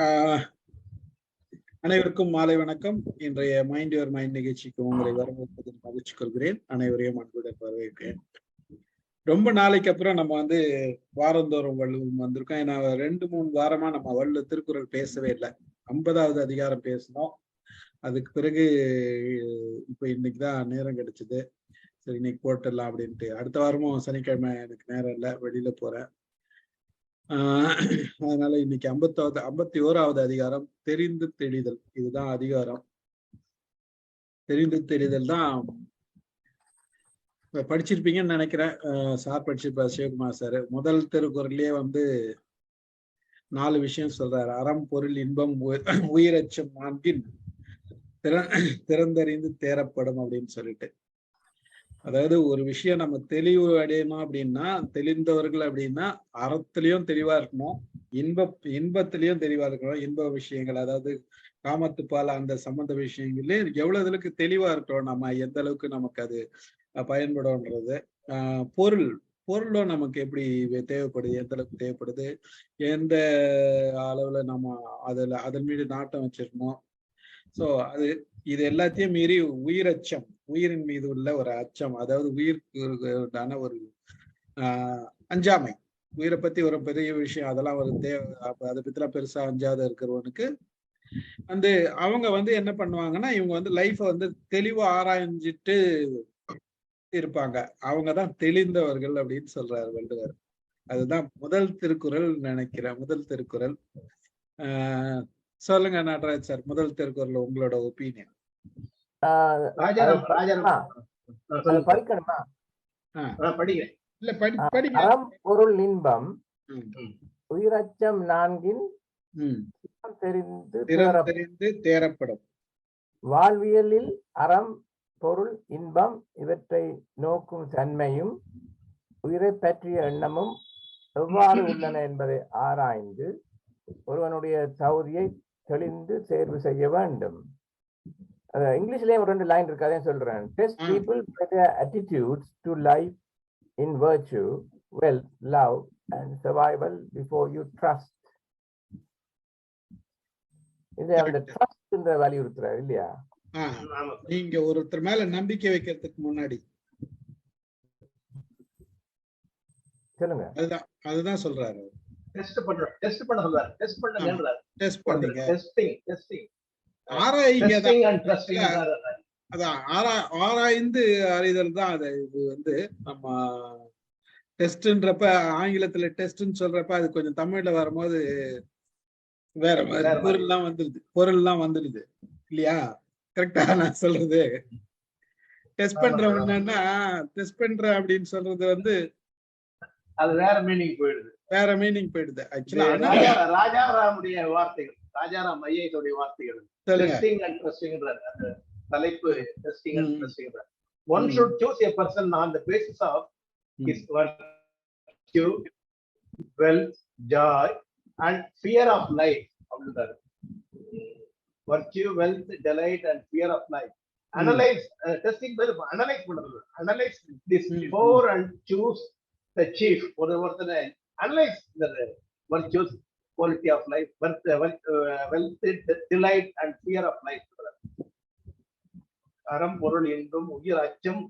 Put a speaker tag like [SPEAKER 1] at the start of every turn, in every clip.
[SPEAKER 1] ஆஹ் அனைவருக்கும் மாலை வணக்கம். இன்றைய மைண்ட் யுவர் மைண்ட் நிகழ்ச்சிக்கு உங்களை வரவேற்பதில் மகிழ்ச்சி கொள்கிறேன். அனைவரையும் அன்புடன் வரவேற்கிறேன். ரொம்ப நாளைக்கு அப்புறம் நம்ம வாரந்தோறும் வள்ளுவம் வந்திருக்கோம். ஏன்னா 2-3 வாரமா நம்ம திருக்குறள் பேசவே இல்லை. 50வது அதிகாரம் பேசணும். அதுக்கு பிறகு இப்ப இன்னைக்குதான் நேரம் கிடைச்சது. சரி, இன்னைக்கு போட்டுடலாம் அப்படின்ட்டு. அடுத்த வாரமும் சனிக்கிழமை எனக்கு நேரம் இல்லை, வெளியில போறேன். அதனால இன்னைக்கு 51வது அதிகாரம் தெரிந்து தெளிதல். இதுதான் அதிகாரம். தெரிந்து தெளிதல் தான் படிச்சிருப்பீங்கன்னு நினைக்கிறேன். சார் படிச்சிருப்பார், சிவகுமார் சார். முதல் திருக்குறள்லயே 4 விஷயம் சொல்றாரு. அறம், பொருள், இன்பம், உயிரச்சம் 4 திறந்தறிந்து தேரப்படும் அப்படின்னு சொல்லிட்டு. அதாவது ஒரு விஷயம் நம்ம தெளிவு அடையணும் அப்படின்னா, தெளிந்தவர்கள் அப்படின்னா அறத்திலையும் தெளிவா இருக்கணும், இன்பத்திலையும் தெளிவா இருக்கணும். இன்ப விஷயங்கள், அதாவது காமத்துப்பால் அந்த சம்பந்த விஷயங்களே எவ்வளவு அளவுக்கு தெளிவா இருக்கிறோம், நம்ம எந்த அளவுக்கு நமக்கு அது பயன்படும்ன்றது. பொருளும் நமக்கு எப்படி தேவைப்படுது, எந்த அளவுக்கு தேவைப்படுது, எந்த அளவுல நம்ம அதன் மீது நாட்டம் வச்சிருக்கணும். சோ இது எல்லாத்தையும் மீறி உயிரச்சம், உயிரின் மீது உள்ள ஒரு அச்சம், அதாவது உயிர்க்குண்டான ஒரு அஞ்சாமை. உயிரை பத்தி ஒரு பெரிய விஷயம், அதெல்லாம் ஒரு தேவை. அதை பத்திலாம் பெருசா அஞ்சாத இருக்கிறவனுக்கு அவங்க என்ன பண்ணுவாங்கன்னா, இவங்க லைஃப தெளிவா ஆராய்ஞ்சிட்டு இருப்பாங்க. அவங்கதான் தெளிந்தவர்கள் அப்படின்னு சொல்றாரு வள்ளுவர். அதுதான் முதல் திருக்குறள் நினைக்கிறேன். முதல் திருக்குறள். சொல்லுங்க நடராஜ் சார், முதல் திருக்குறள் உங்களோட ஒப்பீனியன்.
[SPEAKER 2] அறம், பொருள், இன்பம், உயிரச்சம் 4 தெரிந்து
[SPEAKER 1] தேரப்படும்.
[SPEAKER 2] வாழ்வியலில் அறம், பொருள், இன்பம் இவற்றை நோக்கும் தன்மையும் உயிரை பற்றிய எண்ணமும் எவ்வாறு உள்ளன என்பதை ஆராய்ந்து ஒருவனுடைய தகுதியை தெளிந்து தேர்வு செய்ய வேண்டும். இங்கிலீஷ்லயே ஒரு 2 லைன் இருக்கு, அதையும் சொல்றேன். Test people by their attitudes to life in virtue, wealth, love and survival before you trust. இது அந்த ட்ரஸ்ட் என்ற வலியுறுத்துறாரு இல்லையா?
[SPEAKER 1] நீங்க ஒருத்தர் மேல நம்பிக்கை வைக்கிறதுக்கு முன்னாடி
[SPEAKER 2] சொல்லுங்க.
[SPEAKER 1] அதுதான் சொல்றாரு. ஆராய்ந்து அறிதல் தான். இது நம்ம டெஸ்ட்ன்றப்ப, ஆங்கிலத்துல டெஸ்ட்ன்னு சொல்றப்ப அது கொஞ்சம் தமிழ்ல வரும்போது வேற மாதிரி பொருள்லாம் வந்துடுது இல்லையா? கரெக்டா நான் சொல்றது? டெஸ்ட் பண்றவன்னா டெஸ்ட் பண்ற அப்படின்னு சொல்றது
[SPEAKER 3] அது வேற மீனிங் போயிடுது.
[SPEAKER 1] ஆக்சுவலா
[SPEAKER 3] ராஜாராமுடைய வார்த்தைகள், ராஜாராம் ஐயருடைய வார்த்தைகள். டெஸ்டிங் அண்ட் ட்ரஸ்டிங்ன்றார் அந்த தலைப்பு. டெஸ்டிங் அண்ட் ட்ரஸ்டிங்ன்றார். One should choose a person on the basis of his virtue, wealth, joy and fear of life. அப்படின்றாரு. Virtue, wealth, delight and fear of life. Analyze, testing analyze பண்றது. Analyze this before and choose the chief. ஒருத்தனை analyze the virtues, quality of life, wealth, delight and fear of life. அறம், பொருள், இன்பம், உயிரச்சம்,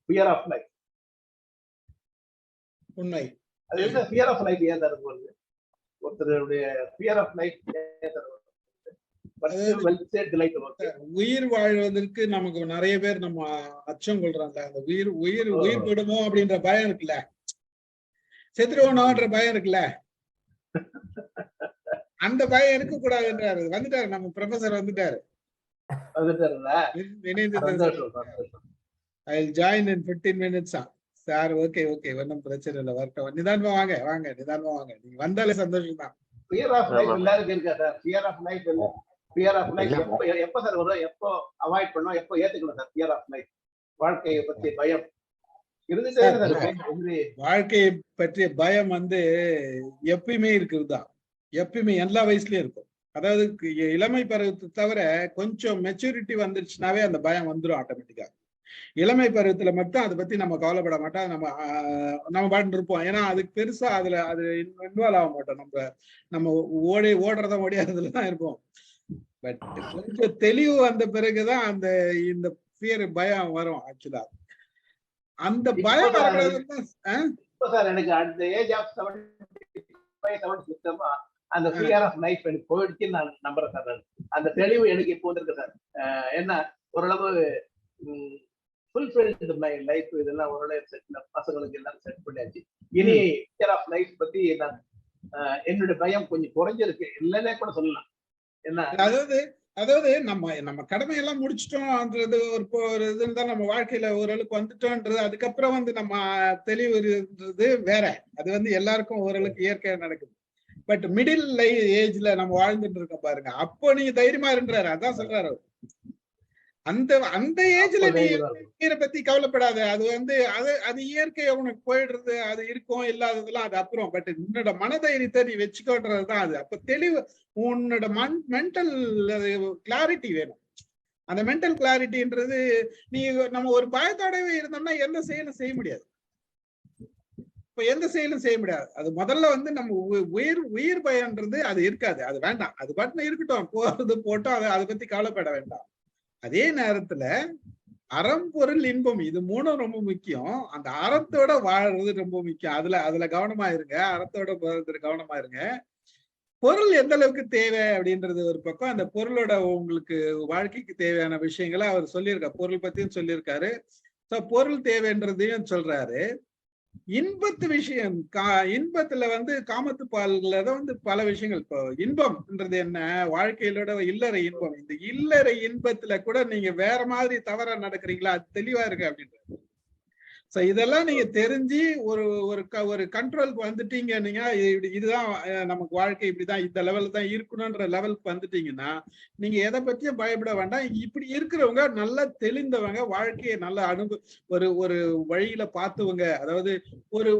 [SPEAKER 3] fear of life.
[SPEAKER 1] உண்மை.
[SPEAKER 3] அது என்ன fear of life ஏன் தருவது? ஒருத்தருடைய fear of life ஏன் தருவது?
[SPEAKER 1] உயிர் வாழ்வதற்கு நமக்கு நிறைய பேர் நம்ம அச்சம் கொள்றாங்க. அந்த உயிர் விடுமோ அப்படின்ற பயம் இருக்குல்ல, செத்துருவோன்ற பயம் இருக்குல்ல, அந்த பயம் இருக்க கூடாதுன்றாரு. வந்துட்டாரு நம்ம ப்ரொஃபசர், வந்துட்டாரு. I'll join in 15 minutes. Sir okay ஒன்னும் பிரச்சனை இல்லை, வரட்டும். நிதானமா வாங்க நிதானமா வாங்க. நீங்க வந்தாலே சந்தோஷம் தான்.
[SPEAKER 3] fear of life எல்லாருக்கும் இருக்கா சார்? fear of life எப்ப சார் வரும்? எப்போ அவாய்ட் பண்ணணும், எப்போ ஏத்துக்கணும் சார்? fear of life, வாழ்க்கையை பற்றிய பயம் இருந்துட்டே.
[SPEAKER 1] வாழ்க்கையை பற்றிய பயம் எப்பயுமே இருக்குதுதான். எப்பயுமே எல்லா வயசுலயும் இருக்கும். அதாவது இளமை பருவத்தை தவிர கொஞ்சம் மெச்சூரிட்டி வந்துருச்சுனாவே அந்த பயம் வந்துடும் ஆட்டோமேட்டிக்கா. இளமை பருவத்துல மட்டும் அதை பத்தி நம்ம கவலைப்பட மாட்டோம், நம்ம பாட்டு இருப்போம். ஏன்னா அதுக்கு பெருசா அது இன்வால்வ் ஆக மாட்டோம். நம்ம ஓடுறதும் ஓடியாறதுலதான் இருப்போம். பட் கொஞ்சம் தெளிவு வந்த பிறகுதான் இந்த ஃபியர், பயம் வரும். ஆக்சுவலா அந்த பயம்
[SPEAKER 3] எனக்கு அந்த ஏஜ் ஆஃப் 75 அந்த ஃபியர் ஆஃப் லைஃப் எனக்கு போயிடுச்சு நான் நம்புறேன் சார். அந்த தெளிவு எனக்கு இப்போ வந்திருக்கு சார். என்ன ஓரளவு ஃபுல்ஃபில்டு மை லைஃப், இதெல்லாம் ஓரளவு பசங்களுக்கு எல்லாம் செட் பண்ணியாச்சு. இனி ஃபியர் ஆஃப் லைஃப் பத்தி நான் என்னோட பயம் கொஞ்சம் குறைஞ்சிருக்கு இல்லைன்னே கூட சொல்லலாம். என்ன
[SPEAKER 1] அதாவது நம்ம கடமையெல்லாம் முடிச்சிட்டோம்ன்றது ஒரு இதுதான் நம்ம வாழ்க்கையில ஓரளவுக்கு வந்துட்டோன்றது. அதுக்கப்புறம் நம்ம தெளிவுன்றது வேற. அது எல்லாருக்கும் ஓரளவுக்கு இயற்கையா நடக்குது. பட் மிடில் ஏஜ்ல நம்ம வாழ்ந்துட்டு இருக்கோம் பாருங்க, அப்போ நீங்க தைரியமா இருன்றாரு. அதான் சொல்றாரு அந்த ஏஜ்ல நீரை பத்தி கவலைப்படாத. அது இயற்கையா உனக்கு போயிடுறது, அது இருக்கும் இல்லாததெல்லாம் அது அப்புறம். பட் உன்னோட மனதைரியத்தை நீ வச்சுக்கோன்றதுதான் அது. அப்ப தெளிவு, உன்னோட மென்டல் கிளாரிட்டி வேணும். அந்த மென்டல் கிளாரிட்டின்றது நம்ம ஒரு பயத்தோடவே இருந்தோம்னா எந்த செயலும் செய்ய முடியாது. எந்த செயலும் செய்ய முடியாது. அது முதல்ல நம்ம உயிர் பயன்றது அது இருக்காது. அது வேண்டாம், அது பாட்டுல இருக்கட்டும், போறது போட்டோம், அதை பத்தி கவலைப்பட வேண்டாம். அதே நேரத்துல அறம், பொருள், இன்பம், இது மூணும் ரொம்ப முக்கியம். அந்த அறத்தோட வாழறது ரொம்ப முக்கியம். அதுல கவனமா இருங்க. அறத்தோட போறது கவனமா இருங்க. பொருள் எந்த அளவுக்கு தேவை அப்படின்றது ஒரு பக்கம். அந்த பொருளோட உங்களுக்கு வாழ்க்கைக்கு தேவையான விஷயங்களை அவர் சொல்லியிருக்காரு. பொருள் பத்தியும் சொல்லியிருக்காரு. பொருள் தேவைன்றதையும் சொல்றாரு. இன்பத்து விஷயம், இன்பத்துல காமத்து பால்ல பல விஷயங்கள். இப்போ இன்பம்ன்றது என்ன, வாழ்க்கையிலோட இல்லற இன்பம். இந்த இல்லற இன்பத்துல கூட நீங்க வேற மாதிரி தவறா நடக்கிறீங்களா, அது தெளிவா இருக்கு அப்படின்றது. இதெல்லாம் நீங்க தெரிஞ்சு ஒரு கண்ட்ரோலுக்கு வந்துட்டீங்க. நீங்க இதுதான் நமக்கு வாழ்க்கை, இப்படிதான் இந்த லெவல் தான் இருக்கணும்ன்ற லெவலுக்கு வந்துட்டீங்கன்னா நீங்க எதை பத்தியும் பயப்பட வேண்டாம். இப்படி இருக்கிறவங்க நல்லா தெளிந்தவங்க, வாழ்க்கையை நல்ல ஒரு வழியில பார்த்தவங்க, அதாவது ஒரு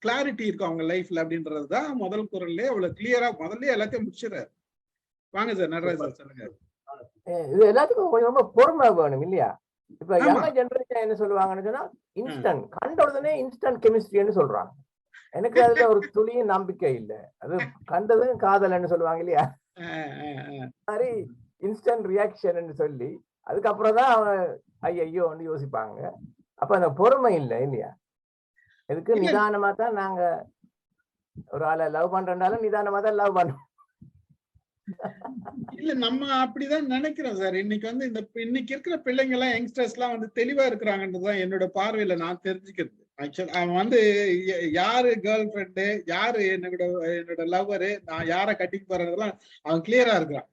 [SPEAKER 1] கிளாரிட்டி இருக்கும் அவங்க லைஃப்ல அப்படின்றதுதான் முதல் குரல்ல அவ்வளவு கிளியரா முதல்ல எல்லாத்தையும் முடிச்சிடறாரு. வாங்க சார், நடராஜ் சார் சொல்லுங்க.
[SPEAKER 2] இது எல்லாத்துக்கும் கொஞ்சம் ரொம்ப பொறுமை வேணும் இல்லையா? இப்ப யங் ஜெனரேஷன் என்ன சொல்லுவாங்கன்னு சொன்னா, இன்ஸ்டன்ட் கண்ட உடனே இன்ஸ்டன்ட் கெமிஸ்ட்ரின்னு சொல்றாங்க. எனக்கு அதுல ஒரு துளியும் நம்பிக்கை இல்லை. அது கண்டதும் காதல்னு சொல்லுவாங்க இல்லையா, மாதிரி இன்ஸ்டன்ட் ரியாக்ஷன் சொல்லி அதுக்கப்புறம் தான் அவங்க ஐயோ யோசிப்பாங்க. அப்ப அந்த பொறுமை இல்லை இல்லையா? இதுக்கு நிதானமா தான் நாங்க ஒரு ஆளை லவ் பண்றதுனால நிதானமா தான் லவ் பண்றோம்.
[SPEAKER 1] இல்ல, நம்ம அப்படிதான் நினைக்கிறோம் சார். இன்னைக்கு இருக்கிற பிள்ளைங்க எல்லாம், யங்ஸ்டர்ஸ் எல்லாம் தெளிவா இருக்கிறாங்கன்றதுதான் என்னோட பார்வையில நான் தெரிஞ்சுக்கிறது. ஆக்சுவலா அவன் யாரு கேர்ள் ஃப்ரெண்டு, யாரு என்னோட லவ்வரு, நான் யாரை கட்டிக்கு போறதெல்லாம் அவன் கிளியரா இருக்கிறான்.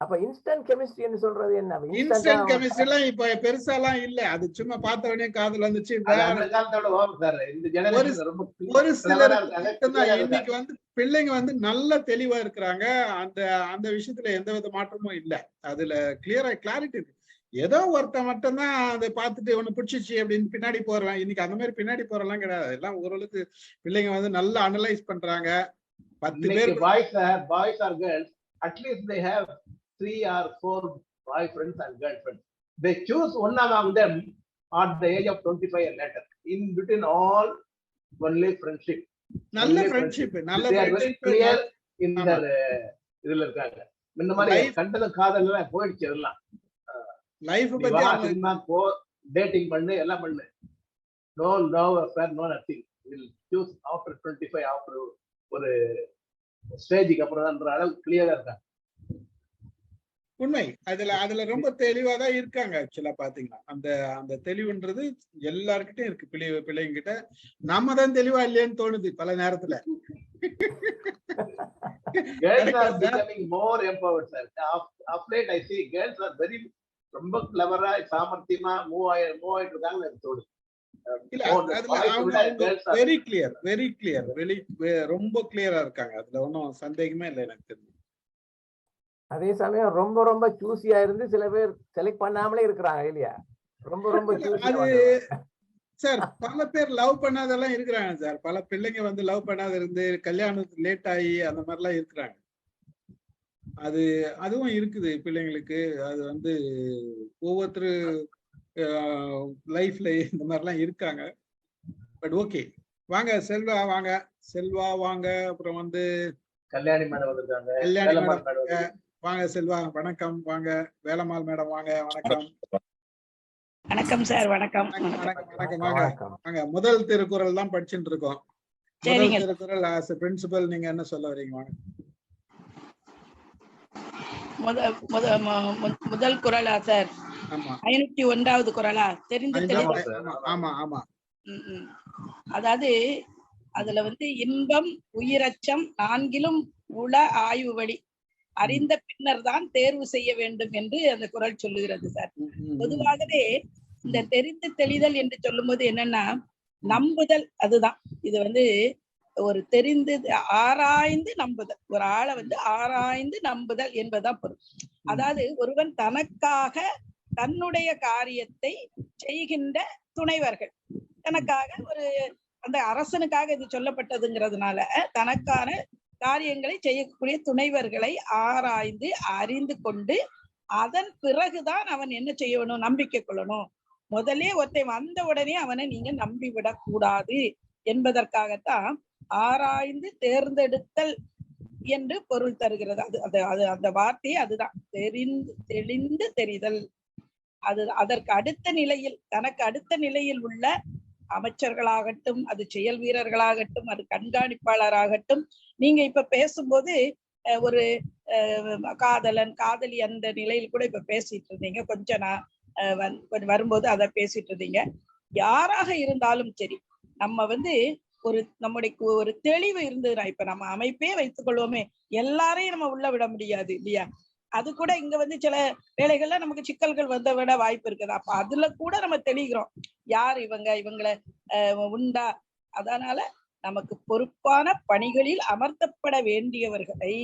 [SPEAKER 2] அப்ப இன்ஸ்டன்ட் கெமிஸ்ட்ரி சொல்றது என்ன?
[SPEAKER 1] இன்ஸ்டன்ட் கெமிஸ்ட்ரி எல்லாம் இப்ப பெருசாலாம் இல்ல. அது சும்மா பார்த்த உடனே காதல் வந்துச்சு. ஒரு சிலர் இன்னைக்கு பிள்ளைங்க நல்ல தெளிவா இருக்கிறாங்க. அந்த விஷயத்துல எந்த வித மாற்றமும் இல்ல. அதுல கிளாரிட்டி இருக்கு. ஏதோ ஒருத்தன் மட்டும்தான் அதை பார்த்துட்டு ஒண்ணு பிடிச்சிச்சு அப்படின்னு பின்னாடி போறேன். இன்னைக்கு அந்த மாதிரி பின்னாடி போறலாம் கிடையாது. எல்லாம் ஓரளவுக்கு பிள்ளைங்க நல்லா அனலைஸ் பண்றாங்க. 10 பேர்
[SPEAKER 3] boys or girls, at least they have 3 or 4 boyfriends and girlfriends. They choose one among them at the age of 25 and later. In between all, only friendship.
[SPEAKER 1] நல்ல friendship.
[SPEAKER 3] They are very clear in their இதுல இருக்காங்க. இந்த மாதிரி கண்டத காதல் எல்லாம் போயிடுச்சு. எல்லாம்
[SPEAKER 1] life பத்தி
[SPEAKER 3] அவங்க டேட்டிங் பண்ணு, எல்லாம் பண்ணு. No affair, no nothing. Will choose after 25, after ஒரு ஸ்டேஜுக்கு அப்புறம் தான்ன்ற அளவுக்கு கிளியரா இருக்காங்க.
[SPEAKER 1] உண்மை. அதுல ரொம்ப தெளிவாதான் இருக்காங்க. ஆக்சுவலா பாத்தீங்கன்னா அந்த தெளிவுன்றது எல்லார்கிட்டையும் இருக்கு. பிள்ளைங்க கிட்ட நாம தான் தெளிவா இல்லையான்னு தோணுது பல நேரத்துல.
[SPEAKER 3] Girls are becoming more empowered, sir. Of late I see girls are very ரொம்ப கிளவரா, சாமர்த்தியமா மூவ் ஆயிட்டு இருக்காங்க எனக்கு தோணுது.
[SPEAKER 1] வெரி கிளியர் ரொம்ப கிளியரா இருக்காங்க. அதுல ஒன்னும் சந்தேகமே இல்லை எனக்கு தெரிஞ்சு.
[SPEAKER 2] அதே சமயம் ரொம்ப ரொம்ப சூசியா இருந்து சில பேர் செலக்ட் பண்ணாமலே இருக்கிறாங்க இல்லையா? ரொம்ப
[SPEAKER 1] சார் பல பேர் லவ் பண்ணாதெல்லாம் இருக்கிறாங்க சார். பல பிள்ளைங்க லவ் பண்ணாத இருந்து கல்யாணத்துக்கு லேட் ஆகி அந்த மாதிரிலாம் இருக்கிறாங்க. அதுவும் இருக்குது பிள்ளைங்களுக்கு. அது ஒவ்வொருத்தரு லைஃப்ல இந்த மாதிரிலாம் இருக்காங்க. பட் ஓகே, வாங்க செல்வா வாங்க, செல்வா வாங்க. அப்புறம் வந்து
[SPEAKER 3] கல்யாணி மேடம் இருக்காங்க.
[SPEAKER 1] கல்யாணி மேடம் வாங்க. செல்வா வணக்கம். வாங்க வேலம்மாள் மேடம் வாங்க. வணக்கம்.
[SPEAKER 4] வணக்கம் சார். வணக்கம்.
[SPEAKER 1] வணக்கம். வாங்க வாங்க. முதல் திருக்குறள் தான் படிச்சுட்டு இருக்கோம். முதல் திருக்குறள் ஆஸ் பிரின்சிபல் நீங்க என்ன சொல்ல வரீங்க? வாங்க.
[SPEAKER 4] முதல் குறளா சார்? 501வது குறளா? தெரிந்து.
[SPEAKER 1] ஆமா ஆமா.
[SPEAKER 4] அதாவது அதுல வந்து இன்பம் உயிரச்சம் நான்கிலும் உள ஆய்வு வழி அறிந்த பின்னர் தான் தேர்வு செய்ய வேண்டும் என்று அந்த குறள் சொல்லுகிறது சார். பொதுவாகவே இந்த தெரிந்து தெளிதல் என்று சொல்லும் போது என்னன்னா நம்புதல், அதுதான். இது வந்து ஒரு தெரிந்து ஆராய்ந்து நம்புதல், ஒரு ஆளை வந்து ஆராய்ந்து நம்புதல் என்பதுதான் பொருள். அதாவது ஒருவன் தனக்காக தன்னுடைய காரியத்தை செய்கின்ற துணைவர்கள், தனக்காக ஒரு அந்த அரசனுக்காக இது சொல்லப்பட்டதுங்கிறதுனால தனக்கான காரியங்களை செய்யக்கூடிய துணைவர்களை ஆராய்ந்து அறிந்து கொண்டு அதன் பிறகுதான் அவன் என்ன செய்யணும்? நம்பிக்கை கொள்ளணும். முதலே ஒருத்தன் வந்த உடனே அவனை நீங்க நம்பிவிடக் கூடாது என்பதற்காகத்தான் ஆராய்ந்து தேர்ந்தெடுத்தல் என்று பொருள் தருகிறது. அது அந்த வார்த்தையே அதுதான், தெளிந்து தெரிதல். அது அதற்கு அடுத்த நிலையில், தனக்கு அடுத்த நிலையில் உள்ள அமைச்சர்களாகட்டும், அது செயல் வீரர்களாகட்டும், அது கண்காணிப்பாளராகட்டும், நீங்க இப்ப பேசும்போது ஒரு காதலன் காதலி அந்த நிலையில் கூட இப்ப பேசிட்டு இருந்தீங்க. கொஞ்சம் வரும்போது அதை பேசிட்டு இருந்தீங்க. யாராக இருந்தாலும் சரி, நம்ம வந்து நம்முடைய ஒரு தெளிவு இருந்ததுன்னா, இப்ப நம்ம அமைப்பே வைத்துக் கொள்வோமே, எல்லாரையும் நம்ம உள்ள விட முடியாது இல்லையா? அது கூட இங்க வந்து சில வேலைகள்ல நமக்கு சிக்கல்கள் வந்த விட வாய்ப்பு இருக்குது. அப்ப அதுல கூட நம்ம தெளிகிறோம் யார் இவங்களை உண்டா. அதனால நமக்கு பொறுப்பான பணிகளில் அமர்த்தப்பட வேண்டியவர்களை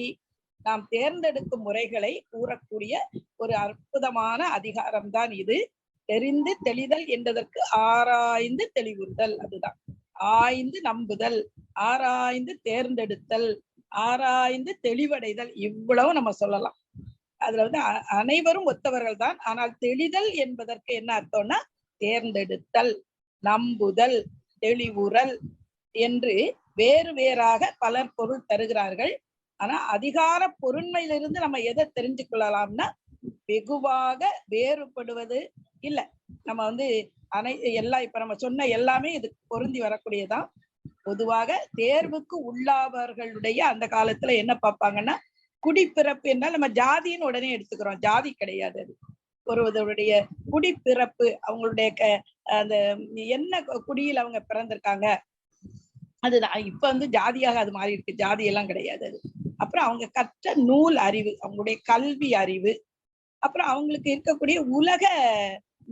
[SPEAKER 4] நாம் தேர்ந்தெடுக்கும் முறைகளை கூறக்கூடிய ஒரு அற்புதமான அதிகாரம் தான் இது. தெரிந்து தெளிதல் என்பதற்கு ஆராய்ந்து தெளிவுறுதல், அதுதான். ஆய்ந்து நம்புதல், ஆராய்ந்து தேர்ந்தெடுத்தல், ஆராய்ந்து தெளிவடைதல், இவ்வளவு நம்ம சொல்லலாம். அதுல வந்து அனைவரும் ஒத்தவர்கள் தான். ஆனால் தெளிதல் என்பதற்கு என்ன அர்த்தம்னா தேர்ந்தெடுத்தல், நம்புதல், தெளிவுறல் என்று வேறு வேறாக பலர் பொருள் தருகிறார்கள். ஆனா அதிகார பொருண்மையிலிருந்து நம்ம எதை தெரிஞ்சு கொள்ளலாம்னா வெகுவாக வேறுபடுவது இல்லை. நம்ம வந்து எல்லாம் இப்ப நம்ம சொன்ன எல்லாமே இது பொருந்தி வரக்கூடியதான். பொதுவாக தேர்வுக்கு உள்ளாவர்களுடைய அந்த காலத்துல என்ன பார்ப்பாங்கன்னா, குடிப்பிறப்பு என்றால் நம்ம ஜாதின்னு உடனே எடுத்துக்கிறோம். ஜாதி கிடையாது அது. ஒருவருடைய குடிப்பிறப்பு, அவங்களுடைய அந்த என்ன குடியில் அவங்க பிறந்திருக்காங்க, அதுதான். இப்ப வந்து ஜாதியாக அது மாறி இருக்கு. ஜாதி எல்லாம் கிடையாது அது. அப்புறம் அவங்க கற்ற நூல் அறிவு, அவங்களுடைய கல்வி அறிவு, அப்புறம் அவங்களுக்கு இருக்கக்கூடிய உலக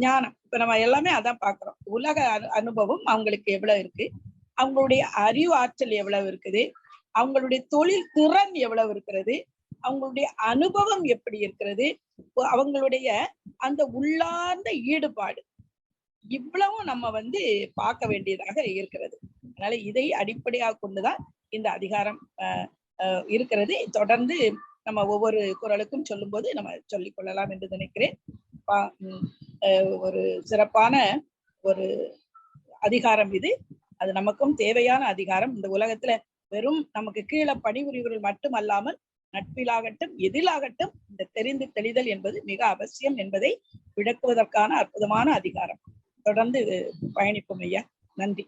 [SPEAKER 4] ஞானம். இப்ப நம்ம எல்லாமே அதான் பாக்குறோம். உலக அனுபவம் அவங்களுக்கு எவ்வளவு இருக்கு, அவங்களுடைய அறிவு ஆற்றல் எவ்வளவு இருக்குது, அவங்களுடைய தொழில் திறன் எவ்வளவு இருக்கிறது, அவங்களுடைய அனுபவம் எப்படி இருக்கிறது, அவங்களுடைய அந்த உள்ளார்ந்த ஈடுபாடு, இவ்வளவும் நம்ம வந்து பார்க்க வேண்டியதாக இருக்கிறது. அதனால இதை அடிப்படையாக கொண்டுதான் இந்த அதிகாரம் இருக்கிறது. தொடர்ந்து நம்ம ஒவ்வொரு குறளுக்கும் சொல்லும் போது நம்ம சொல்லிக் கொள்ளலாம் என்று நினைக்கிறேன். ஒரு சிறப்பான ஒரு அதிகாரம் இது. அது நமக்கும் தேவையான அதிகாரம். இந்த உலகத்துல வெறும் நமக்கு கீழே பணிபுரிவர்கள் மட்டும் அல்லாமல் நட்பிலாகட்டும் எதிலாகட்டும் இந்த தெரிந்து தெளிதல் என்பது மிக அவசியம் என்பதை விளக்குவதற்கான அற்புதமான அதிகாரம். தொடர்ந்து பயணிப்போம் ஐயா. நன்றி.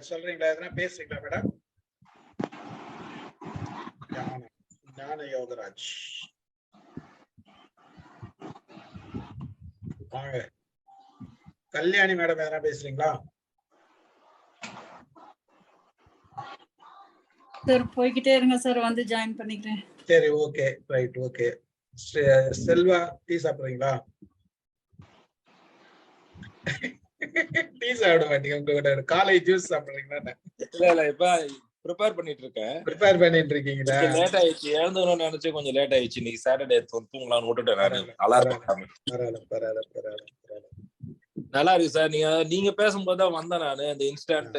[SPEAKER 1] சொல்றீங்களா? எதனா பேசுறீங்களா மேடம்? ஞான யோகராஜ் வாங்க. கல்யாணி மேடம் எதனா பேசுறீங்களா?
[SPEAKER 5] சார் போய்கிட்டே இருங்க சார், வந்து ஜாயின் பண்ணிக்கிறேன்.
[SPEAKER 1] சரி, okay, right, okay. Selva tea சாப்பிடுறீங்களா? டீ சாப்பிட மாட்டீங்க, உங்க காலேஜ் ஜூஸ் சாப்பிடுறீங்களா?
[SPEAKER 6] இல்ல இப்ப ப்ரிப்பேர் பண்ணிட்டு இருக்கேன்.
[SPEAKER 1] ப்ரிப்பேர் பண்ணிட்டு இருக்கீங்களா?
[SPEAKER 6] லேட் ஆயிடுச்சு, எழுந்தணும்னு நினைச்சு கொஞ்சம் லேட் ஆயிடுச்சு. இன்னைக்கு சாட்டர்டே தூங்கலாம்னு விட்டுட்டேன் நானு. நல்லா இருக்கு சார். நீங்க பேசும்போது தான் வந்தேன் நானு. அந்த இன்ஸ்டன்ட்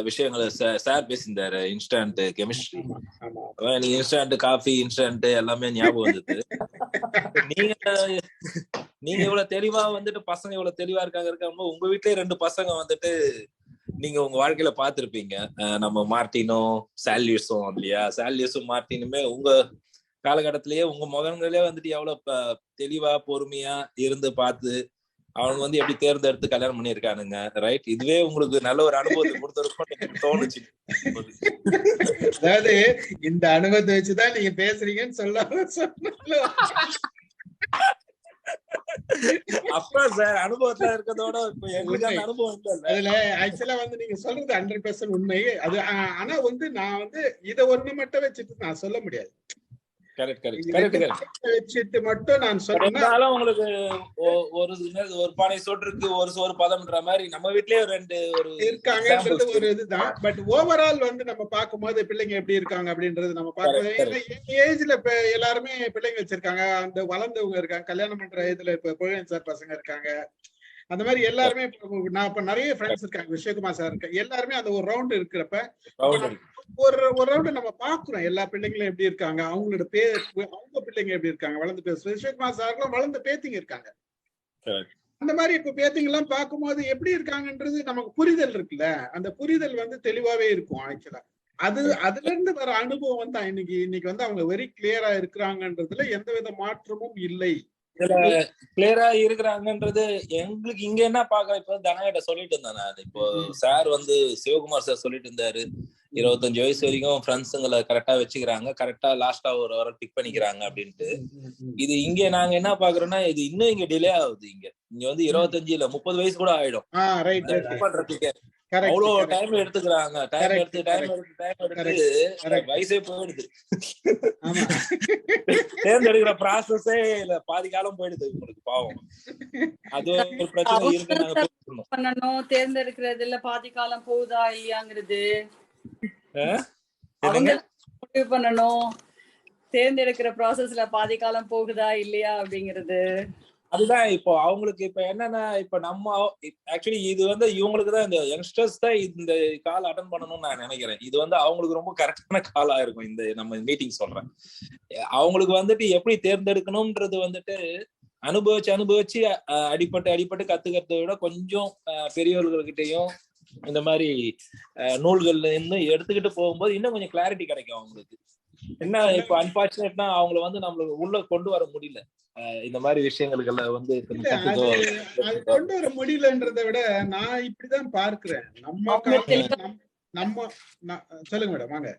[SPEAKER 6] விஷயங்களை சார் பேசியிருந்தாரு. இன்ஸ்டன்ட் கெமிஸ்ட்ரி, நீங்க இன்ஸ்டன்ட் காஃபி, இன்ஸ்டன்ட் எல்லாமே ஞாபகம் வந்தது. நீங்க இவ்வளவு தெளிவா வந்துட்டு பசங்க இவ்வளவு தெளிவா இருக்காங்க. உங்க வீட்லயே 2 பசங்க வந்துட்டு நீங்க உங்க வாழ்க்கையில பாத்திருப்பீங்க. நம்ம மார்டினும் சால்யூஸும் இல்லையா? சால்யூஸும் மார்டினுமே உங்க காலகட்டத்திலேயே உங்க முகங்களே வந்துட்டு எவ்வளவு தெளிவா பொறுமையா இருந்து பார்த்து அவங்க வந்து எப்படி தேர்ந்தெடுத்து கல்யாணம் பண்ணிருக்கானுங்க. ரைட், இதுவே உங்களுக்கு நல்ல ஒரு அனுபவத்தை கொடுத்திருக்கும் தோணுச்சு.
[SPEAKER 1] அதாவது இந்த அனுபவத்தை வச்சுதான் நீங்க பேசுறீங்கன்னு சொல்லாம
[SPEAKER 6] அப்ப சார் அனுபவத்துல இருக்கிறதோட இப்ப எங்களுக்கு அந்த அனுபவம் இல்ல.
[SPEAKER 1] அதுல ஆக்சுவலா வந்து நீங்க சொல்றது 100% உண்மை. அது ஆனா வந்து நான் வந்து இதை ஒண்ணு மட்டும் வச்சுட்டு நான் சொல்ல முடியாது. வச்சுட்டு மட்டும் நான் சொன்னாலும்
[SPEAKER 6] உங்களுக்கு ஒரு பானை சோற்றுக்கு ஒரு சோறு பதம்ன்ற மாதிரி நம்ம வீட்லயே 2
[SPEAKER 1] இருக்காங்கன்றது ஒரு இதுதான். பட் ஓவரால் வந்து நம்ம பார்க்கும்போது பிள்ளைங்க எப்படி இருக்காங்க அப்படின்றது நம்ம பார்க்கணும். ஏஜ்ல இப்ப எல்லாருமே பிள்ளைங்க வச்சிருக்காங்க, அந்த வளர்ந்தவங்க இருக்காங்க, கல்யாணம் பண்ற இதுல இப்ப புகழன் சார் பசங்க இருக்காங்க. அந்த மாதிரி எல்லாருமே நான் இப்ப நிறைய ஃப்ரெண்ட்ஸ் இருக்காங்க, விஸ்வகுமார் சார் இருக்காங்க, எல்லாருமே அந்த ஒரு ரவுண்ட் இருக்கிறப்ப ஒரு ரவுண்ட் நம்ம பாக்குறோம் எல்லா பிள்ளைங்களும் எப்படி இருக்காங்க, அவங்களோட அவங்க பிள்ளைங்க எப்படி இருக்காங்க, வளர்ந்து பேசுறது. விஸ்வகுமார் சார்லாம் வளர்ந்த பேத்திங்க இருக்காங்க. அந்த மாதிரி இப்ப பேத்திங்க எல்லாம் பார்க்கும்போது எப்படி இருக்காங்கன்றது நமக்கு புரிதல் இருக்குல்ல, அந்த புரிதல் வந்து தெளிவாவே இருக்கும். ஆக்சுவலா அதுல இருந்து வர அனுபவம் வந்து இன்னைக்கு வந்து அவங்க வெரி கிளியரா இருக்கிறாங்கன்றதுல எந்த வித மாற்றமும் இல்லை.
[SPEAKER 6] கிளியரா இருக்கிறாங்கன்றது எங்களுக்கு இங்க என்ன பாக்க. இப்ப தனகிட்ட சொல்லிட்டு இருந்தேன் நான். இப்போ சார் வந்து சிவகுமார் சார் சொல்லிட்டு இருந்தாரு 25 வயசு வரைக்கும் ஃப்ரெண்ட்ஸுங்களை கரெக்டா வச்சுக்கிறாங்க, கரெக்டா லாஸ்டா ஒரு வர பிக் பண்ணிக்கிறாங்க அப்படின்ட்டு. இது இங்க நாங்க என்ன பாக்குறோம்னா இது இன்னும் இங்க டிலே ஆகுது. இங்க வந்து 25 இல்ல 30 வயசு கூட ஆயிடும் பண்றதுக்கு. அவ்வளவு டைம் எடுத்துக்கிறாங்க. டைம் எடுத்து வயசே போயிடுது. தேர்ந்தெடுக்கிற ப்ராசஸே இல்ல, பாதி காலம் போயிடுது உங்களுக்கு. பாவம், அது ஒரு பிரச்சனை இருக்கு.
[SPEAKER 5] பண்ணணும் தேர்ந்தெடுக்கிறதுல பாதி காலம் போகுதா இல்லையாங்கிறது முடிவு பண்ணணும். தேர்ந்தெடுக்கிற ப்ராசஸ்ல பாதி காலம் போகுதா இல்லையா அப்படிங்கிறது
[SPEAKER 6] அதுதான். இப்போ அவங்களுக்கு இப்ப என்னன்னா, இப்ப நம்ம ஆக்சுவலி இது வந்து இவங்களுக்கு தான், இந்த யங்ஸ்டர்ஸ் தான் இந்த கால் அட்டன் பண்ணணும்னு நான் நினைக்கிறேன். இது வந்து அவங்களுக்கு ரொம்ப கரெக்டான காலா இருக்கும். இந்த நம்ம மீட்டிங் சொல்றேன், அவங்களுக்கு வந்துட்டு எப்படி தேர்ந்தெடுக்கணும்ன்றது வந்துட்டு அனுபவிச்சு அடிப்பட்டு கத்துக்கிறத விட கொஞ்சம் பெரியவர்கள்கிட்டையும் இந்த மாதிரி நூல்கள்ல இருந்து எடுத்துக்கிட்டு போகும்போது இன்னும் கொஞ்சம் கிளாரிட்டி கிடைக்கும் அவங்களுக்கு. என்ன இப்ப அன்பார்ச்சுனேட்னா அவங்களை வந்து நம்மளுக்கு உள்ள கொண்டு வர முடியல. இந்த மாதிரி விஷயங்களுக்கு வந்து
[SPEAKER 1] கொண்டு வர முடியலன்றதை விட நான் இப்படிதான் பார்க்கிறேன். நம்ம சொல்லுங்க மேடம். வாங்க.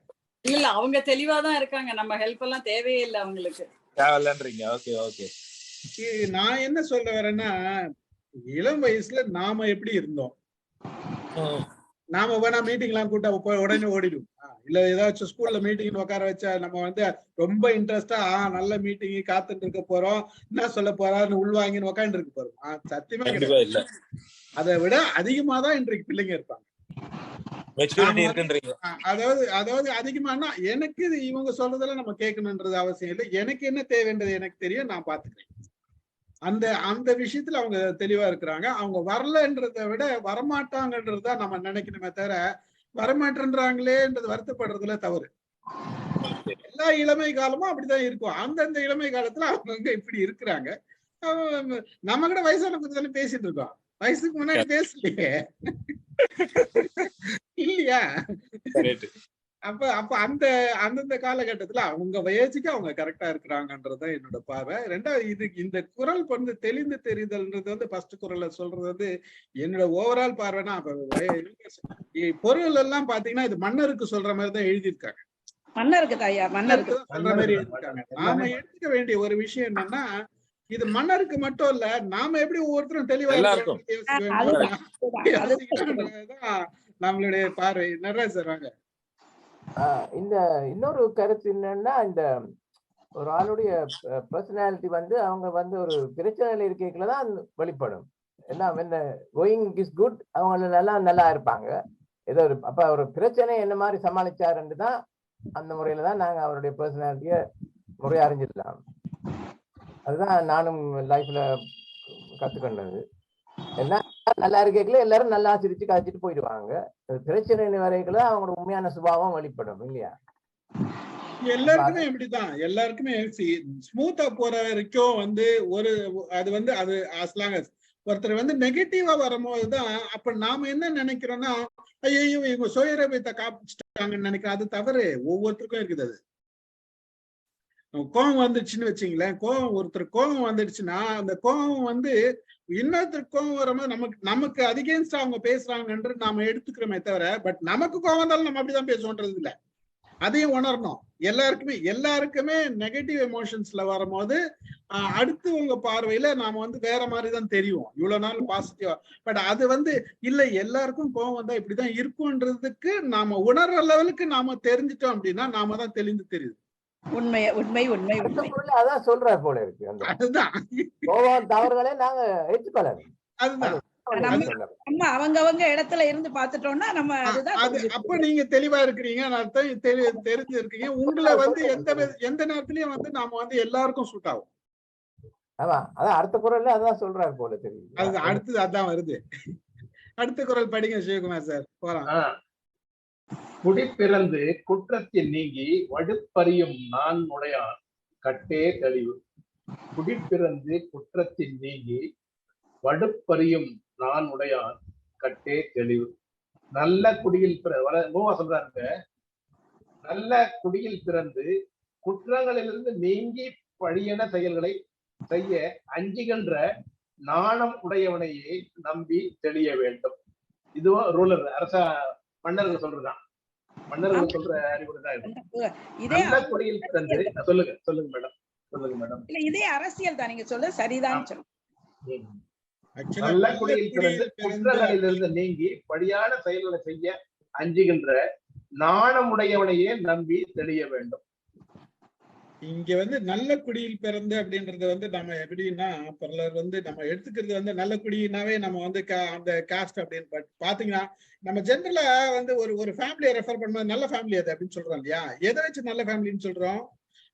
[SPEAKER 5] இல்ல அவங்க தெளிவாதான் இருக்காங்க, நம்ம ஹெல்ப் எல்லாம் தேவையே இல்லை அவங்களுக்கு.
[SPEAKER 6] தேவையில்லைன்றீங்க? Okay okay.
[SPEAKER 1] நான் என்ன சொல்ல வரேன்னா, இளம் வயசுல நாம எப்படி இருந்தோம், நாம வேணா மீட்டிங் எல்லாம் கூட்ட உடனே ஓடிடும். இல்ல ஏதாச்சும் ஸ்கூல்ல மீட்டிங் உட்கார வச்சா நம்ம வந்து ரொம்ப இன்ட்ரெஸ்டா நல்ல மீட்டிங் காத்துட்டு இருக்க போறோம், என்ன சொல்ல போறாருன்னு உள்வாங்கின்னு உட்காந்து இருக்க போறோம். சத்தியமா கிடையாது. அதை விட அதிகமா தான் இன்றைக்கு பிள்ளைங்க இருப்பாங்க. அதாவது அதிகமானா எனக்கு இவங்க சொல்றதெல்லாம் நம்ம கேட்கணும்ன்றது அவசியம் இல்லை. எனக்கு என்ன தேவைன்றது எனக்கு தெரியும், நான் பாத்துக்கிறேன். அந்த விஷயத்துல அவங்க தெளிவா இருக்கிறாங்க. அவங்க வரலன்றதை விட வரமாட்டாங்கன்றதுதான் நம்ம நினைக்கணுமே தவிர, வரமாட்டேன்றாங்களேன்றது வருத்தப்படுறதுல தவறு. எல்லா இளமை காலமும் அப்படிதான் இருக்கும். அந்தந்த இளமை காலத்துல அவங்க இப்படி இருக்கிறாங்க. நம்ம கூட வயசான பத்தி தானே பேசிட்டு இருக்கோம், வயசுக்கு முன்னாடி பேசலையே இல்லையா? அப்ப அந்தந்த காலகட்டத்துல அவங்க வயசுக்கு அவங்க கரெக்டா இருக்கிறாங்கன்றதுதான் என்னோட பார்வை. ரெண்டாவது, இந்த குரல் வந்து தெளிந்து தெரிதல்ன்றது வந்து ஃபர்ஸ்ட் குரல்ல சொல்றது வந்து என்னோட ஓவரால் பார்வைனா, பொருள் எல்லாம் பாத்தீங்கன்னா இது மன்னருக்கு சொல்ற மாதிரி தான் எழுதியிருக்காங்க.
[SPEAKER 4] மன்னருக்கு
[SPEAKER 1] சொல்ற மாதிரி எழுதியிருக்காங்க. நாம எடுத்துக்க வேண்டிய ஒரு விஷயம் என்னன்னா, இது மன்னருக்கு மட்டும் இல்ல, நாம எப்படி ஒவ்வொருத்தரும் தெளிவா நம்மளுடைய பார்வை. நடராஜ் சார் வாங்க.
[SPEAKER 2] இந்த இன்னொரு கருத்து என்னன்னா, இந்த ஒரு ஆளுடைய பர்சனாலிட்டி வந்து அவங்க வந்து ஒரு பிரச்சனையில இருக்கீங்களதான் வெளிப்படும். என்ன கோயிங் இஸ் குட், அவங்க எல்லாம் நல்லா இருப்பாங்க. ஏதோ ஒரு அப்ப ஒரு பிரச்சனை என்ன மாதிரி சமாளிச்சாருன்னு தான் அந்த முறையில தான் நாங்க அவருடைய பர்சனாலிட்டிய முறையை அறிஞ்சிடலாம். அதுதான் நானும் லைஃப்ல கத்துக்கொண்டது. எல்லாம் நல்லா இருக்கல எல்லாரும் நல்லா சிரிச்சு காய்ச்சிட்டு போயிடுவாங்க. பிரச்சனை வரைக்கும் அவங்களோட உண்மையான சுபாவம் வெளிப்படும் இல்லையா?
[SPEAKER 1] எல்லாருக்குமே இப்படிதான். எல்லாருக்குமே ஸ்மூத்தா போற வரைக்கும் வந்து ஒரு அது அஸ்லாங் ஒருத்தர் வந்து நெகட்டிவா வரும்போதுதான் அப்ப நாம என்ன நினைக்கிறோம்னா, ஐயோ இவங்க சுயரபியத்தை காப்பிச்சுட்டாங்கன்னு நினைக்கிறோம். அது தவறு. ஒவ்வொருத்தருக்கும் இருக்குது. அது கோபம் வந்துடுச்சுன்னு வச்சுங்களேன், ஒருத்தர் கோபம் வந்துடுச்சுன்னா அந்த கோபம் வந்து இன்னொருத்தருக்கு கோபம் வரும்போது நமக்கு அகெயின்ஸ்டா அவங்க பேசுறாங்கன்று நாம எடுத்துக்கிறோமே தவிர, பட் நமக்கு கோபம் வந்தாலும் நம்ம அப்படிதான் பேசுவோன்றது இல்லை. அதையும் உணரணும். எல்லாருக்குமே நெகட்டிவ் எமோஷன்ஸ்ல வரும்போது அடுத்தவங்க பார்வையில நாம வந்து வேற மாதிரிதான் தெரியும். இவ்வளவு நாள் பாசிட்டிவா, பட் அது வந்து இல்ல எல்லாருக்கும் கோபம் வந்தா இப்படிதான் இருக்கும்ன்றதுக்கு நாம உணர்ற லெவலுக்கு நாம தெரிஞ்சிட்டோம் அப்படின்னா நாம தான் தெளிந்து தெரியுது.
[SPEAKER 4] உண்மை உண்மை உண்மை உண்மை.
[SPEAKER 2] அதான் சொல்றாரு போல இருக்கு.
[SPEAKER 1] அதுதான்
[SPEAKER 2] கோபம் தவறுகளே நாங்க ஏற்றுக்கொள்ளணும்.
[SPEAKER 1] அதுதான்
[SPEAKER 4] நம்ம அவங்க இடத்துல இருந்து பாத்துட்டோம்னா நம்ம
[SPEAKER 1] அப்ப நீங்க தெளிவா இருக்கிறீங்க, தெரிஞ்சு இருக்கீங்க. உங்களை வந்து எந்த நேரத்திலயும் வந்து நாம வந்து எல்லாருக்கும் சூட் ஆகும்.
[SPEAKER 2] அதான் அடுத்த குரல்ல அதான் சொல்றாரு போல தெரியுது.
[SPEAKER 1] அது அடுத்தது அதான் வருது. அடுத்த குரல் படிங்க சிவகுமார் சார். போலாம்.
[SPEAKER 3] குடிப்பிறந்து குற்றத்தில் நீங்கி வடுப்பறியும் நான் உடையான் கட்டே தெளிவு. குடிப்பிறந்து குற்றத்தில் நீங்கி வடுப்பறியும் நான் உடையான் கட்டே தெளிவு. நல்ல குடியில் சொல்றாங்க, நல்ல குடியில் பிறந்து குற்றங்களிலிருந்து நீங்கி பழியன செயல்களை செய்ய அஞ்சுகின்ற நாணம் உடையவனையே நம்பி தெளிய வேண்டும். இதுவும் ரூலர் மன்னர்கள் சொல்றதுதான். மன்னர்கள் சொல்ற அறிவுரைதான் இது. நல்ல குடியில் பிறந்து சொல்லுங்க மேடம்.
[SPEAKER 4] இதே அரசியல் தான் நீங்க சொல்ல சரிதான்.
[SPEAKER 3] நல்ல குடியில் பிறந்து குற்றங்களிலிருந்து நீங்கி பழியான செயல்களை செய்ய அஞ்சுகின்ற நாணமுடையவனையே நம்பி தெளிய வேண்டும்.
[SPEAKER 1] இங்க வந்து நல்ல குடியில் பிறந்து அப்படின்றது வந்து நம்ம எப்படின்னா பலர் வந்து நம்ம எடுத்துக்கிறது வந்து நல்ல குடியினாவே நம்ம வந்து அந்த காஸ்ட் அப்படின்னு பாத்தீங்கன்னா நம்ம ஜென்ரலா வந்து ஒரு ஃபேமிலியை ரெஃபர் பண்ணும்போது நல்ல ஃபேமிலி அது அப்படின்னு சொல்றோம் இல்லையா? எதை வச்சு நல்ல ஃபேமிலின்னு சொல்றோம்?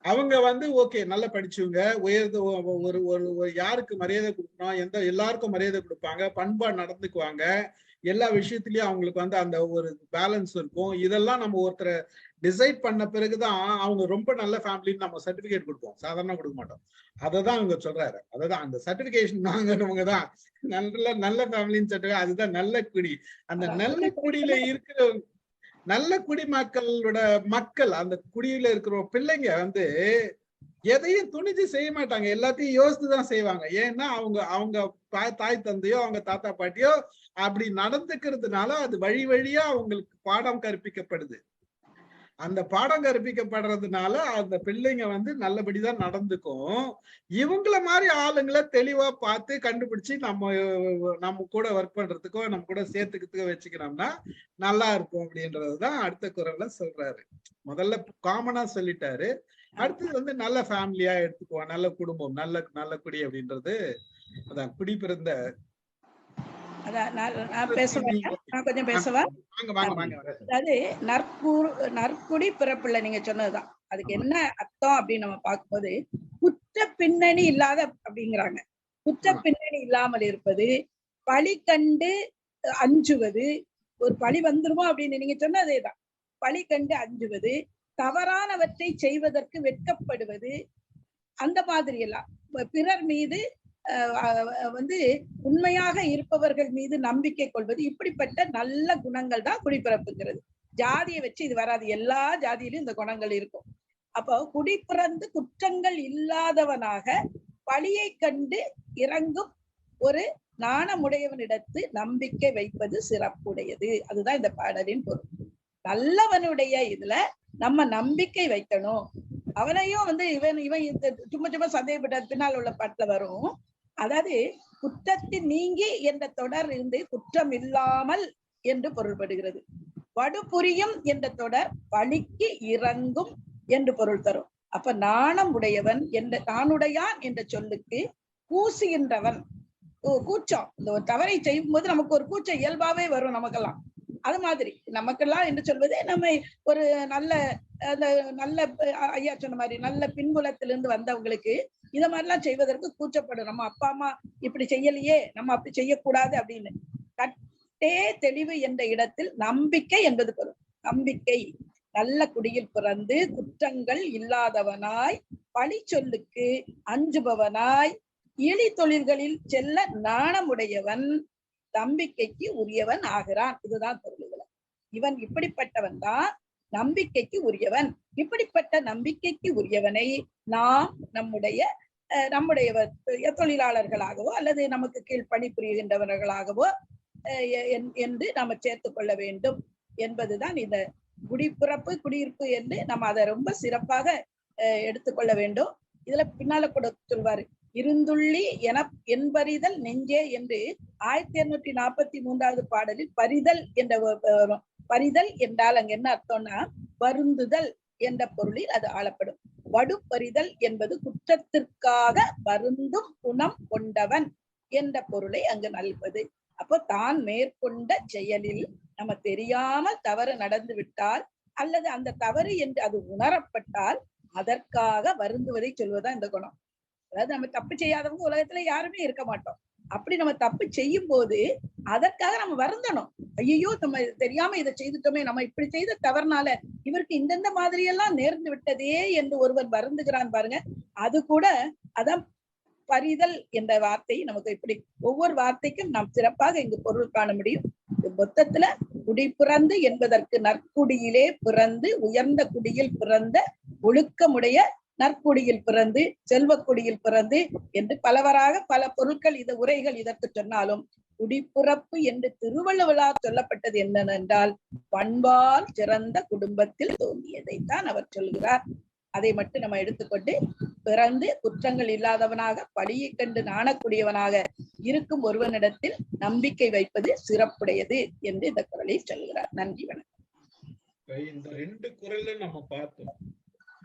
[SPEAKER 1] அவங்க வந்து ஓகே நல்லா படிச்சவங்க, உயர்ந்த ஒரு யாருக்கு மரியாதை கொடுக்கணும், எல்லாருக்கும் மரியாதை கொடுப்பாங்க, பண்பா நடந்துக்குவாங்க, எல்லா விஷயத்திலயும் அவங்களுக்கு வந்து அந்த ஒரு பேலன்ஸ் இருக்கும். இதெல்லாம் நம்ம ஒருத்தரை டிசைட் பண்ண பிறகுதான் அவங்க ரொம்ப நல்ல ஃபேமிலின்னு நம்ம சர்டிபிகேட் கொடுப்போம், சாதாரண கொடுக்க மாட்டோம். அததான் அவங்க சொல்றாரு. அதான் அந்த சர்டிபிகேஷன் வாங்குறவங்க தான் நல்ல ஃபேமிலின்னு சொல்றாங்க. அதுதான் நல்ல குடி. அந்த நல்ல குடியில இருக்கிற நல்ல குடிமக்களோட அந்த குடியில இருக்கிற பிள்ளைங்க வந்து எதையும் துணிஞ்சு செய்ய மாட்டாங்க, எல்லாத்தையும் யோசித்துதான் செய்வாங்க. ஏன்னா அவங்க தாய் தந்தையோ அவங்க தாத்தா பாட்டியோ அப்படி நடந்துக்கிறதுனால அது வழியா அவங்களுக்கு பாடம் கற்பிக்கப்படுது. அந்த பாடம் கற்பிக்கப்படுறதுனால அந்த பிள்ளைங்க வந்து நல்லபடிதான் நடந்துக்கும். இவங்கள மாதிரி ஆளுங்களை தெளிவா பார்த்து கண்டுபிடிச்சு நம்ம கூட ஒர்க் பண்றதுக்கோ நம்ம கூட சேர்த்துக்கிறதுக்கோ வச்சுக்கிறோம்னா நல்லா இருக்கும் அப்படின்றதுதான் அடுத்த குரல்ல சொல்றாரு. முதல்ல காமனா சொல்லிட்டாரு. அடுத்தது வந்து நல்ல ஃபேமிலியா எடுத்துக்குவோம், நல்ல குடும்பம், நல்ல குடி அப்படின்றது. அதான் குடி பிறந்த
[SPEAKER 4] கொஞ்சம் பேசவா? அதாவது நற்குடி பிறப்பில்லை நீங்க சொன்னதுதான். அதுக்கு என்ன அர்த்தம் அப்படின்னு நம்ம பார்க்கும்போது குற்ற பின்னணி இல்லாத அப்படிங்கிறாங்க. குற்ற பின்னணி இல்லாமல் இருப்பது, பழி கண்டு அஞ்சுவது, ஒரு பழி வந்துருமோ அப்படின்னு நீங்க சொன்னதேதான். பழி கண்டு அஞ்சுவது, தவறானவற்றை செய்வதற்கு வெட்கப்படுவது, அந்த மாதிரி எல்லாம் பிறர் மீது வந்து உண்மையாக இருப்பவர்கள் மீது நம்பிக்கை கொள்வது, இப்படிப்பட்ட நல்ல குணங்கள் தான் குடிப்பிறப்புங்கிறது. ஜாதியை வச்சு இது வராது, எல்லா ஜாதியிலும் இந்த குணங்கள் இருக்கும். அப்போ குடிப்பிறந்து குற்றங்கள் இல்லாதவனாக பழியை கண்டு இறங்கும் ஒரு நாணமுடையவனிடத்து நம்பிக்கை வைப்பது சிறப்புடையது. அதுதான் இந்த பாடலின் பொருள். நல்லவனுடைய இதுல நம்ம நம்பிக்கை வைக்கணும். அவனையும் வந்து இவன் சும்மா சந்தேகப்பட்ட பின்னால் உள்ள பாட்டுல வரும். அதாவது குற்றத்தின் நீங்கி என்ற தொடர் இருந்து குற்றம் இல்லாமல் என்று பொருள்படுகிறது. வடுபுரியும் என்ற தொடர் பழிக்கு இறங்கும் என்று பொருள் தரும். அப்ப நாணம் உடையவன் என்ற நானுடையான் என்ற சொல்லுக்கு கூசுகின்றவன், கூச்சம், இந்த ஒரு தவறை செய்யும் போது நமக்கு ஒரு கூச்சம் இயல்பாவே வரும் நமக்கெல்லாம். அது மாதிரி நமக்கெல்லாம் என்று சொல்வது நம்ம ஒரு நல்ல நல்ல ஐயா சொன்ன மாதிரி நல்ல பின்புலத்திலிருந்து வந்தவங்களுக்கு இத மாதிரிலாம் செய்வதற்கு கூச்சப்படும். நம்ம அப்பா அம்மா இப்படி செய்யலையே, நம்ம அப்படி செய்யக்கூடாது அப்படின்னு. கட்டே தெளிவு என்ற இடத்தில் நம்பிக்கை என்பது பொருள். நம்பிக்கை, நல்ல குடியில் பிறந்து குற்றங்கள் இல்லாதவனாய், பழி சொல்லுக்கு அஞ்சுபவனாய், இழி தொழில்களில் செல்ல நாணமுடையவன், நம்பிக்கைக்கு உரியவன் ஆகிறான். இதுதான் பொருள்கள். இவன் இப்படிப்பட்டவன் தான் நம்பிக்கைக்கு உரியவன். இப்படிப்பட்ட நம்பிக்கைக்கு உரியவனை நாம் நம்முடைய தொழிலாளர்களாகவோ அல்லது நமக்கு கீழ் பணிபுரிகின்றவர்களாகவோ என்று நாம சேர்த்துக் கொள்ள வேண்டும் என்பதுதான் இந்த குடிப்பிறப்பு குடியிருப்பு என்று நம்ம அதை ரொம்ப சிறப்பாக எடுத்துக்கொள்ள வேண்டும். இதுல பின்னால கூட சொல்வாரு, இருந்துள்ளி என்பறிதல் நெஞ்சே என்று 1243வது பாடலில் பரிதல் என்ற பரிதல் என்றால் அங்க என்ன அர்த்தம்னா வருந்துதல் என்ற பொருளில் அது ஆளப்படும். வடுப்பறிதல் என்பது குற்றத்திற்காக வருந்தும் குணம் கொண்டவன் என்ற பொருளை அங்கு நல்வது. அப்போ தான் மேற்கொண்ட செயலில் நம்ம தெரியாமல் தவறு நடந்து விட்டால் அல்லது அந்த தவறு என்று அது உணரப்பட்டால் அதற்காக வருந்துவதை சொல்வதுதான் இந்த குணம். அதாவது நம்ம தப்பு செய்யாதவங்க உலகத்துல யாருமே இருக்க மாட்டோம். அப்படி நம்ம தப்பு செய்யும் போது அதற்காக நம்ம வருந்தணும். ஐயோ நம்ம தெரியாம இதை செய்துட்டோமே, நம்ம இப்படி செய்த தவறுனால இவருக்கு இந்தந்த மாதிரி எல்லாம் நேர்ந்து விட்டதே என்று ஒருவன் வருந்துகிறான் பாருங்க. அது கூட அதான் பரிதல் என்ற வார்த்தை நமக்கு இப்படி ஒவ்வொரு வார்த்தைக்கும் நாம் சிறப்பாக இங்கு பொருள் காண முடியும். மொத்தத்துல குடி பிறந்து என்பதற்கு நற்குடியிலே பிறந்து, உயர்ந்த குடியில் பிறந்த, ஒழுக்கமுடைய நற்குடியில் பிறந்து, செல்வக்குடியில் பிறந்து என்று பலவராக பல பொருட்கள் இந்த உரைகள் இதற்கு சொன்னாலும் குடிப்பிறப்பு என்று திருவள்ளுவரால் சொல்லப்பட்டது என்னவென்றால் பண்பால் சிறந்த குடும்பத்தில் தோன்றியதைத்தான் அவர் சொல்கிறார். அதை மட்டும் நம்ம எடுத்துக்கொண்டு பிறந்து குற்றங்கள் இல்லாதவனாக பழியை கண்டு நாணக்கூடியவனாக இருக்கும் ஒருவனிடத்தில் நம்பிக்கை வைப்பது சிறப்புடையது என்று இந்த குறளை சொல்கிறார். நன்றி, வணக்கம்.
[SPEAKER 1] இந்த 2 குறளை நம்ம பார்த்தோம்.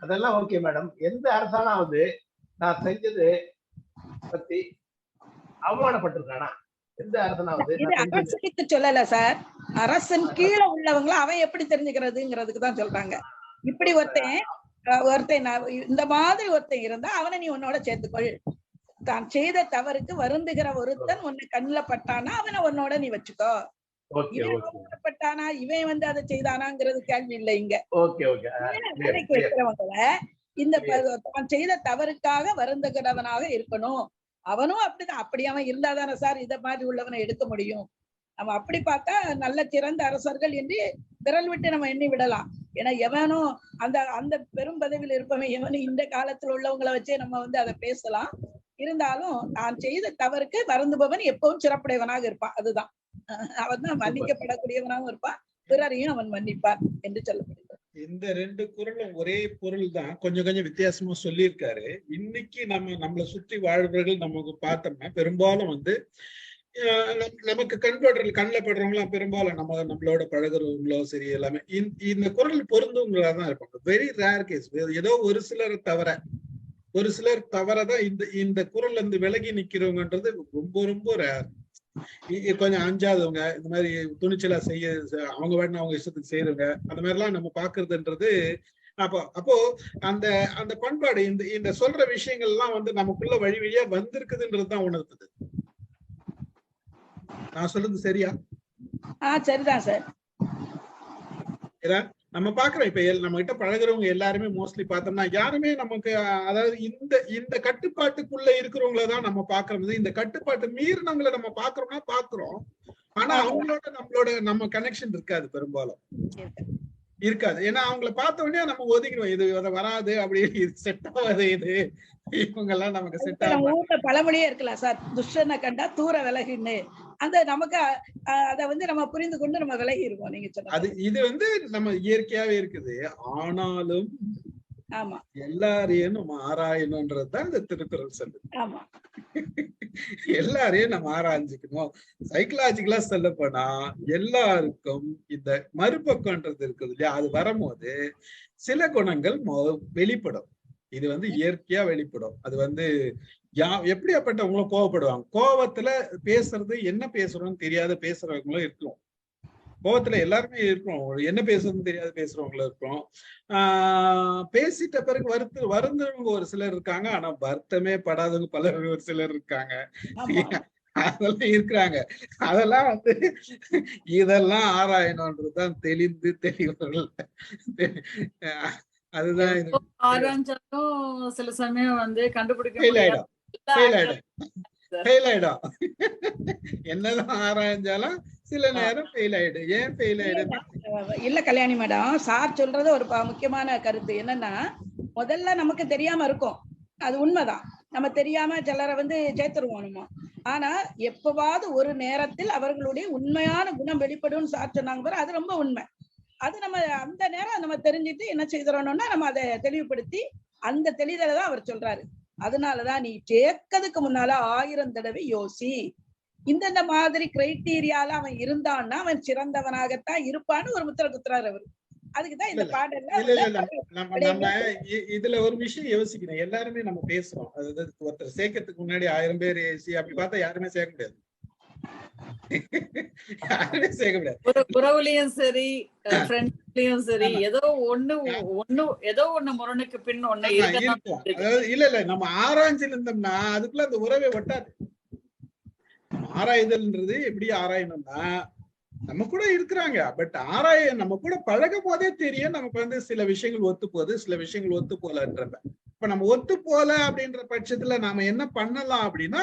[SPEAKER 3] அதெல்லாம் ஓகே மேடம். எந்த அரசானாவது நான் செஞ்சது பத்தி அவமானப்பட்டிருக்கானா? எந்த அரசனாவது
[SPEAKER 4] அரசுக்கு சொல்லல சார், அரசன் கீழே உள்ளவங்கள அவன் எப்படி தெரிஞ்சுக்கிறதுங்கிறதுக்கு தான் சொல்றாங்க. இப்படி ஒருத்தன் இந்த மாதிரி ஒருத்தன் இருந்தா அவனை நீ உன்னோட சேர்த்துக்கொள். தான் செய்த தவறுக்கு வருந்துகிற ஒருத்தன் உன்னை கண்ணுல பட்டானா அவனை உன்னோட நீ வச்சுக்கோ. பட்டானா இவன் அதை செய்தானாங்கிறது கேள்வி இல்லை. இங்க வேலைக்கு வைக்கிறவங்கள இந்த தான் செய்த தவறுக்காக வருந்துகிறவனாக இருக்கணும். அவனும் அப்படிதான். அப்படி அவன் இருந்தாதானே சார் இத மாதிரி உள்ளவனை எடுக்க முடியும். நம்ம அப்படி பார்த்தா நல்ல சிறந்த அரசர்கள் என்று விரல் விட்டு நம்ம எண்ணி விடலாம். ஏன்னா எவனும் அந்த பெரும் பதவியில் இருப்பவன் எவனும் இந்த காலத்துல உள்ளவங்களை வச்சே நம்ம அதை பேசலாம். இருந்தாலும் நான் செய்த தவறுக்கு வருந்துபவன் எப்பவும் சிறப்புடையவனாக இருப்பான். அதுதான் அவன் தான் மன்னிக்கப்படக்கூடியவனாகவும் இருப்பான், பிறரையும் அவன் மன்னிப்பான் என்று சொல்லப்படுகிறது.
[SPEAKER 1] இந்த 2 குறளும் ஒரே பொருள் தான், கொஞ்சம் கொஞ்சம் வித்தியாசமா சொல்லியிருக்காரு. இன்னைக்கு நம்மளை சுற்றி வாழ்வர்கள் நமக்கு பார்த்தோம்னா பெரும்பாலும் நமக்கு கண்ணில் படுறவங்களாம் பெரும்பாலும் நம்மளோட பழகுறவங்களோ சரி எல்லாமே இந்த குறள் பொருந்தவங்களா தான் இருப்பாங்க. Very rare case. ஏதோ ஒரு சிலர் தவறதான் இந்த குறள் விலகி நிக்கிறவங்கன்றது ரொம்ப ரொம்ப ரேர். கொஞ்சம் அஞ்சாதவங்க, இந்த மாதிரி துணிச்சலா அவங்க வேணும் அவங்க இஷ்டத்துக்கு செய்யறவங்க, அந்த மாதிரி எல்லாம் நம்ம பாக்குறதுன்றது. அப்போ அந்த பண்பாடு இந்த சொல்ற விஷயங்கள் எல்லாம் நமக்குள்ள வழி வழியா வந்திருக்குதுன்றதுதான் உணர்த்துது. நான் சொல்றது சரியா?
[SPEAKER 4] சரிதான் சார்.
[SPEAKER 1] நம்ம பாக்குறோம் இப்ப நம்ம கிட்ட பழகுறவங்க எல்லாருமே மோஸ்ட்லி பார்த்தோம்னா யாருமே நமக்கு அதாவது இந்த கட்டுப்பாட்டுக்குள்ள இருக்கிறவங்களதான் நம்ம பாக்குறோம். இந்த கட்டுப்பாட்டு மீறினவங்களை நம்ம பாக்குறோம். ஆனா அவங்களோட நம்ம கனெக்ஷன் இருக்காது, பெரும்பாலும் இருக்காது. ஏன்னா அவங்கள பார்த்த உடனே நம்ம ஒதுக்கிடுவோம், இது வராது, அப்படி செட் ஆகாது, இவங்க எல்லாம் நமக்கு செட் ஆகும்.
[SPEAKER 4] பழமொழியே இருக்கலாம் சார், துஷ்டனை கண்டா தூர விலகுன்னு. நமக்கு அத நம்ம புரிந்து கொண்டு நம்ம விலகிடுவோம். நீங்க சொன்ன
[SPEAKER 1] அது இது நம்ம இயற்கையாவே இருக்குது. ஆனாலும்
[SPEAKER 4] ஆமா,
[SPEAKER 1] எல்லாரையும் நம்ம ஆராயணும்ன்றதுதான் இந்த திருக்குறள் சொல்லுது.
[SPEAKER 4] ஆமா,
[SPEAKER 1] எல்லாரையும் நம்ம ஆராய்ஞ்சுக்கணும். சைக்கலாஜிக்கலா சொல்ல போனா எல்லாருக்கும் இந்த மறுபக்கம்ன்றது இருக்குது இல்லையா, அது வரும்போது சில குணங்கள் வெளிப்படும். இது இயற்கையா வெளிப்படும். அது எப்படியாப்பட்டவங்களும் கோவப்படுவாங்க. கோவத்துல பேசுறது என்ன பேசுறோம்னு தெரியாத பேசுறவங்களும் இருக்கும். கோவத்துல எல்லாருமே இருக்கிறோம். என்ன பேசுறதுன்னு தெரியாது பேசுறவங்களும் இருக்கிறோம். பேசிட்ட பிறகு வருந்தவங்க ஒரு சிலர் இருக்காங்க. ஆனா வருத்தமே படாதவங்க பலர் ஒரு சிலர் இருக்காங்க. அதெல்லாம் இருக்கிறாங்க. அதெல்லாம் வந்து இதெல்லாம் ஆராயணும்ன்றதுதான் தெளிந்து தெளிவர்கள். அதுதான் இது.
[SPEAKER 5] ஆராய்ச்சாலும் சில சமயம் வந்து கண்டுபிடிக்க
[SPEAKER 1] ஃபெயில்
[SPEAKER 5] முடியாது.
[SPEAKER 1] ஆயிடும். என்னதான் ஆராய்ஞ்சாலும் சில நேரம் ஃபெயில் ஆயிடும். ஏன் ஃபெயில் ஆயிடும்?
[SPEAKER 4] இல்ல கல்யாணி மேடம், சார் சொல்றது ஒரு முக்கியமான கருத்து என்னன்னா, முதல்ல நமக்கு தெரியாம இருக்கும், அது உண்மைதான். நம்ம தெரியாம சிலரை வந்து சேர்த்துருவோம் நம்ம. ஆனா எப்பவாவது ஒரு நேரத்தில் அவர்களுடைய உண்மையான குணம் வெளிப்படும் சார் சொன்னாங்க பாரு, அது ரொம்ப உண்மை. அது நம்ம அந்த நேரம் நம்ம தெரிஞ்சுட்டு என்ன செய்யறோம்னா நம்ம அதை தெளிவுபடுத்தி அந்த தெளிதலை தான் அவர் சொல்றாரு. அதனாலதான் நீ சேர்க்கிறதுக்கு முன்னால 1000 தடவை யோசி. இந்த மாதிரி கிரைட்டீரியால அவன் இருந்தான்னா அவன் சிறந்தவனாகத்தான் இருப்பான்னு ஒரு முத்திர குத்துறாரு அவரு. அதுக்குதான் இந்த பாடல்ல
[SPEAKER 1] நம்ம இதுல ஒரு விஷயம் யோசிக்கணும். எல்லாருமே நம்ம பேசுறோம், அதாவது ஒருத்தர் சேர்க்கறதுக்கு முன்னாடி 1000 பேர் ஏசி அப்படி பார்த்தா யாருமே சேர்க்க முடியாது. யாருமே சேர்க்க முடியாது.
[SPEAKER 5] உறவுலயும் சரி, ஃப்ரெண்ட்ஸ்லயும் சரி, ஏதோ ஒண்ணு முரணுக்கு பின் ஒண்ணு
[SPEAKER 1] இருக்கும். அதாவது இல்ல நம்ம ஆராய்ச்சி இருந்தோம்னா அதுக்குள்ள அந்த உறவை ஒட்டாது. ஆராய்தல்ன்றது எப்படி ஆராயணும்னா, நம்ம கூட இருக்கிறாங்க, பட் நம்ம கூட பழகும் போதே தெரியும் நமக்கு வந்து சில விஷயங்கள் ஒத்து போகுது, சில விஷயங்கள் ஒத்து போலன்றத. இப்ப நம்ம ஒத்து போல அப்படின்ற பட்சத்துல நாம என்ன பண்ணலாம் அப்படின்னா,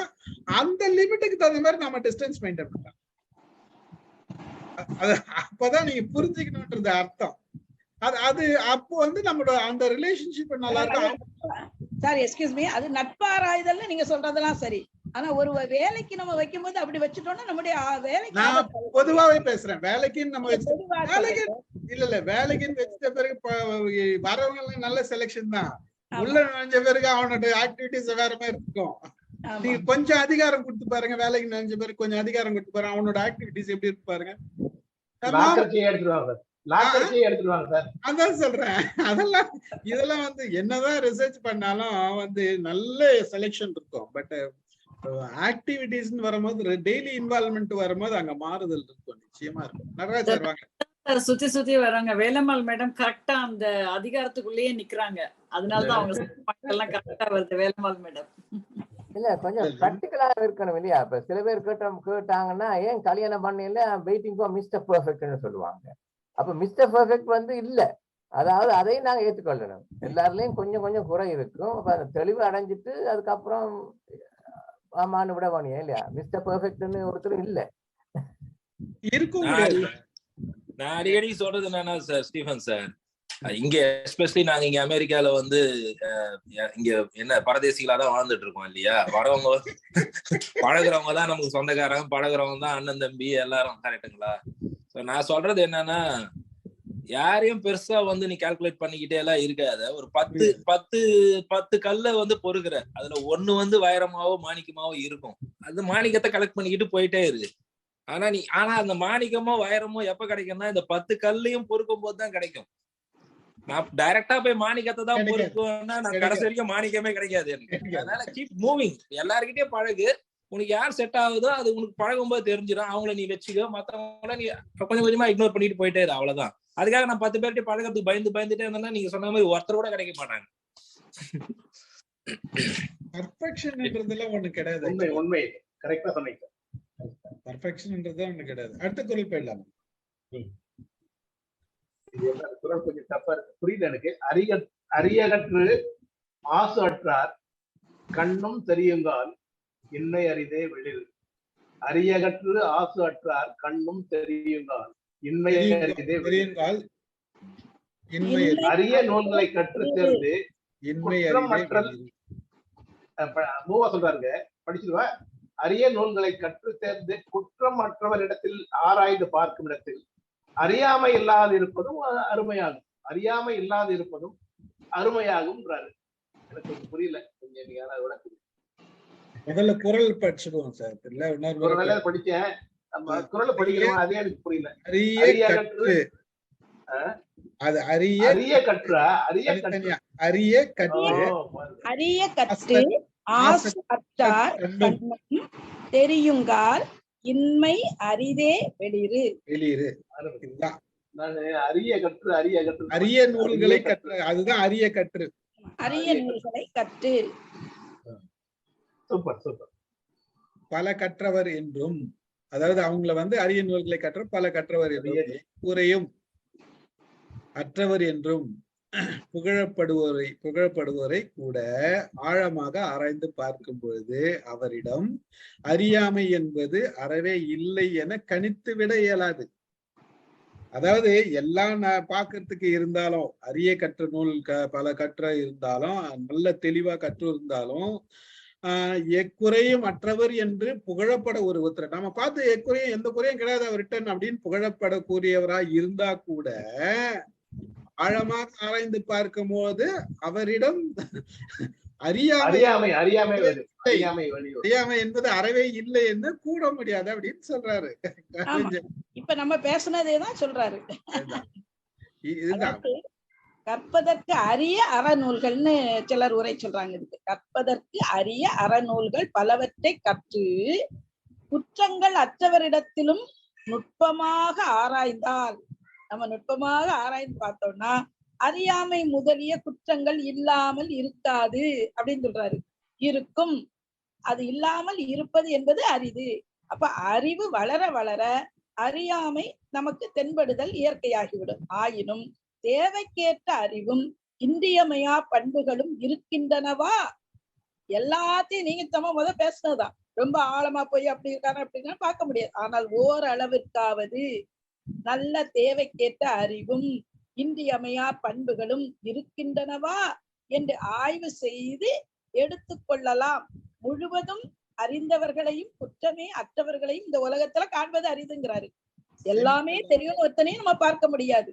[SPEAKER 1] அந்த லிமிட்டுக்கு தகுந்த மாதிரி நம்ம டிஸ்டன்ஸ் மெயின்டைன் பண்ணலாம். அப்பதான் நீங்க புரிஞ்சுக்கணும்ன்றது அர்த்தம். அது அப்போ வந்து நம்மளோட அந்த ரிலேஷன்ஷிப் நல்லா இருக்கும்.
[SPEAKER 4] சார் எக்ஸ்கியூஸ் மீ, அது நட்பாராய்தல்ல நீங்க சொல்றதெல்லாம் சரி. ஆனா ஒரு வேலைக்கு நம்ம வைக்கும் போது அப்படி வச்சுட்டோம்னா நம்முடைய வேலைக்கு,
[SPEAKER 1] நான் பொதுவாவே பேசுறேன், வேலைக்குன்னு நம்ம வேலைக்குன்னு வச்சிட்ட பிறகு வரவங்க எல்லாம் நல்ல செலக்ஷன் தான். உள்ள நுழைஞ்ச பிறகு அவனோட ஆக்டிவிட்டிஸ் வேற மாதிரி இருக்கும். நீங்க கொஞ்சம் அதிகாரம் கொடுத்து பாருங்க, வேலைக்கு நுழைஞ்ச பிறகு கொஞ்சம் அதிகாரம் கொடுத்து பாருங்க, அவனோட ஆக்டிவிட்டிஸ் எப்படி இருக்கு பாருங்க. அதான் சொல்றேன். இதெல்லாம் வந்து என்னதான் ரிசர்ச் பண்ணாலும் வந்து நல்ல செலக்ஷன் இருக்கும். பட் ஆக்டிவிட்டிஸ் வரும்போது, டெய்லி இன்வால்வ்மெண்ட் வரும்போது அங்க மாறுதல் இருக்கும், நிச்சயமா இருக்கும். நடராஜ் வருவாங்க,
[SPEAKER 5] சுத்தி வராங்க. வேலம்மாள் மேடம் கரெக்டா அந்த அதிகாரத்துக்குள்ளேயே நிக்கிறாங்க. அதனாலதான் அவங்க எல்லாம் கரெக்டா வருது வேலம்மாள் மேடம்.
[SPEAKER 2] இல்ல கொஞ்சம் பிராக்டிகலா இருக்கணும் இல்லையா? இப்ப சில பேர் கேட்டாங்கன்னா ஏன் கல்யாணம் பண்ணல வெயிட்டிங் ஃபார் மிஸ்டர் பெர்ஃபெக்ட்னு சொல்லுவாங்க. அப்ப மிஸ்டர் பெர்ஃபெக்ட் வந்து இல்ல, அதாவது அதையும் நாங்க ஏற்றுக்கொள்ளணும். எல்லாருலயும் கொஞ்சம் கொஞ்சம் குறை இருக்கும். தெளிவு அடைஞ்சிட்டு அதுக்கப்புறம் ஆமான்னு விட வேணும் இல்லையா? மிஸ்டர் பெர்ஃபெக்ட்னு ஒருத்தரும் இல்ல
[SPEAKER 6] இருக்கும். நான் அடிக்கடி சொல்றது என்னன்னா சார், ஸ்டீஃபன் சார், இங்க எஸ்பெஷலி நாங்க இங்க அமெரிக்கால வந்து இங்க என்ன பரதேசிகளாதான் வாழ்ந்துட்டு இருக்கோம் இல்லையா? வரவங்க பழகுறவங்க தான் நமக்கு சொந்தக்காரங்க, பழகுறவங்க தான் அண்ணன் தம்பி எல்லாரும், கரெக்டுங்களா? நான் சொல்றது என்னன்னா, யாரையும் பெருசா வந்து நீ கால்குலேட் பண்ணிக்கிட்டே எல்லாம் இருக்காத. ஒரு 10 கல்ல வந்து பொறுக்கிற, அதுல ஒண்ணு வந்து வைரமாவோ மாணிக்கமாவோ இருக்கும். அது மாணிக்கத்தை கலெக்ட் பண்ணிக்கிட்டு போயிட்டே இருக்கு. ஆனா அந்த மாணிக்கமோ வைரமோ எப்ப கிடைக்கும்னா இந்த 10 கல்லையும் பொறுக்கும் போதுதான் கிடைக்கும். நான் டைரக்டா போய் மாணிக்கத்தை தான் பொறுக்குவேன்னா நான் கடைசி வரைக்கும் மாணிக்கமே கிடைக்காது எனக்கு. அதனால கீப் மூவிங், எல்லாருக்கிட்டயும் பழகு. உனக்கு யார் செட் ஆகுதோ அது உனக்கு பழகும் போது தெரிஞ்சிடும். அவங்கள நீ வச்சுக்கோ, மத்தவங்கள நீ கொஞ்சம் கொஞ்சமா இக்னோர் பண்ணிட்டு போயிட்டே இரு, அவ்வளவுதான். அதுக்காக நான் 10 பேர்கிட்ட பழகிறதுக்கு பயந்துட்டே இருந்தேன்னா நீங்க சொன்ன மாதிரி ஒருத்தர் கூட கிடைக்க மாட்டாங்க.
[SPEAKER 1] பர்ஃபெக்ஷன்ன்றதுல ஒண்ணு கிடையாது.
[SPEAKER 3] உண்மை கரெக்டா சொன்னீங்க.
[SPEAKER 1] பர்ஃபெக்ஷன்ன்றது ஒண்ணு கிடையாது. அடுத்த குரல் போயிடலாம்.
[SPEAKER 3] குரல் கொஞ்சம் தப்பா இருக்கு, புரியல எனக்கு. அரியகற்று ஆசு அற்றார் கண்ணும் தெரியுங்கால் இன்னை அரிதே வெளில். அரியகற்று ஆசு அற்றார் கண்ணும் தெரியுங்கால் இன்னை அரிதே வெளில். அரிய நூல்களை கற்று தேர்ந்து மூவா சொல்றாருங்க, படிச்சிருவா. அரிய நூல்களை கற்று தேர்ந்து குற்றமற்றவரிடத்தில் ஆராய்ந்து பார்க்கும் இடத்தில் அறியாமை இல்லாது இருப்பதும் அருமையாகும். அறியாமை இல்லாது இருப்பதும் அருமையாகும். எனக்கு புரியல, கொஞ்சம் நீங்க யாராவது விளக்குங்க.
[SPEAKER 1] முதல்ல குரல் படிச்சுடுவோம் சார்.
[SPEAKER 3] குரல் படிச்சேன், நம்ம குரல் படிக்கிறோம், அதே எனக்கு புரியல.
[SPEAKER 4] தெரியுங்கால் இன்மை அரிதே வெளிறு.
[SPEAKER 1] வெளியிரு.
[SPEAKER 3] அரிய
[SPEAKER 1] நூல்களை கற்று. அதுதான் அரிய கற்று.
[SPEAKER 4] அரிய நூல்களை கற்று.
[SPEAKER 3] Super super.
[SPEAKER 1] பல கற்றவர் என்றும், அதாவது அவங்கள அரிய நூல்களை கற்ற பல கற்றவர் என்றும் கூறையும் அற்றவர் என்றும் புகழப்படுவோரை கூட ஆழமாக ஆராய்ந்து பார்க்கும் பொழுது அவரிடம் அறியாமை என்பது அறவே இல்லை என கணித்து விட இயலாது. அதாவது எல்லாம் பார்க்கறதுக்கு இருந்தாலும், அரிய கற்ற நூல் பல கற்ற இருந்தாலும், நல்ல தெளிவா கற்று இருந்தாலும் எக்குறையும் அற்றவர் என்று புகழப்பட ஒருத்தர் நம்ம பார்த்து எக்குறையும் எந்த குறையும் கிடையாது அவர்கிட்ட அப்படின்னு புகழப்படக்கூடியவராய் இருந்தா கூட ஆழமாக ஆராய்ந்து பார்க்கும் போது அவரிடம் அறியாமை என்பது அறவே இல்லை என்று கூட முடியாது அப்படின்னு சொல்றாரு.
[SPEAKER 4] இப்ப நம்ம பேசுனதேதான் சொல்றாரு. கற்பதற்கு அரிய அறநூல்கள்னு சிலர் உரை சொல்றாங்க. இதுக்கு கற்பதற்கு அரிய அறநூல்கள் பலவற்றை கற்று குற்றங்கள் அற்றவரிடத்திலும் நுட்பமாக ஆராய்ந்தால், நம்ம நுட்பமாக ஆராய்ந்து பார்த்தோம்னா அறியாமை முதலிய குற்றங்கள் இல்லாமல் இருக்காது அப்படின்னு சொல்றாரு. இருக்கும், அது இல்லாமல் இருப்பது என்பது அரிது. அப்ப அறிவு வளர வளர அறியாமை நமக்கு தென்படுதல் இயற்கையாகிவிடும். ஆயினும் தேவைக்கேற்ற அறிவும் இன்றியமையா பண்புகளும் இருக்கின்றனவா? எல்லாத்தையும் நீங்க பேசினதுதான். ரொம்ப ஆழமா போய் அப்படி இருக்காரு அப்படின்னா பார்க்க முடியாது. ஆனால் ஓரளவிற்காவது நல்ல தேவைக்கேற்ற அறிவும் இன்றியமையா பண்புகளும் இருக்கின்றனவா என்று ஆய்வு செய்து எடுத்துக்கொள்ளலாம். முழுவதும் அறிந்தவர்களையும் குற்றமே அற்றவர்களையும் இந்த உலகத்துல காண்பது அரிதுங்கிறாரு. எல்லாமே தெரியும் ஒருத்தனையும் நம்ம பார்க்க முடியாது,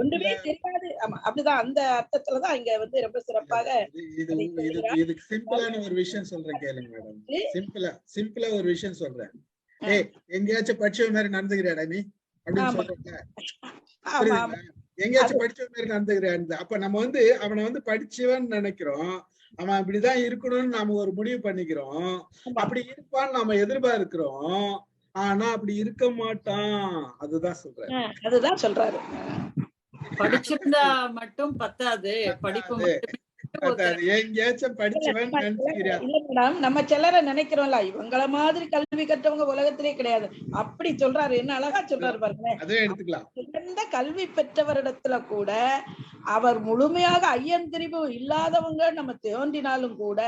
[SPEAKER 4] ஒன்றுமே தெரியாது. ஆமா, அப்படிதான் அந்த அர்த்தத்துலதான் இங்க ரொம்ப சிறப்பாக.
[SPEAKER 1] இதுக்கு சிம்பிளான ஒரு விஷயம் சொல்றேன் கேளுங்க மேடம். சிம்பிளா ஒரு விஷயம் சொல்றேன். எங்கேயாச்சும் படிச்ச மாதிரி நடந்துக்கிறாடா நீ அப்படின்னு சொல்றேன். எங்கேயாச்சும் படிச்ச மாதிரி நடந்துக்கிறான். அப்ப நம்ம அவனை படிச்சவன் நினைக்கிறோம், அவன் அப்படிதான் இருக்கணும்னு நாம ஒரு முடிவு பண்ணிக்கிறோம். அப்படி இருப்பான்னு நாம எதிர்பார்க்கிறோம், ஆனா அப்படி இருக்க மாட்டான். அதுதான் சொல்றாரு.
[SPEAKER 5] படிச்சிருந்தா மட்டும் பத்தாது, படிப்பு
[SPEAKER 1] எங்கேயாச்சும் படிச்சவன் நினைச்சுக்கிறான்.
[SPEAKER 4] இல்ல மேடம், நம்ம சிலரை நினைக்கிறோம்ல இவங்கள மாதிரி கல்வி கற்றவங்க உலகத்திலே கிடையாது அப்படி சொல்றாரு. என்ன அழகா சொல்றாரு பாருங்க.
[SPEAKER 1] அதுவே எடுத்துக்கலாம்.
[SPEAKER 4] சிறந்த கல்வி பெற்றவரிடத்துல கூட அவர் முழுமையாக ஐயன் திரிவு இல்லாதவங்க நம்ம தோன்றினாலும் கூட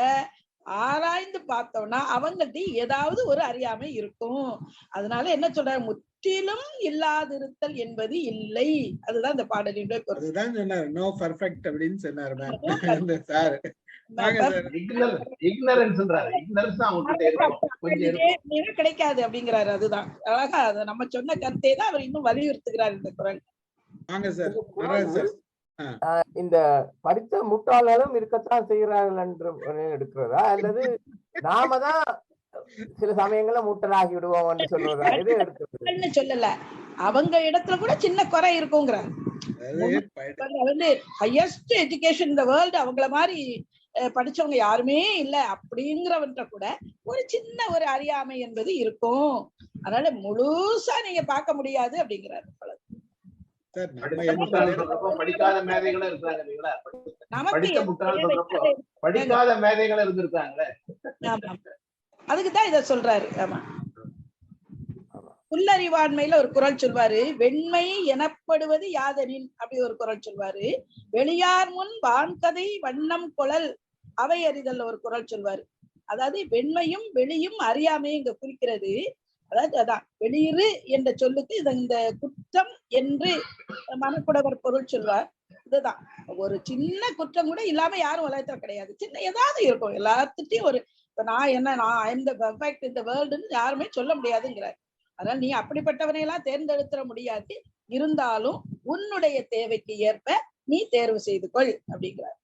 [SPEAKER 4] ஆராய்ந்து பார்த்தோம்னா அவங்கள்ட்ட ஏதாவது ஒரு அறியாமை இருக்கும். அதனால என்ன சொல்றாரு, முற்றிலும் இல்லாதிருத்தல் என்பது இல்லை. அதுதான் இந்த பாடலினுடைய பொருள்.
[SPEAKER 1] அதுதான் சொன்னார், நோ பெர்ஃபெக்ட் அப்படின்னு சொன்னாரு சார்.
[SPEAKER 4] கிடைக்காது அப்படிங்கிறாரு. அதுதான் அழகா நம்ம சொன்ன கருத்தை தான் அவர் இன்னும் வலியுறுத்துகிறார் இந்த குரல்.
[SPEAKER 2] இந்த படித்த முட்டாளரும் இருக்கத்தான் செய்கிறார்கள் என்று எடுக்கிறதா, அல்லது நாம தான் சில சமயங்கள்ல முட்டலாகி விடுவோம் என்று சொல்றதா? இது எடுக்கிறது
[SPEAKER 4] சொல்லல, அவங்க இடத்துல கூட சின்ன குறை இருக்குங்கிற. ஹையஸ்ட் எஜுகேஷன் இந்த வேர்ல்டு அவங்கள மாதிரி படிச்சவங்க யாருமே இல்ல அப்படிங்கிறவன்ற கூட ஒரு சின்ன ஒரு அறியாமை என்பது இருக்கும். அதனால முழுசா நீங்க பார்க்க முடியாது அப்படிங்கிறாரு.
[SPEAKER 3] படிக்காத மேதைகளும் இருக்கிறாங்க. படிக்காத மேதைகளும் இருந்திருக்காங்க.
[SPEAKER 4] அதுக்குதான் இத சொல்றாரு. ஆமா, புல்லறிவாண்மையில ஒரு குறள் சொல்வாரு, வெண்மை எனப்படுவது யாதெனின் அப்படி ஒரு குறள் சொல்வாரு. வெளியார் முன் வான்கதை வண்ணம் குழல் அவை அறிதல் ஒரு குறள் சொல்வாரு. அதாவது வெண்மையும் வெளியும் அறியாமையும் இங்க குறிக்கிறது. அதாவது அதான் வெளியிரு என்ற சொல்லுக்கு இந்த குற்றம் என்று மனக்குடவர் பொருள் சொல்வார். இதுதான் ஒரு சின்ன குற்றம் கூட இல்லாம யாரும் உலகத்துல கிடையாது. சின்ன ஏதாவது இருக்கும் எல்லாத்துட்டையும். ஒரு இப்ப நான் ஐ எம் தி பெர்ஃபெக்ட் இன் தி வேர்ல்டுன்னு யாருமே சொல்ல முடியாதுங்கிறார். அதனால நீ அப்படிப்பட்டவனையெல்லாம் தேர்ந்தெடுத்துட முடியாது. இருந்தாலும் உன்னுடைய தேவைக்கு ஏற்ப நீ தேர்வு செய்து கொள் அப்படிங்கிறார்.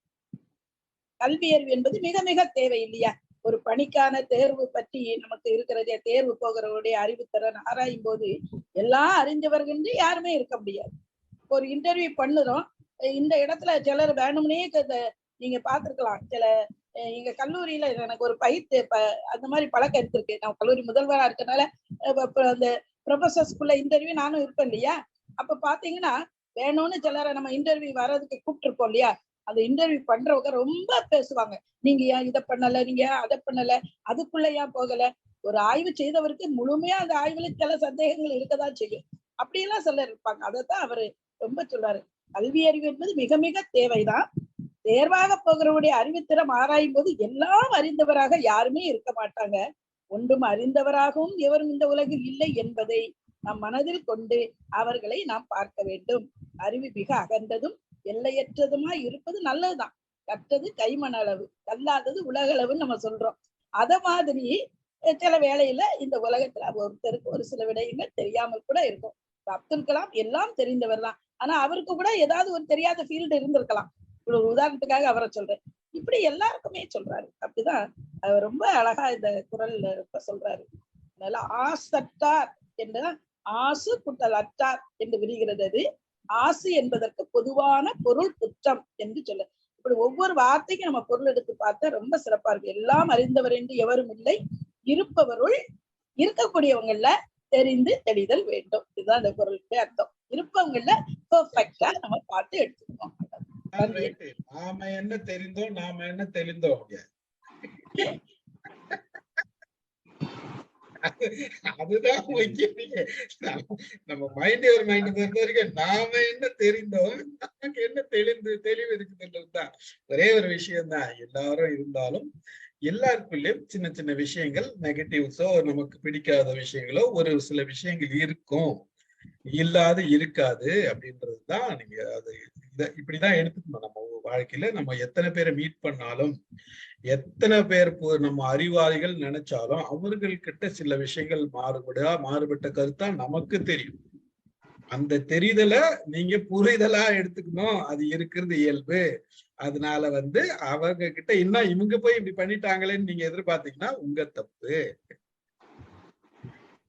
[SPEAKER 4] கல்வியறிவு என்பது மிக மிக தேவை இல்லையா? ஒரு பணிக்கான தேர்வு பற்றி நமக்கு இருக்கிறதே, தேர்வு போகிறவருடைய அறிவுத்திறன் ஆராயும் போது எல்லாம் அறிஞ்சவர்கள் யாருமே இருக்க முடியாது. ஒரு இன்டர்வியூ பண்ணுறோம், இந்த இடத்துல சிலர் வேணும்னே நீங்க பார்த்திருக்கலாம், சில எங்க கல்லூரியில எனக்கு ஒரு அந்த மாதிரி பழக்கம் எடுத்திருக்கு. நான் கல்லூரி முதல்வரா இருக்கனால அந்த ப்ரொஃபசர்ஸ்குள்ள இன்டர்வியூ நானும் இருப்பேன் இல்லையா. அப்ப பாத்தீங்கன்னா வேணும்னு சிலரை நம்ம இன்டர்வியூ வர்றதுக்கு கூப்பிட்டுருப்போம் இல்லையா. அந்த இன்டர்வியூ பண்றவங்க ரொம்ப பேசுவாங்க. நீங்க ஏன் இதை பண்ணல, நீங்க ஏன் அதை பண்ணல, அதுக்குள்ள ஏன் போகல. ஒரு ஆய்வு செய்தவருக்கு முழுமையா அந்த ஆய்வுல சில சந்தேகங்கள் இருக்கதான் செய்யும். அப்படியெல்லாம் சிலர் இருப்பாங்க. அதைத்தான் அவரு ரொம்ப சொல்றாரு. கல்வி அறிவு என்பது மிக மிக தேவைதான். தேர்வாக போகிறவருடைய அறிவுத்திறம் ஆராயும் போது எல்லாம் அறிந்தவராக யாருமே இருக்க மாட்டாங்க. ஒன்றும் அறிந்தவராகவும் எவரும் இந்த உலகில் இல்லை என்பதை நம் மனதில் கொண்டு அவர்களை நாம் பார்க்க வேண்டும். அறிவு மிக அகன்றதும் எல்லையற்றதுமா இருப்பது நல்லதுதான். கற்றது கைமண் அளவு, கல்லாதது உலகளவுன்னு நம்ம சொல்றோம். அத மாதிரி சில வேளையில இந்த உலகத்துல ஒருத்தருக்கு ஒரு சில விடயங்கள் தெரியாமல் கூட இருக்கும். அப்துல் கலாம் எல்லாம் தெரிந்தவர் தான். ஆனா அவருக்கு கூட ஏதாவது ஒரு தெரியாத ஃபீல்டு இருந்திருக்கலாம். ஒரு உதாரணத்துக்காக அவரை சொல்றேன். இப்படி எல்லாருக்குமே சொல்றாரு. அப்படிதான் அவர் ரொம்ப அழகா இந்த குறள்ல சொல்றாரு. அதனால ஆசட்டார் என்ற ஆசு குட்டல் அற்றார் என்று விரிகிறது. அது ஆசு என்பதற்கு பொதுவான பொருள் குற்றம் என்று சொல்ல. இப்படி ஒவ்வொரு வார்த்தைக்கும் நம்ம பொருள் எடுத்து பார்த்தா ரொம்ப சிறப்பா இருக்கு. எல்லாம் அறிந்தவர் என்று எவரும் இல்லை, இருப்பவருள் இருக்கக்கூடியவங்கள்ல தெரிந்து தெளிதல் வேண்டும். இதுதான் அந்த பொருளுக்கு அர்த்தம். இருப்பவங்கள்ல பெர்ஃபெக்டா நம்ம பார்த்து எடுத்துக்கணும்.
[SPEAKER 1] நாம என்ன தெரிந்தோம், நாம என்ன தெரிந்தோம், அதுதான் நம்ம மைண்ட் ஒரு மைண்ட் பொறுத்த வரைக்கும் நாம என்ன தெரிந்தோம், நமக்கு என்ன தெளிவு இருக்குதுன்றதுதான் ஒரே ஒரு விஷயம் தான். எல்லாரும் இருந்தாலும் எல்லாருக்குள்ளயும் சின்ன சின்ன விஷயங்கள், நெகட்டிவ்ஸோ நமக்கு பிடிக்காத விஷயங்களோ ஒரு சில விஷயங்கள் இருக்கும், இல்லாது இருக்காது அப்படின்றதுதான். நீங்க அது இப்படிதான் எடுத்துக்கணும். நம்ம வாழ்க்கையில நம்ம எத்தனை பேரை மீட் பண்ணாலும், எத்தனை பேர் நம்ம அறிவாளிகள் நினைச்சாலும் அவர்கள்கிட்ட சில விஷயங்கள் மாறுபட்ட கருத்தா நமக்கு தெரியும். அந்த தெரிதலை நீங்க புரிதலா எடுத்துக்கணும். அது இருக்கிறது இயல்பு. அதனால அவங்க கிட்ட இன்னும் இவங்க போய் இப்படி பண்ணிட்டாங்களேன்னு நீங்க எதிர்பார்த்தீங்கன்னா உங்க தப்பு.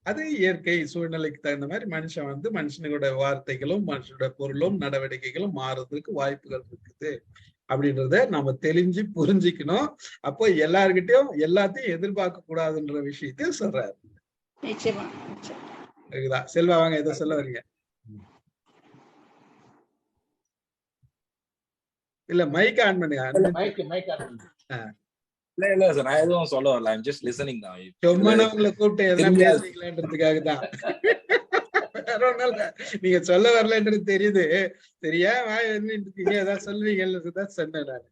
[SPEAKER 1] அது இயற்கை சூழ்நிலைக்கு தகுந்த மாதிரி மனுஷன் மனுஷனோட வார்த்தைகளும் மனுஷனோட பொருளும் நடவடிக்கைகளும் மாறுறதுக்கு வாய்ப்புகள் இருக்குது அப்படின்றத நம்ம தெளிஞ்சு புரிஞ்சுக்கணும். அப்போ எல்லார்கிட்டயும் எல்லாத்தையும் எதிர்பார்க்க கூடாதுன்ற விஷயத்தையும் சொல்றாரு. செல்வா, வாங்க, எதை சொல்ல வரீங்க? இல்ல, மைக் ஆன் பண்ணுங்க.
[SPEAKER 6] இல்ல சார், நான் எதுவும் சொல்ல வரல. I'm just listening now.
[SPEAKER 1] சும்மா உங்களை கூப்பிட்டு எதனா பேசுறீங்களான்றதுக்காக தான். வேற ஒண்ணும் இல்ல. நீங்க சொல்ல வரலன்றது தெரியுது. சரியா இருக்கீங்க, ஏதாவது சொல்லுவீங்கன்னு சொன்னேன் நான்.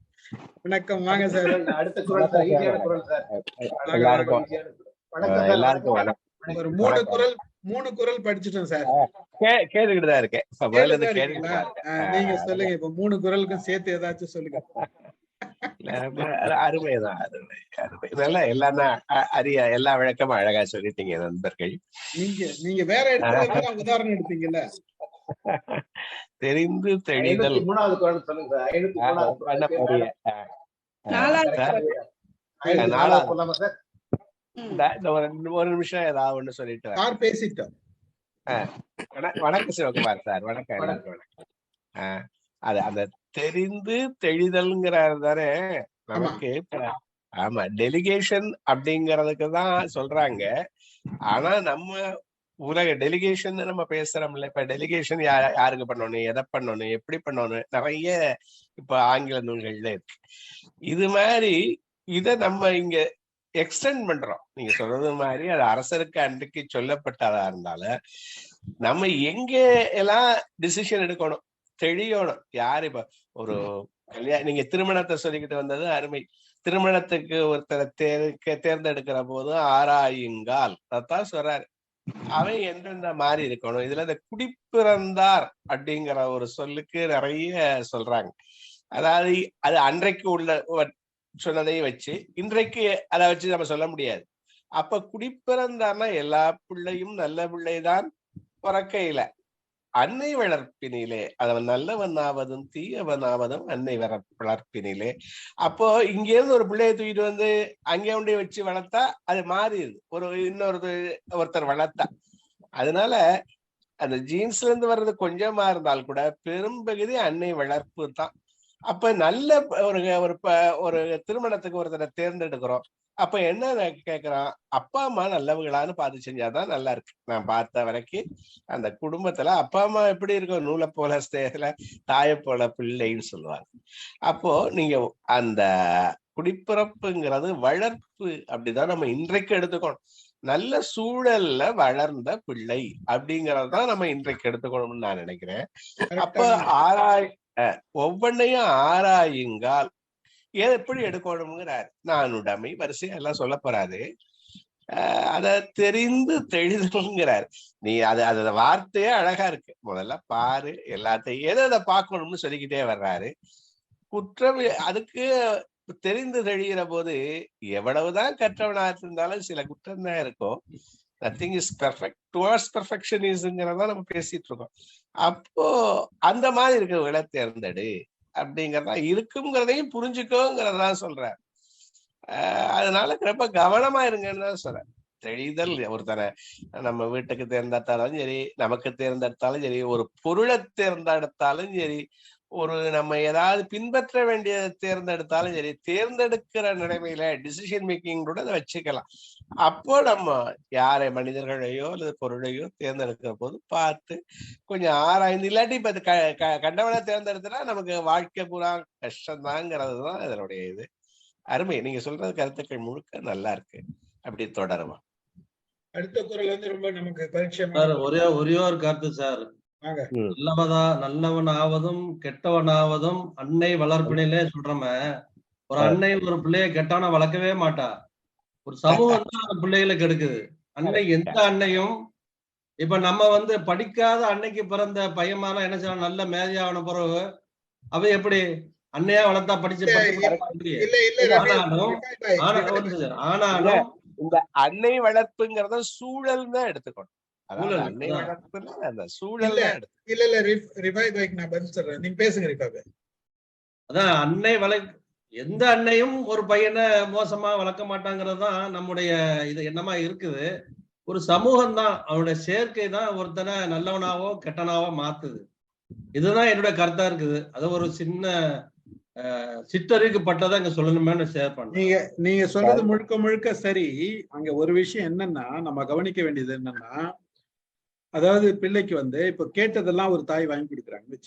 [SPEAKER 1] வணக்கம், வாங்க சார்.
[SPEAKER 3] அடுத்த குறள் சார், ஈஸியான குறள் சார்.
[SPEAKER 1] ஒரு மூணு குறள் படிச்சுட்டோம் சார்.
[SPEAKER 7] கேட்டுக்கிட்டுதான் இருக்கேன்.
[SPEAKER 1] நீங்க சொல்லுங்க, இப்ப 3 குறளுக்கும் சேர்த்து ஏதாச்சும் சொல்லுங்க.
[SPEAKER 7] அருமைதான், அருமை. நல்லா எல்லாம் தான் எல்லா விளக்கமும் அழகா சொல்லிட்டீங்க நண்பர்கள்.
[SPEAKER 1] நீங்க வேற இடத்துல உதாரணம் எடுத்தீங்கல்ல.
[SPEAKER 7] தெரிந்து தெளிதல்.
[SPEAKER 3] 3வது குறள் சொல்லுங்க. 4வது
[SPEAKER 7] ஒரு நிமிஷம் ஏதாவது ஒண்ணு சொல்லிட்டு
[SPEAKER 1] பேசிட்டோம்.
[SPEAKER 7] வணக்கம் சிவகுமார் சார். வணக்கம், எல்லாருக்கும் வணக்கம். அது அந்த தெரிந்து தெளிதல்ங்கிறது தானே நமக்கு. ஆமா, டெலிகேஷன் அப்படிங்கறதுக்கு தான் சொல்றாங்க. ஆனா நம்ம உலக டெலிகேஷன் நம்ம பேசுறோம்ல. இப்ப டெலிகேஷன் யாருக்கு பண்ணணும், எதை பண்ணணும், எப்படி பண்ணணும், நிறைய இப்ப ஆங்கில நூல்கள்ல இருக்கு. இது மாதிரி இத நம்ம இங்க எக்ஸ்டெண்ட் பண்றோம். நீங்க சொல்றது மாதிரி அது அரசருக்கு அன்றைக்கு சொல்லப்பட்டதா இருந்தாலும் நம்ம எங்க எல்லாம் டிசிஷன் எடுக்கணும், தெளியணும். யாரு இப்ப ஒரு நீங்க திருமணத்தை சொல்லிக்கிட்டு வந்தது அருமை. திருமணத்துக்கு ஒருத்தரை தேர்ந்தெடுக்கிற போது ஆராயுங்கால், அதான் சொல்றாரு. அவன் எந்தெந்த மாதிரி இருக்கணும். இதுல இந்த குடிப்பிறந்தார் அப்படிங்கிற ஒரு சொல்லுக்கு நிறைய சொல்றாங்க. அதாவது அது அன்றைக்கு உள்ள சொன்னதையும் வச்சு இன்றைக்கு அதை வச்சு நம்ம சொல்ல முடியாது. அப்ப குடிப்பிறந்தார்னா எல்லா பிள்ளையும் நல்ல பிள்ளைதான் பிறக்கையில அன்னை வளர்ப்பினிலே, அவன் நல்லவனாவதும் தீயவனாவதும் அன்னை வளர்ப்பினிலே. அப்போ இங்க இருந்து ஒரு பிள்ளைய தூக்கிட்டு அங்கே கொண்டே வச்சு வளர்த்தா அது மாறிடுது. ஒருத்தர் வளர்த்தா. அதனால அந்த ஜீன்ஸ்ல இருந்து வர்றது கொஞ்சமா இருந்தால் கூட பெரும்பகுதி அன்னை வளர்ப்பு தான். அப்ப நல்ல ஒரு ஒரு திருமணத்துக்கு ஒருத்தரை தேர்ந்தெடுக்கிறோம். அப்ப என்ன கேக்குறான், அப்பா அம்மா நல்லவங்களான்னு பார்த்து செஞ்சாதான் நல்லா இருக்கு. நான் பார்த்த வரைக்கும் அந்த குடும்பத்துல அப்பா அம்மா எப்படி இருக்கும், நூலை போல சேல தாயை போல பிள்ளைன்னு சொல்லுவாங்க. அப்போ நீங்க அந்த குடிப்பிறப்புங்கிறது வளர்ப்பு அப்படிதான் நம்ம இன்றைக்கு எடுத்துக்கணும். நல்ல சூழல்ல வளர்ந்த பிள்ளை அப்படிங்கறதுதான் நம்ம இன்றைக்கு எடுத்துக்கணும்னு நான் நினைக்கிறேன். அப்ப ஒவ்வொன்னையும் ஆராயுங்கால் எப்படி எடுக்கணும்ங்கிறார். நானுடைமை வரிசை எல்லாம் சொல்ல போறாரு. அத தெரிந்து தெளிதல்ங்கிறார். நீ அது வார்த்தையே அழகா இருக்கு. முதல்ல பாரு, எல்லாத்தையும் எதை பார்க்கணும்னு சொல்லிக்கிட்டே வர்றாரு. குற்றம் அதுக்கு தெரிந்து தெளிகிற போது எவ்வளவுதான் கற்றவனா இருந்தாலும் சில குற்றம் தான் இருக்கும். நத்திங் இஸ் பெர்ஃபெக்ட், டுவர்ட்ஸ் பெர்ஃபெக்ஷனிசம்ங்கிறத நம்ம பேசிட்டு இருக்கோம். அப்போ அந்த மாதிரி இருக்கிறவங்களை தேர்ந்தெடு அப்படிங்கறதா இருக்குங்கிறதையும் புரிஞ்சுக்கோங்கிறதான் சொல்றாரு. அதனால ரொம்ப கவனமா இருங்கன்னு தான் சொல்றேன். தெளிதல் ஒருத்தனை நம்ம வீட்டுக்கு தேர்ந்தெடுத்தாலும் சரி, நமக்கு தேர்ந்தெடுத்தாலும் சரி, ஒரு பொருளை தேர்ந்தெடுத்தாலும் சரி, ஒரு நம்ம ஏதாவது பின்பற்ற வேண்டியதை தேர்ந்தெடுத்தாலும் சரி, தேர்ந்தெடுக்கிற நிலைமையில டிசிஷன் மேக்கிங் கூட அதை வச்சுக்கலாம். அப்போ நம்ம யாரை மனிதர்களையோ அல்லது பொருளையோ தேர்ந்தெடுக்கிற போது பார்த்து கொஞ்சம் ஆராய்ந்து, இல்லாட்டி இப்ப கண்டவனை தேர்ந்தெடுத்தா நமக்கு வாழ்க்கை பூரா கஷ்டம்தாங்கிறது தான் இதனுடைய இது. அருமை. நீங்க சொல்றது கருத்துக்கள் முழுக்க நல்லா இருக்கு. அப்படி தொடருமா?
[SPEAKER 1] அடுத்த குரல் வந்து ரொம்ப நமக்கு பரிச்சயம்.
[SPEAKER 8] ஒரே ஒரு கருத்து சார். நல்லவன் ஆவதும் கெட்டவன் ஆவதும் அன்னை வளர்ப்பினிலே சொல்றமே. ஒரு அன்னை ஒரு பிள்ளைய கெட்டவன வளர்க்கவே மாட்டா. ஒரு சமூகம் தான் அந்த பிள்ளைகளை கெடுக்குது. அன்னை எந்த அன்னையும் இப்ப நம்ம வந்து படிக்காத அன்னைக்கு பிறந்த பையன்மாலாம் என்ன செய்யலாம், நல்ல மேதையாவன பிறகு அவ எப்படி அன்னையா வளர்த்தா படிச்சு ஆனாலும்
[SPEAKER 7] இந்த அன்னை வளர்ப்புங்கிறத சூழல் தான் எடுத்துக்கணும். அன்னை வளர்ப்புல அந்த சூழல்
[SPEAKER 8] அதான் அன்னை எந்த அன்னையும் ஒரு பையனை மோசமா வளர்க்க மாட்டாங்கிறது தான் நம்முடைய இது எண்ணமா இருக்குது. ஒரு சமூகம் தான் அவனுடைய சேர்க்கை தான் ஒருத்தனை நல்லவனாவோ கெட்டனாவோ மாத்துது. இதுதான் என்னுடைய கருத்தா இருக்குது. அது ஒரு சின்ன சிற்றறிவுக்கு பட்டதான் இங்க சொல்லணுமே ஷேர் பண்ண.
[SPEAKER 1] நீங்க சொல்றது முழுக்க முழுக்க சரி. அங்க ஒரு விஷயம் என்னன்னா, நம்ம கவனிக்க வேண்டியது என்னன்னா, அதாவது பிள்ளைக்கு வந்து இப்ப கேட்டதெல்லாம் ஒரு தாய் வாங்கி கொடுக்குறாங்க,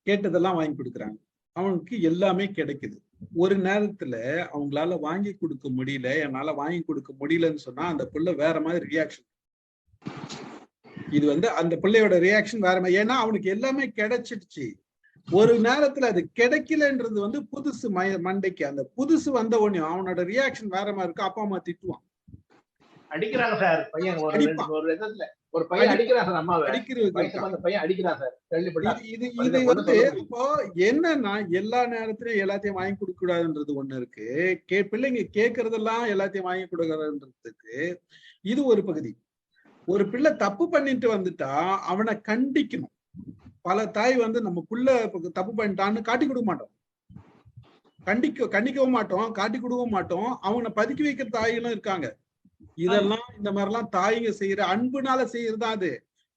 [SPEAKER 1] கேட்டதெல்லாம் வாங்கி கொடுக்குறாங்க, அவனுக்கு எல்லாமே கிடைக்குது. ஒரு நேரத்துல அவங்களால வாங்கி கொடுக்க முடியல, என்னால வாங்கி கொடுக்க முடியலன்னு சொன்னா அந்த பிள்ளை வேற மாதிரி ரியாக்ஷன். இது வந்து அந்த பிள்ளையோட ரியாக்ஷன் வேற மாதிரி. ஏன்னா அவனுக்கு எல்லாமே கிடைச்சிடுச்சு. ஒரு நேரத்துல அது கிடைக்கலன்றது வந்து புதுசு மண்டைக்கு. அந்த புதுசு வந்த உடனே அவனோட ரியாக்ஷன் வேற மாதிரி இருக்கு. அப்பா அம்மா திட்டுவான்,
[SPEAKER 3] அடிக்கிறாங்க சார். பையன் ஒரு பையன் அடிக்கிறான் சார், அம்மாவை பையன் அடிக்கிறான் சார்.
[SPEAKER 1] இது வந்து இப்போ என்னன்னா எல்லா நேரத்திலயும் எல்லாத்தையும் வாங்கி கொடுக்க கூடாதுன்றது ஒண்ணு இருக்கு. பிள்ளைங்க கேட்கறதெல்லாம் எல்லாத்தையும் வாங்கி கொடுக்கறதுன்றதுக்கு இது ஒரு பகுதி. ஒரு பிள்ளை தப்பு பண்ணிட்டு வந்துட்டா அவனை கண்டிக்கணும். பல தாய் வந்து நம்ம புள்ள தப்பு பண்ணிட்டான்னு காட்டி கொடுக்க மாட்டோம், கண்டிக்கவும் மாட்டோம், காட்டி கொடுக்கவும் மாட்டோம். அவனை பதுக்கி வைக்கிற தாய்களும் இருக்காங்க. இதெல்லாம் இந்த மாதிரிலாம் தாய்ங்க செய்யற அன்புனால செய்யறதுதான். அது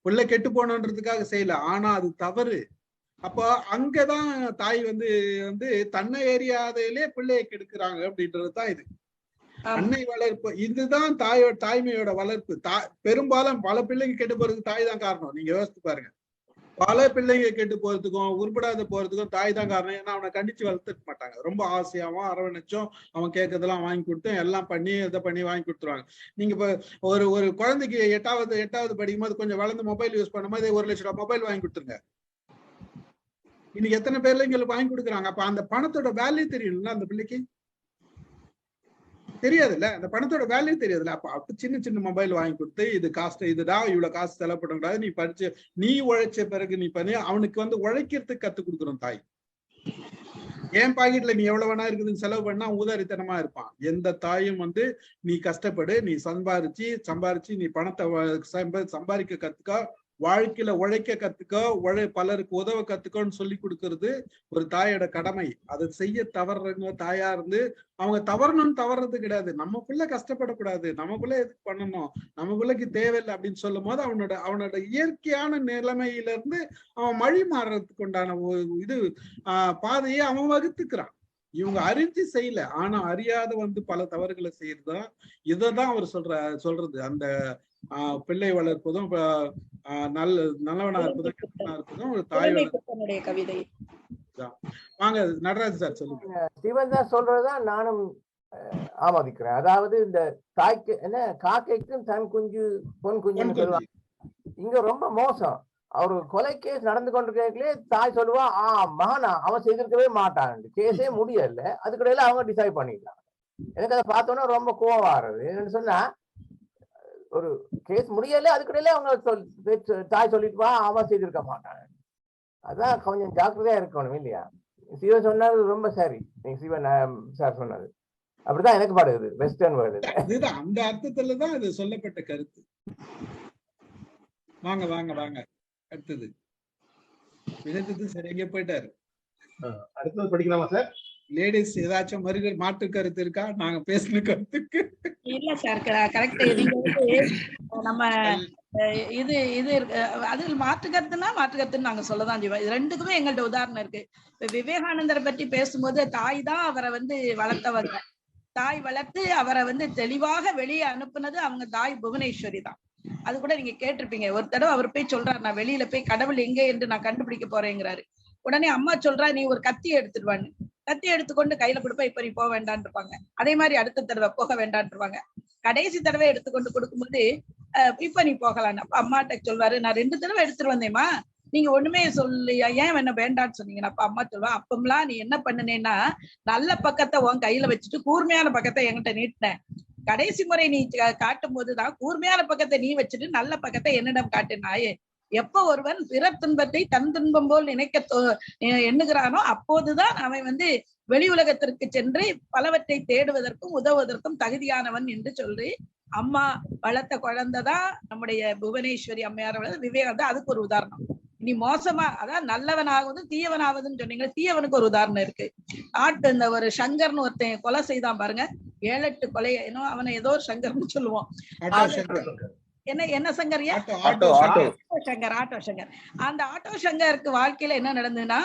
[SPEAKER 1] பிள்ளை கெட்டு போனன்றதுக்காக செய்யல, ஆனா அது தவறு. அப்ப அங்கதான் தாய் வந்து வந்து தன்னை ஏரியாதையிலே பிள்ளையை கெடுக்கிறாங்க அப்படின்றதுதான் இது அன்னை வளர்ப்பு. இதுதான் தாய்மையோட வளர்ப்பு. பெரும்பாலும் பல பிள்ளைங்க கெட்டு போறதுக்கு தாய் தான் காரணம். நீங்க யோசித்து பாருங்க. பல பிள்ளைங்க கெட்டு போறதுக்கும் உருப்படாத போறதுக்கும் தாய் தான் காரணம். ஏன்னா அவனை கண்டிச்சு வளர்த்துக்க மாட்டாங்க. ரொம்ப ஆசையாவும் அரவணைச்சும் அவன் கேட்கறதெல்லாம் வாங்கி கொடுத்து எல்லாம் பண்ணி இதை பண்ணி வாங்கி கொடுத்துருவாங்க. நீங்க இப்ப ஒரு குழந்தைக்கு எட்டாவது படிக்கும் போது கொஞ்சம் வளர்ந்து மொபைல் யூஸ் பண்ணும் போது 1 லட்சம் ரூபாய் மொபைல் வாங்கி கொடுத்துருங்க. இன்னைக்கு எத்தனை பேர்ல இங்க வாங்கி கொடுக்குறாங்க. அப்ப அந்த பணத்தோட வேல்யூ தெரியணும்ல அந்த பிள்ளைக்கு, தெரியாதுல்ல. அந்த பணத்தோட வேல்யூ தெரியாதுல்ல. அப்ப சின்ன மொபைல் வாங்கி கொடுத்து இது காஸ்ட், இதுடா இவ்வளவு காசு செலவு பண்ணக்கூடாது, நீ படிச்சு நீ உழைச்ச பிறகு நீ பண்ணி அவனுக்கு வந்து உழைக்கிறதுக்கு கத்து கொடுக்குறோம் தாய். என் பாக்கெட்ல நீ எவ்வளவு வேணா இருக்குதுன்னு செலவு பண்ணா ஊதாரித்தனமா இருப்பான். எந்த தாயும் வந்து நீ கஷ்டப்படு, நீ சம்பாரிச்சு நீ பணத்தை சம்பாதிக்க கத்துக்கா, வாழ்க்கையில உழைக்க கத்துக்கோ, பலருக்கு உதவ கத்துக்கோன்னு சொல்லி கொடுக்கறது ஒரு தாயோட கடமை. அதை செய்ய தவறுறவங்க தாயா இருந்து அவங்க தவறுறது கிடையாது. நமக்குள்ள கஷ்டப்படக்கூடாது, நமக்குள்ள எதுக்கு பண்ணணும், நமக்குள்ளக்கு தேவையில்லை அப்படின்னு சொல்லும் போது அவனோட இயற்கையான நிலைமையில இருந்து அவன் மழி மாறுறதுக்கு உண்டான இது பாதையை அவன் வகுத்துக்கிறான். இவங்க அறிஞ்சு செய்யல, ஆனா அறியாத பல தவறுகளை செய்யறதுதான். இததான் அவர் சொல்றது அந்த பிள்ளை வளர்ப்பதும் நல்லவனா இருப்பதும் ஒரு தாயோட
[SPEAKER 4] கவிதை.
[SPEAKER 1] வாங்க நடராஜ் சார் சொல்லுங்க.
[SPEAKER 2] ஸ்டீவன் தான் சொல்றதுதான் நானும் ஆமோதிக்கிறேன். அதாவது இந்த தாய்க்கு என்ன காக்கைக்கும் தன் குஞ்சு பொன் குஞ்சுன்னு சொல்லுவாங்க. இங்க ரொம்ப மோசம். அவரு கொலை கேஸ் நடந்து கொண்டிருக்கே தாய் சொல்லுவா மகனா அவன் செய்திருக்கவே மாட்டான், கேஸே முடியல, அதுக்கிடையில அவங்க டிசைட் பண்ணிக்கலாம். எனக்கு அதை பார்த்தோன்னா ரொம்ப கோவம் வர்றது. என்னன்னு சொன்னா ஒரு கேஸ் முடியல, அதுக்கிடையில அவங்க தாய் சொல்லிட்டு வா அவன் செய்திருக்க மாட்டான். அதான் கொஞ்சம் ஜாக்கிரதையா இருக்கணும் இல்லையா? சிவன் சொன்னது ரொம்ப சரி. நீங்க சிவன் சார் சொன்னது அப்படிதான் எனக்கு பாடுது. வெஸ்டர்ன் வேர்ல்டு
[SPEAKER 1] அந்த அர்த்தத்துலதான் இது சொல்லப்பட்ட கருத்து. வாங்க வாங்க வாங்க அடுத்தது வினத்து சார் எங்க போயிட்டாரு?
[SPEAKER 3] அடுத்தது படிக்கலாமா சார்?
[SPEAKER 1] லேடிஸ் ஏதாச்சும் மாற்று கருத்து இருக்கா நாங்க பேசின கருத்துக்கு?
[SPEAKER 4] இல்ல சார், கரெக்ட். நம்ம இது அதில் மாற்று கருத்துன்னு நாங்க சொல்லதான் செய்வோம். இது ரெண்டுக்குமே எங்கள்ட்ட உதாரணம் இருக்கு. விவேகானந்தரை பற்றி பேசும்போது தாய் தான் அவரை வளர்த்தவங்க. தாய் வளர்த்து அவரை தெளிவாக வெளியே அனுப்புனது அவங்க தாய் புவனேஸ்வரி தான். அது கூட நீங்க கேட்டிருப்பீங்க. ஒரு தடவை அவர் போய் சொல்றாரு, நான் வெளியில போய் கடவுள் எங்க என்று நான் கண்டுபிடிக்க போறேங்கிறாரு. உடனே அம்மா சொல்றா, நீ ஒரு கத்தி எடுத்துடுவான்னு. கத்தி எடுத்துக்கொண்டு கையில கொடுப்பா, இப்ப நீ போக வேண்டான் இருப்பாங்க. அதே மாதிரி அடுத்த தடவை போக வேண்டான் இருப்பாங்க. கடைசி தடவை எடுத்துக்கொண்டு கொடுக்கும்போது இப்ப நீ போகலான்னு. அப்ப அம்மாட்ட சொல்வாரு, நான் 2 தடவை எடுத்துட்டு வந்தேம்மா, நீங்க ஒண்ணுமே சொல்லியா, ஏன் என்ன வேண்டான்னு சொன்னீங்கன்னா? அப்ப அம்மா சொல்லுவா, அப்பம்லாம் நீ என்ன பண்ணுனேன்னா நல்ல பக்கத்தை உன் கையில வச்சுட்டு கூர்மையான பக்கத்தை என்கிட்ட நீட்டினேன். கடைசி முறை நீ காட்டும் போதுதான் கூர்மையான பக்கத்தை நீ வச்சுட்டு நல்ல பக்கத்தை என்னிடம் காட்டினாயே. எப்ப ஒருவன் பிறர் துன்பத்தை தன் துன்பம் போல் எண்ணுகிறானோ அப்போதுதான் அவன் வெளி உலகத்திற்கு சென்று பலவற்றை தேடுவதற்கும் உதவுவதற்கும் தகுதியானவன் என்று சொல்லி அம்மா வளர்த்த குழந்தைதான் நம்முடைய புவனேஸ்வரி அம்மையார். விவேகானந்தா அதுக்கு ஒரு உதாரணம். நீ மோசமா, அதான் நல்லவனாவதும் தீயவனாவதுன்னு சொன்னீங்க, தீயவனுக்கு ஒரு உதாரணம் இருக்கு. இந்த ஒரு சங்கர்னு ஒருத்தன் கொலை செய்தான் பாருங்க, 7-8 கொலை. அவனை ஏதோ ஒரு சங்கர்னு சொல்லுவோம். என்ன சங்கரியா? ஆட்டோ சங்கர். அந்த ஆட்டோ சங்கருக்கு வாழ்க்கையில என்ன நடந்ததுன்னா,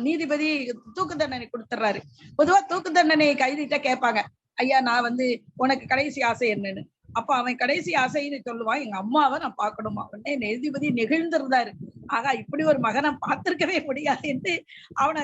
[SPEAKER 4] நீதிபதி தூக்கு தண்டனை கொடுத்துறாரு. பொதுவா தூக்கு தண்டனை கைதிட்ட கேட்பாங்க, ஐயா நான் உனக்கு கடைசி ஆசை என்னன்னு. அப்ப அவன் கடைசி ஆசைன்னு சொல்லுவான், எங்க அம்மாவை நான் பார்க்கணுமா. உடனே நீதிபதி நெகிழ்ந்திருந்தாரு. ஆகா, இப்படி ஒரு மகனை பார்த்திருக்கவே முடியாது என்று அவனை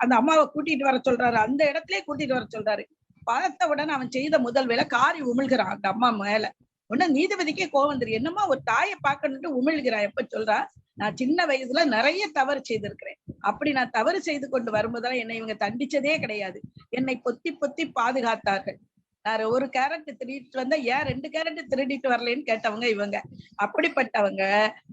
[SPEAKER 4] அந்த அம்மாவை கூட்டிட்டு வர சொல்றாரு. அந்த இடத்திலே கூட்டிட்டு வர சொல்றாரு. பார்த்த உடனே அவன் செய்த முதல் வேலை காரி உமிழ்கிறான் அந்த அம்மா மேல. உடனே நீதிபதிக்கே கோவம் வந்துரு, என்னமா ஒரு தாயை பார்க்கணும்னு உமிழ்கிறான். எப்ப சொல்றா, நான் சின்ன வயசுல நிறைய தவறு செய்திருக்கிறேன். அப்படி நான் தவறு செய்து கொண்டு வரும்போதெல்லாம் என்னை இவங்க தண்டிச்சதே கிடையாது. என்னை பொத்தி பொத்தி பாதுகாத்தார்கள். நான் ஒரு கேரட் திருடிட்டு வந்தா ஏன் 2 கேரட் திருடிட்டு வரலன்னு கேட்டவங்க இவங்க. அப்படிப்பட்டவங்க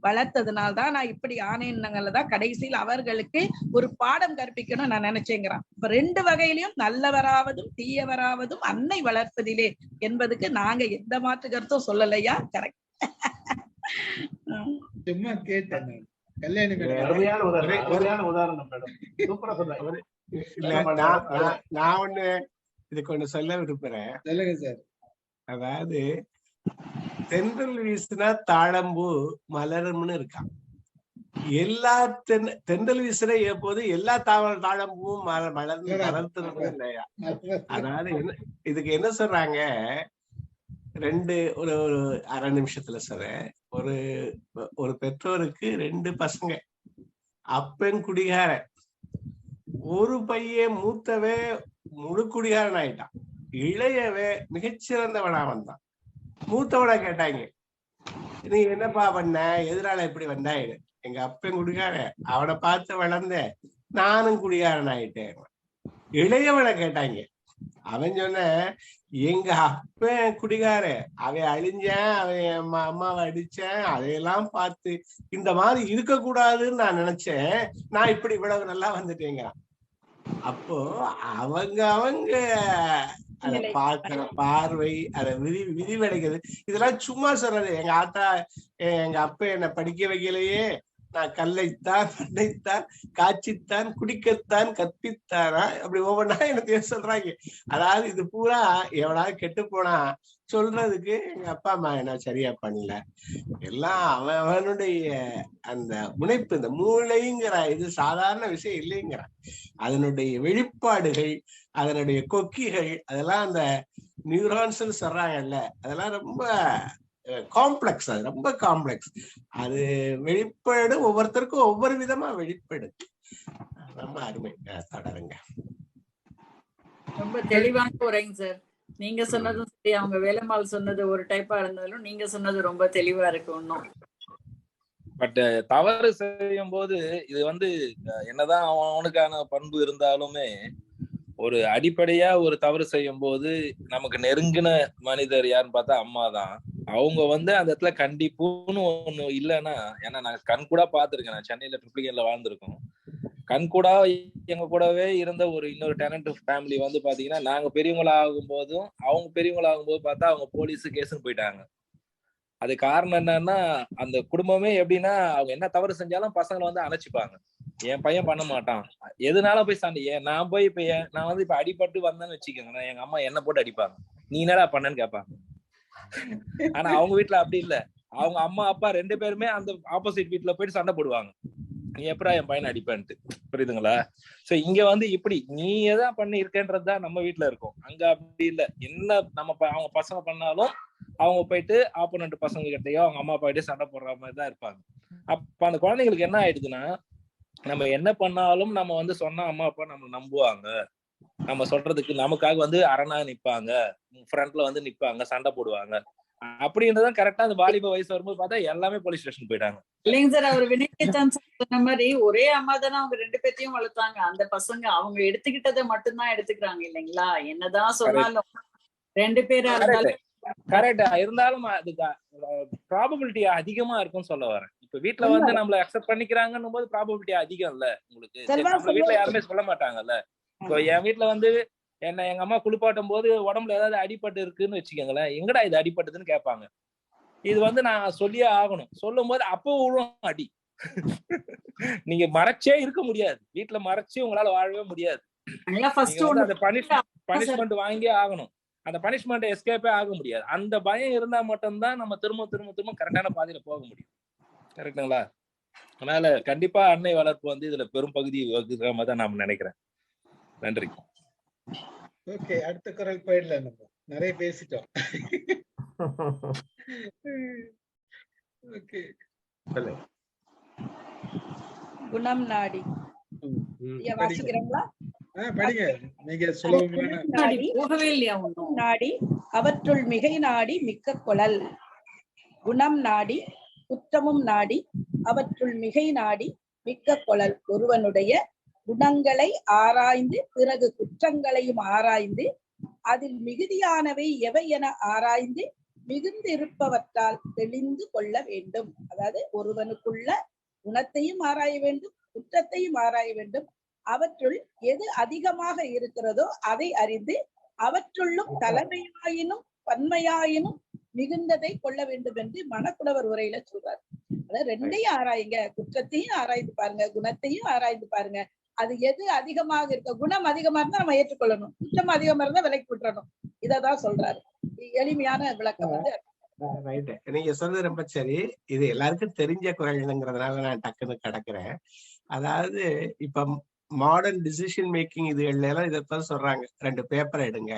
[SPEAKER 4] வளர்த்ததுனால்தான் நான் இப்படி ஆணையங்கள்தான் கடைசியில் அவர்களுக்கு ஒரு பாடம் கற்பிக்கணும் நான் நினைச்சேங்கிறான். இப்ப 2 வகையிலையும் நல்லவராவதும் தீயவராவதும் அன்னை வளர்ப்பதிலே என்பதுக்கு நாங்க எந்த மாற்று கருத்தும் சொல்லலையா? கரெக்ட்.
[SPEAKER 1] சும்மா கேட்டேன்.
[SPEAKER 3] அருமையான உதாரணம் மேடம். சூப்பரா சொன்னாங்க.
[SPEAKER 7] நான் ஒண்ணு இதுக்கு ஒண்ணு சொல்ல விரும்புறேன். அதாவது தென்றல் வீசுனா தாழம்பூ மலரும்னு இருக்கான். எல்லா தென்றல் வீசுற எப்போது எல்லா தாழம்பூவும் மலர்ந்து இல்லையா? அதாவது இதுக்கு என்ன சொல்றாங்க, ஒரு அரை நிமிஷத்துல சொல்றேன். ஒரு பெற்றோருக்கு 2 பசங்க, அப்பன் குடிகாரன். ஒரு பையன் மூத்தவே முழு குடிகாரன் ஆயிட்டான், இளையவே மிகச்சிறந்தவனா வந்தான். மூத்தவனை கேட்டாங்க, நீ என்னப்பா பண்ண, எதிரால இப்படி வந்தாயிடு. எங்க அப்பன் குடிகாரன், அவனை பார்த்து வளர்ந்தேன், நானும் குடிகாரன் ஆயிட்டேன். இளையவனை கேட்டாங்க, அவன் சொன்ன, எங்க அப்பன் குடிகாரன், அவன் அழிஞ்சேன், அவன் அம்மாவை அடிச்சேன், அதையெல்லாம் பார்த்து இந்த மாதிரி இருக்க கூடாதுன்னு நான் நினைச்சேன், நான் இப்படி இவ்வளவு நல்லா வந்துட்டேங்கிறான். அப்போ அவங்க அதை பார்க்கிற பார்வை, அதை விரிவடைகிறது. இதெல்லாம் சும்மா சொல்றது. எங்க ஆத்தா எங்க அப்பா என்னை படிக்க வைக்கலையே, நான் கல்லைத்தான் பண்ணைத்தான் காய்ச்சித்தான் குடிக்கத்தான் கற்பித்தானா, அப்படி ஒவ்வொன்றா எனக்கு சொல்றாங்க. அதாவது இது பூரா எவனாவது கெட்டு போனா சொல்றதுக்கு எங்க அப்பா அம்மா என்ன சரியா பண்ணல. எல்லாம் அவனுடைய அந்த முனைப்பு, இந்த மூளைங்கிற இது சாதாரண விஷயம் இல்லைங்கிறான். அதனுடைய வெளிப்பாடுகள், அதனுடைய கொக்கிகள், அதெல்லாம் அந்த நியூரான்ஸ் சொல்றாங்கல்ல, அதெல்லாம் ரொம்ப காம்ப்ளெக்ஸ். அது ரொம்ப காம்ப்ளெக்ஸ். அது வெளிப்பாடு ஒவ்வொருத்தருக்கும் ஒவ்வொரு விதமா வெளிப்படுது. ரொம்ப அருமை. தொடருங்க.
[SPEAKER 5] ரொம்ப தெளிவான உரைங்க சார். நீங்க சொன்னதும் சரி, அவங்க வேலம்மாள் சொன்னது ஒரு டைப்பா இருந்தாலும் நீங்க சொன்னது ரொம்ப தெளிவா இருக்கு. ஒன்னும்
[SPEAKER 6] பட் தவறு செய்யும் போது இது என்னதான் அவனுக்கான பண்பு இருந்தாலுமே ஒரு அடிப்படையா ஒரு தவறு செய்யும் போது நமக்கு நெருங்கின மனிதர் யாருன்னு பார்த்தா அம்மா தான். அவங்க அந்த இடத்துல கண்டிப்புன்னு ஒண்ணு இல்லைன்னா, ஏன்னா நான் கண் கூட பாத்துருக்கேன். நான் சென்னையில ட்ரிப்ளிகேன்ல வாழ்ந்திருக்கோம். கண் கூட எங்க கூடவே இருந்த ஒரு இன்னொரு டெனன்ட் ஃபேமிலி பாத்தீங்கன்னா, நாங்க பெரியவங்களா ஆகும் போதும் அவங்க பெரியவங்களா ஆகும்போது பார்த்தா அவங்க போலீஸ் கேஸ்ன்னு போயிட்டாங்க. அது காரணம் என்னன்னா, அந்த குடும்பமே எப்படின்னா, அவங்க என்ன தவறு செஞ்சாலும் பசங்களை அணைச்சிப்பாங்க. என் பையன் பண்ண மாட்டான், எதுனால போய் சண்டை. நான் போய் இப்ப நான் இப்ப அடிபட்டு வந்தேன்னு வச்சுக்கோங்க, எங்க அம்மா என்ன போட்டு அடிப்பாங்க, நீ என்னடா பண்ணன்னு கேட்பாங்க. ஆனா அவங்க வீட்டுல அப்படி இல்ல. அவங்க அம்மா அப்பா 2 பேருமே அந்த ஆப்போசிட் வீட்டுல போயிட்டு சண்டை போடுவாங்க, நீ எப்படா என் பையனை அடிப்பேன்ட்டு. புரியுதுங்களா? சோ இங்க இப்படி நீ எதான் பண்ணி இருக்கேன்றதுதான் நம்ம வீட்டுல இருக்கும். அங்க அப்படி இல்ல. என்ன நம்ம அவங்க பசங்க பண்ணாலும் அவங்க போயிட்டு ஆப்போனன்ட் பசங்க கிட்டயோ அவங்க அம்மா அப்பா கிட்டே சண்டை போடுற மாதிரி தான் இருப்பாங்க. அப்ப அந்த குழந்தைங்களுக்கு என்ன ஆயிடுதுன்னா, நம்ம என்ன பண்ணாலும் நம்ம சொன்னா அம்மா அப்பா நம்ம நம்புவாங்க, நம்ம சொல்றதுக்கு நமக்காக அரணா நிப்பாங்க, ஃப்ரண்ட்ல நிப்பாங்க, சண்டை போடுவாங்க. அப்படின்றதான் கரெக்டா அந்த வாலிப வயசு வரும்போது பார்த்தா எல்லாமே போலீஸ் ஸ்டேஷன் போயிட்டாங்க.
[SPEAKER 5] இல்லைங்க சார், அவர் வினயன் சொன்ன மாதிரி ஒரே அம்மா தானே அவங்க 2 பேத்தையும் வளர்த்தாங்க. அந்த பசங்க அவங்க எடுத்துக்கிட்டதை மட்டும்தான் எடுத்துக்கிறாங்க இல்லைங்களா? என்னதான் சொன்னாலும் 2 பேரா இருந்தாலும்
[SPEAKER 6] கரெக்டா இருந்தாலும் அதுக்கு ப்ராபபிலிட்டி அதிகமா இருக்கும்னு சொல்ல வரேன். இப்ப வீட்டுல நம்மள அக்செப்ட் பண்ணிக்கிறாங்கன்னும் போது ப்ராபபிலிட்டி அதிகம் இல்ல உங்களுக்கு? நம்ம வீட்டுல யாருமே சொல்ல மாட்டாங்கல்ல. இப்போ என் வீட்டுல என்ன எங்க அம்மா குளிப்பாட்டும் போது உடம்புல ஏதாவது அடிபட்டு இருக்குன்னு வச்சுக்கோங்களேன், எங்கடா இது அடிபட்டதுன்னு கேட்பாங்க. இது நான் சொல்லியே ஆகணும். சொல்லும் போது அப்போ விழும் அடி. நீங்க மறைச்சே இருக்க முடியாது, வீட்டுல மறைச்சு உங்களால வாழவே முடியாது. அந்த பனிஷ்மெண்ட் வாங்கியே ஆகணும். அந்த பனிஷ்மெண்ட் எஸ்கேப்பே ஆக முடியாது. அந்த பயம் இருந்தா மட்டும்தான் நம்ம திரும்ப திரும்ப திரும்ப கரெக்டான பாதையில போக முடியும். கரெக்டுங்களா? அதனால கண்டிப்பா அன்னை வளர்ப்பு இதுல பெரும் பகுதி வகுக்கிற மாதிரி தான் நான் நினைக்கிறேன். நன்றி.
[SPEAKER 1] ஓகே, அடுத்த குரல் போயிடலாம். நம்ம நிறைய பேசிட்டோம். ஓகே,
[SPEAKER 4] குணம் நாடி வாசிக்கிறீங்களா?
[SPEAKER 1] படிங்க, நீங்க சொல்லுங்க.
[SPEAKER 4] நாடி அவற்றுள் மிகை நாடி மிக்க கொளல். குணம் நாடி குற்றமும் நாடி அவற்றுள் மிகை நாடி மிக்க கொளல். ஒருவனுடைய குணங்களை ஆராய்ந்து பிறகு குற்றங்களையும் ஆராய்ந்து அதில் மிகுதியானவை எவை என ஆராய்ந்து மிகுந்து இருப்பவற்றால் தெளிந்து கொள்ள வேண்டும். அதாவது ஒருவனுக்குள்ள குணத்தையும் ஆராய வேண்டும், குற்றத்தையும் ஆராய வேண்டும். அவற்றுள் எது அதிகமாக இருக்கிறதோ அதை அறிந்து அவற்றுள்ளும் தலைமையாயினும் பன்மையாயினும் மிகுந்ததை கொள்ள வேண்டும் என்று மணக்குடவர் உரையில சொல்றாரு. அதாவது 2ஐயும் ஆராயுங்க, குற்றத்தையும் ஆராய்ந்து பாருங்க, குணத்தையும் ஆராய்ந்து பாருங்க. அது எது அதிகமாக இருக்க, குணம் அதிகமா இருந்தா நம்ம ஏற்றுக்கொள்ளணும், குற்றம் அதிகமா இருந்தா விலைக்கு விட்டுறணும். இததான் சொல்றாரு. எளிமையான விளக்கம்
[SPEAKER 7] நீங்க சொல்றது ரொம்ப சரி. இது எல்லாருக்கும் தெரிஞ்ச குரல்ங்கிறதுனால நான் டக்குன்னு கடக்குறேன். அதாவது இப்ப மாடர்ன் டிசிஷன் மேக்கிங் இதுகள்ல எல்லாம் இதைத்தான் சொல்றாங்க. 2 பேப்பர் எடுங்க,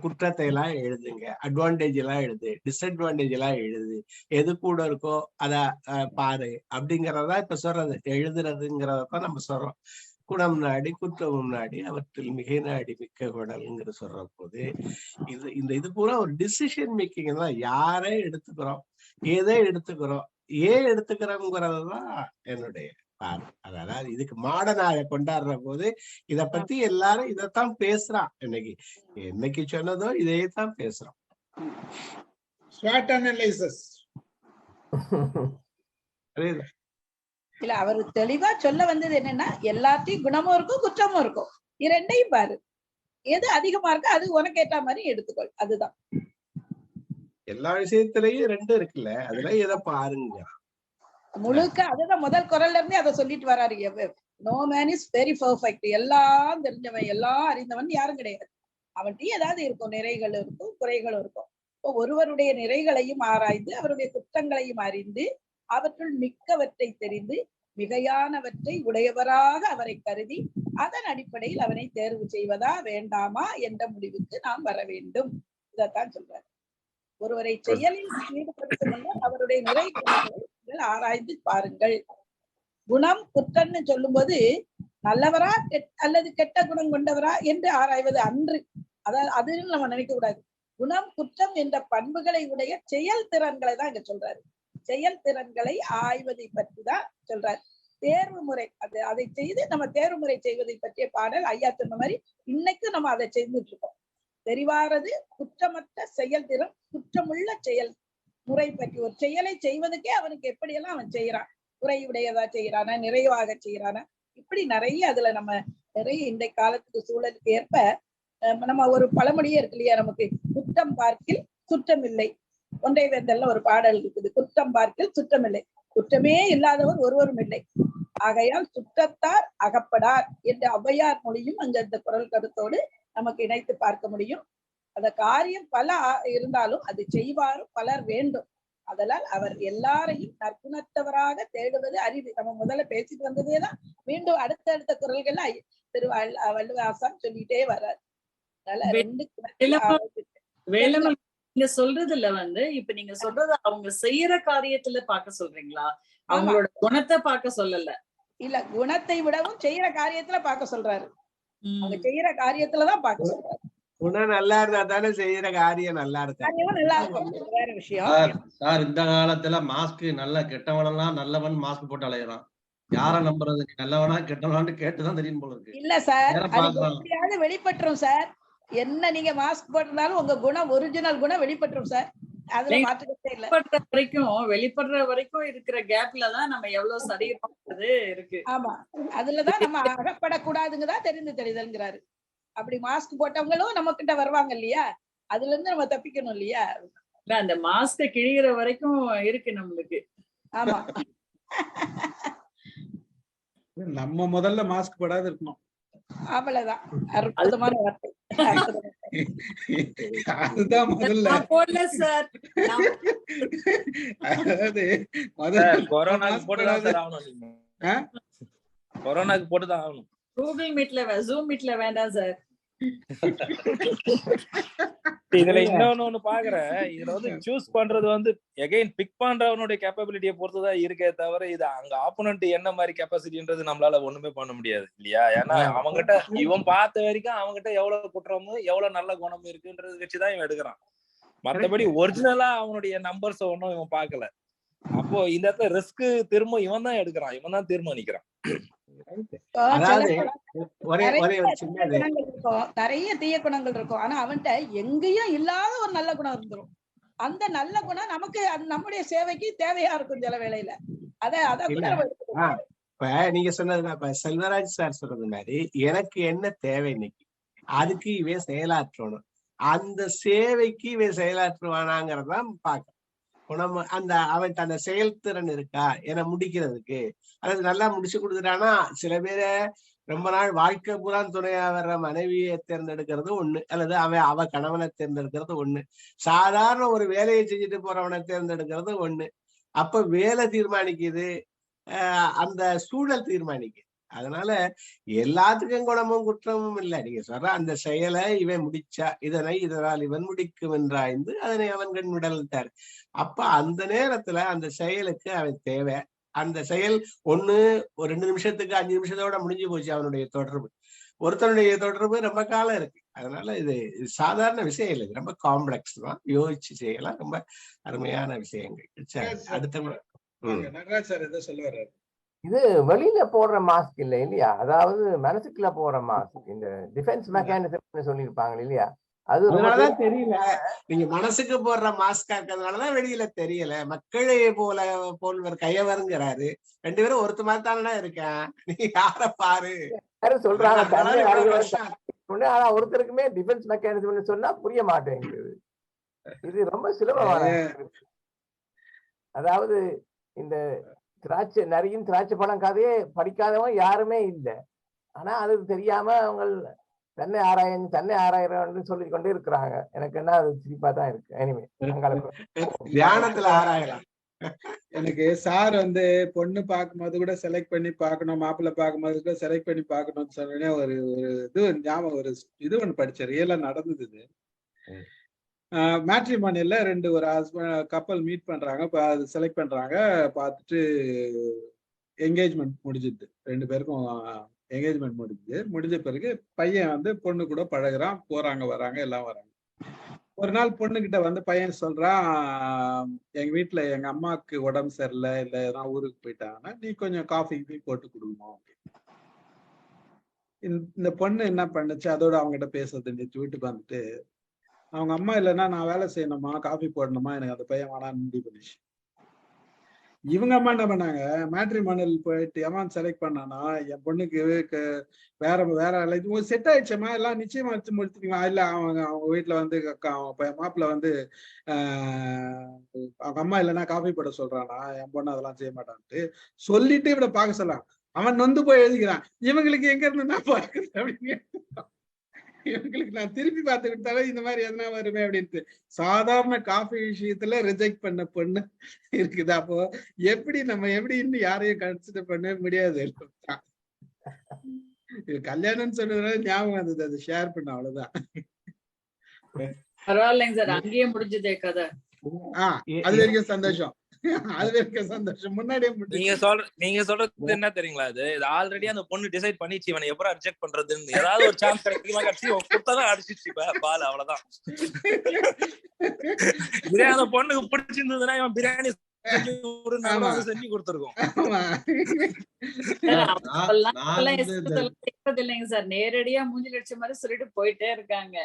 [SPEAKER 7] குற்றத்தை எல்லாம் எழுதுங்க, அட்வான்டேஜ் எல்லாம் எழுது, டிஸ்அட்வான்டேஜ் எல்லாம் எழுது, எது கூட இருக்கோ அத பாரு அப்படிங்கறதா இப்ப சொல்றது. எழுதுறதுங்கிறதான் நம்ம சொல்றோம். குணம் நாடி குற்றமும் நாடி அவற்றில் மிகை நாடி மிக்க குடல்ங்கிற சொல்ற போது இது பூரா ஒரு டிசிஷன் மேக்கிங் தான். யாரை எடுத்துக்கிறோம், எதை எடுத்துக்கிறோம், ஏன் எடுத்துக்கிறோம்ங்கிறதுதான் என்னுடைய பார்வை. அதாவது இதுக்கு மாடனாக கொண்டாடுற போது இத பத்தி எல்லாரும் இதைத்தான் பேசுறான். என்னைக்கு சொன்னதோ இதையத்தான் பேசுறோம்.
[SPEAKER 4] இல்ல, அவரு தெளிவா சொல்ல வந்தது என்னன்னா, எல்லாத்தையும் குணமும் இருக்கும் குற்றமும் இருக்கும், 2ஐயும் பாரு. எது அதிகமா இருக்கோ அது உனக்கு ஏற்ற மாதிரி எடுத்துக்கொள். அதுதான்
[SPEAKER 7] எல்லா விஷயத்திலயும் 2 இருக்குல்ல, அதுல எதை பாருங்க
[SPEAKER 4] முழுக்க. அதுதான் முதல் குரல்ல இருந்தே அதை சொல்லிட்டு வராரு. No man is very perfect. எல்லாம் தெரிஞ்சவன் எல்லாம் அறிந்தவன் யாரும் கிடையாது. அவன்கிட்ட ஏதாவது இருக்கும், நிறைகள் இருக்கும், குறைகளும் இருக்கும். இப்போ ஒருவருடைய நிறைகளையும் ஆராய்ந்து அவருடைய குற்றங்களையும் அறிந்து அவற்றுள் மிக்கவற்றை தெரிந்து மிகையானவற்றை உடையவராக அவரை கருதி அதன் அடிப்படையில் அவனை தேர்வு செய்வதா வேண்டாமா என்ற முடிவுக்கு நாம் வர வேண்டும். இதைத்தான் சொல்றாரு. ஒருவரை செயலில் ஈடுபடுத்தும் அவருடைய நிறை குணங்களை ஆராய்ந்து பாருங்கள். குணம் குற்றம்னு சொல்லும்போது நல்லவரா அல்லது கெட்ட குணம் கொண்டவரா என்று ஆராய்வது அன்று. அதாவது அதுன்னு நம்ம நினைக்க கூடாது. குணம் குற்றம் என்ற பண்புகளை உடைய செயல் திறன்களை தான் இங்க சொல்றாரு. செயல் திறன்களை ஆய்வதை பற்றி தான் சொல்றாரு. தேர்வு முறை அதை செய்து நம்ம தேர்வு முறை செய்வதை பற்றிய பாடல் ஐயா சொன்ன மாதிரி இன்னைக்கும் நம்ம அதை செய்துட்டு இருக்கோம். தெரிவாரது குற்றமற்ற செயல்திறன், குற்றமுள்ள செயல் முறை பற்றி. ஒரு செயலை செய்வதற்கே அவனுக்கு எப்படியெல்லாம் அவன் செய்யறான், குறையுடையதா செய்யறானா, நிறைவாக செய்யறானா, இப்படி நிறைய அதுல நம்ம நிறைய இந்த காலத்துக்கு சூழலுக்கு ஏற்ப நம்ம ஒரு பழமொழியே இருக்கு இல்லையா நமக்கு, குற்றம் பார்க்கில் சுற்றம் இல்லை. ஒன்றை வேந்தல்ல ஒரு பாடல் இருக்குது, குற்றம் பார்க்கில் சுற்றம் இல்லை, குற்றமே இல்லாதவர் ஒருவரும் இல்லை, ஆகையால் சுற்றத்தார் அகப்படார் என்ற ஔவையார் மொழியும் அந்த குரல் கருத்தோடு நமக்கு இணைத்து பார்க்க முடியும். அந்த காரியம் பல இருந்தாலும் அது செய்வாரும் பலர் வேண்டும். அதனால் அவர் எல்லாரையும் நற்குணத்தவராக தேடுவது அரிது. நம்ம முதல்ல பேசிட்டு வந்ததேதான் மீண்டும் அடுத்த குரல்கள்ல திரு வள்ளுவாசன் சொல்லிட்டே வர்றாரு.
[SPEAKER 5] நீங்க சொல்றதுல இப்ப நீங்க சொல்றது அவங்க செய்யற காரியத்துல பார்க்க சொல்றீங்களா? அவங்களோட குணத்தை பார்க்க சொல்லல.
[SPEAKER 4] இல்ல, குணத்தை விடவும் செய்யற காரியத்துல பார்க்க சொல்றாரு. அவங்க செய்யற காரியத்துலதான் பார்க்க சொல்றாரு.
[SPEAKER 7] குணம் நல்லா இருந்தா தானே செய்யற காரியம் நல்லா
[SPEAKER 4] இருக்கும். வேற விஷயம்
[SPEAKER 8] சார், இந்த காலத்துல மாஸ்க் நல்லா கெட்டவனெல்லாம் நல்லவன் மாஸ்க் போட்டு அலையறான். யார நம்புறது, நல்லவனா கெட்டவனான்னு கேட்டுதான் தெரியும் போல இருக்கு.
[SPEAKER 4] இல்ல சார், எப்படியாவது வெளிப்பட்டுரும் சார். என்ன நீங்க மாஸ்க் போட்டிருந்தாலும் உங்க குணம், ஒரிஜினல் குணம் வெளிப்பட்டுரும் சார். அதுல மாற்றுக்கே இல்ல.
[SPEAKER 5] வெளிப்படுற வரைக்கும் இருக்கிற கேப்ல தான் நம்ம எவ்வளவு சரியானது இருக்கு.
[SPEAKER 4] ஆமா, அதுலதான் நம்ம அகப்படக்கூடாதுங்கதான் தெரிதல்ங்கிறாரு. அப்படி மாஸ்க் போட்டவங்களும் நம்ம கிட்ட வருவாங்க இல்லையா, அதுல இருந்து நம்ம தப்பிக்கணும் இல்லையா.
[SPEAKER 5] அந்த மாஸ்க கிழிகிற வரைக்கும் இருக்கு நம்மளுக்கு.
[SPEAKER 4] ஆமா,
[SPEAKER 1] நம்ம முதல்ல மாஸ்க் போடாது இருக்கணும்.
[SPEAKER 4] அவ்வளவுதான். அற்புதமான வார்த்தை.
[SPEAKER 1] அதுதான் முதல்ல. அதாவது
[SPEAKER 6] கொரோனாக்கு போட்டுதான் ஆகணும்.
[SPEAKER 5] கூகுள் மீட்ல, ஜூம் மீட்ல வேண்டாம் சார்.
[SPEAKER 6] இதுல இன்னொன்னு பாக்குறேன். இதுல சூஸ் பண்றது எகைன் பிக் பண்றவனுடைய கேப்பபிலிட்டியை பொறுத்துதான் இருக்கே தவிர இது அங்க ஆப்போனன்ட் என்ன மாதிரி கெப்பாசிட்டின்றது நம்மளால ஒண்ணுமே பண்ண முடியாது இல்லையா. ஏன்னா அவங்ககிட்ட இவன் பார்த்த வரைக்கும் அவங்ககிட்ட எவ்வளவு குற்றமும் எவ்வளவு நல்ல குணமும் இருக்குன்றது வச்சுதான் இவன் எடுக்கிறான். மத்தபடி ஒரிஜினலா அவனுடைய நம்பர்ஸ் ஒன்னும் இவன் பாக்கல. அப்போ இந்த இடத்துல ரிஸ்க் திரும்ப இவன் தான் எடுக்கிறான், இவன் தான் தீர்மானிக்கிறான்.
[SPEAKER 4] நிறைய தீய குணங்கள் இருக்கும், ஆனா அவன்கிட்ட எங்கேயும் இல்லாத ஒரு நல்ல குணம் இருந்துரும். அந்த நல்ல குணம் நமக்கு நம்முடைய சேவைக்கு தேவையா இருக்கும் சில வேளையில.
[SPEAKER 7] இப்ப நீங்க சொன்னது செல்வராஜ் சார் சொல்றது மாதிரி எனக்கு என்ன தேவை இன்னைக்கு, அதுக்கு இவன் செயலாற்றணும், அந்த சேவைக்கு இவன் செயலாற்றுவானாங்கிறதான் பாக்க. குணம் அந்த அவன் அந்த செயல்திறன் இருக்கா என முடிக்கிறதுக்கு, அல்லது நல்லா முடிச்சு கொடுக்குறானா. சில பேரை ரொம்ப நாள் வாழ்க்கை பூரா துணையா வர்ற மனைவியை தேர்ந்தெடுக்கிறது ஒண்ணு, அல்லது அவ கணவனை தேர்ந்தெடுக்கிறது ஒண்ணு, சாதாரண ஒரு வேலையை செஞ்சுட்டு போறவனை தேர்ந்தெடுக்கிறது ஒண்ணு. அப்ப வேலை தீர்மானிக்குது, அந்த சூழல் தீர்மானிக்குது. அதனால எல்லாத்துக்கும் குணமும் குற்றமும் இல்லை. நீங்க சொல்ற அந்த செயலை இவன் முடிச்சா இதனால் இவன் முடிக்கும் என்றாய்ந்து அதனை அவன் கண் விடல்ட்டார். அப்ப அந்த நேரத்துல அந்த செயலுக்கு அவன் தேவை. அந்த செயல் ஒண்ணு ஒரு 2 நிமிஷத்துக்கு 5 நிமிஷத்தோட முடிஞ்சு போச்சு அவனுடைய தொடர்பு. ஒருத்தனுடைய தொடர்பு ரொம்ப காலம் இருக்கு. அதனால இது சாதாரண விஷயம் இல்லை, ரொம்ப காம்ப்ளெக்ஸ் தான். யோசிச்சு செய்யலாம், ரொம்ப அருமையான விஷயங்கள். அடுத்த
[SPEAKER 1] நடராஜ் சார் எதை சொல்லுவாரு,
[SPEAKER 2] இது வெளியில போடுற மாஸ்க் இல்லை இல்லையா, அதாவது மனசுக்குள்ள போடுற மாஸ்க், இந்த டிஃபென்ஸ் மெக்கானிசம் சொல்லியிருப்பாங்க இல்லையா,
[SPEAKER 7] அதனாலதான் தெரியல. நீங்க மனசுக்கு போடுற மாஸ்கா இருக்கிறதுனாலதான் வெளியில தெரியல. மக்களே போல்வர் கையவருங்கிறாரு. 2 பேரும் ஒருத்த மாதிரி தானே இருக்கேன், நீ யார பாரு
[SPEAKER 2] சொல்றாங்க. ஆனா ஒருத்தருக்குமே டிஃபென்ஸ் மெக்கானிசம் சொன்னா புரிய மாட்டேங்குது. இது ரொம்ப சுலபமான. அதாவது இந்த நரியும் திராட்சை பழம் கதையே படிக்காதவங்க யாருமே இல்லை. ஆனா அது தெரியாம அவங்க தன்னை ஆராயிரம் சொல்லி கொண்டு இருக்கிறாங்க. எனக்கு என்ன அது சிரிப்பா தான் இருக்கு. எனிவே
[SPEAKER 7] தியானத்துல ஆராயலாம்.
[SPEAKER 1] எனக்கு சார் பொண்ணு பார்க்கும்போது கூட செலக்ட் பண்ணி பார்க்கணும், மாப்பிள்ளை பார்க்கும்போது கூட செலக்ட் பண்ணி பார்க்கணும்னு சொன்னோடனே ஒரு இது ஞாபகம், ஒரு இது ஒண்ணு படிச்சேன், ரியலா நடந்தது இது. மேட்ரிமோனியல்ல ஒரு கப்பல் மீட் பண்றாங்க, அது செலக்ட் பண்றாங்க, பார்த்துட்டு என்கேஜ்மெண்ட் முடிஞ்சிது. 2 பேருக்கும் என்கேஜ்மெண்ட் முடிஞ்ச பிறகு பையன் பொண்ணு கூட பழகுறான், போறாங்க வராங்க எல்லாம் வராங்க. ஒரு நாள் பொண்ணுகிட்ட பையன் சொல்றான், எங்க வீட்டுல எங்க அம்மாவுக்கு உடம்பு சரியில்லை, இல்ல நான் ஊருக்கு போயிட்டாங்கன்னா நீ கொஞ்சம் காஃபி போட்டு கொடுக்கணும். இந்த பொண்ணு என்ன பண்ணுச்சு, அதோட அவங்ககிட்ட பேசுறது நிறுத்தி வீட்டுக்கு வந்துட்டு, அவங்க அம்மா இல்லைன்னா நான் வேலை செய்யணுமா, காஃபி போடணுமா, எனக்கு அந்த பையன் வேணான்னு முடிவு பண்ணிச்சு. இவங்க அம்மா என்ன பண்ணாங்க, மேட்ரிமோனியல் போயிட்டு எவன் செலக்ட் பண்ணானா, என் பொண்ணுக்கு வேற இது செட் ஆயிடுச்சம்மா, எல்லாம் நிச்சயமா முடிச்சுட்டீங்களா, இல்ல அவங்க வீட்டுல மாப்பிள்ள அவங்க அம்மா இல்லைன்னா காஃபி போட சொல்றானா, என் பொண்ணு அதெல்லாம் செய்ய மாட்டான்ட்டு சொல்லிட்டு இவனை பார்க்க சொல்லலாம். அவன் நொந்து போய் எழுதிக்கிறான், இவங்களுக்கு எங்க இருந்து நான் பார்க்கறது அப்படின்னு, இவங்களுக்கு நான் திருப்பி பார்த்து கொடுத்தாலும் இந்த மாதிரி எதனா வருமே அப்படின்ட்டு. சாதாரண காஃபி விஷயத்துல ரிஜெக்ட் பண்ண பொண்ணு இருக்குது. அப்போ நம்ம எப்படி இன்னும் யாரையும் கன்சிடர் பண்ணவே முடியாது. கல்யாணம்னு சொன்னதுனால ஞாபகம் வந்தது, அதை ஷேர் பண்ண, அவ்வளவுதான்.
[SPEAKER 5] பரவாயில்லைங்க சார், அங்கேயே முடிஞ்சதே கதை.
[SPEAKER 1] அது வரைக்கும் சந்தோஷம், அது வரைக்கும் சந்தோஷம். முன்னாடியே
[SPEAKER 6] நீங்க சொல்றது என்ன தெரியுங்களா, இது ஆல்ரெடி அந்த பொண்ணு டிசைட் பண்ணிச்சு இவனை எப்பறம் ரிஜெக்ட் பண்றதுன்னு. ஏதாவது ஒரு சான்ஸ் கிடைக்குமா, கிடைச்சி கொடுத்தாதான் அடிச்சிச்சு பால், அவ்வளவுதான். இதே அந்த பொண்ணுக்கு பிடிச்சிருந்ததுன்னா இவன் பிரியாணி செஞ்சு கொடுத்துருக்கோம்.
[SPEAKER 5] இல்லைங்க சார், நேரடியா மூஞ்சில் அடிச்ச மாதிரி சொல்லிட்டு போயிட்டே இருக்காங்க.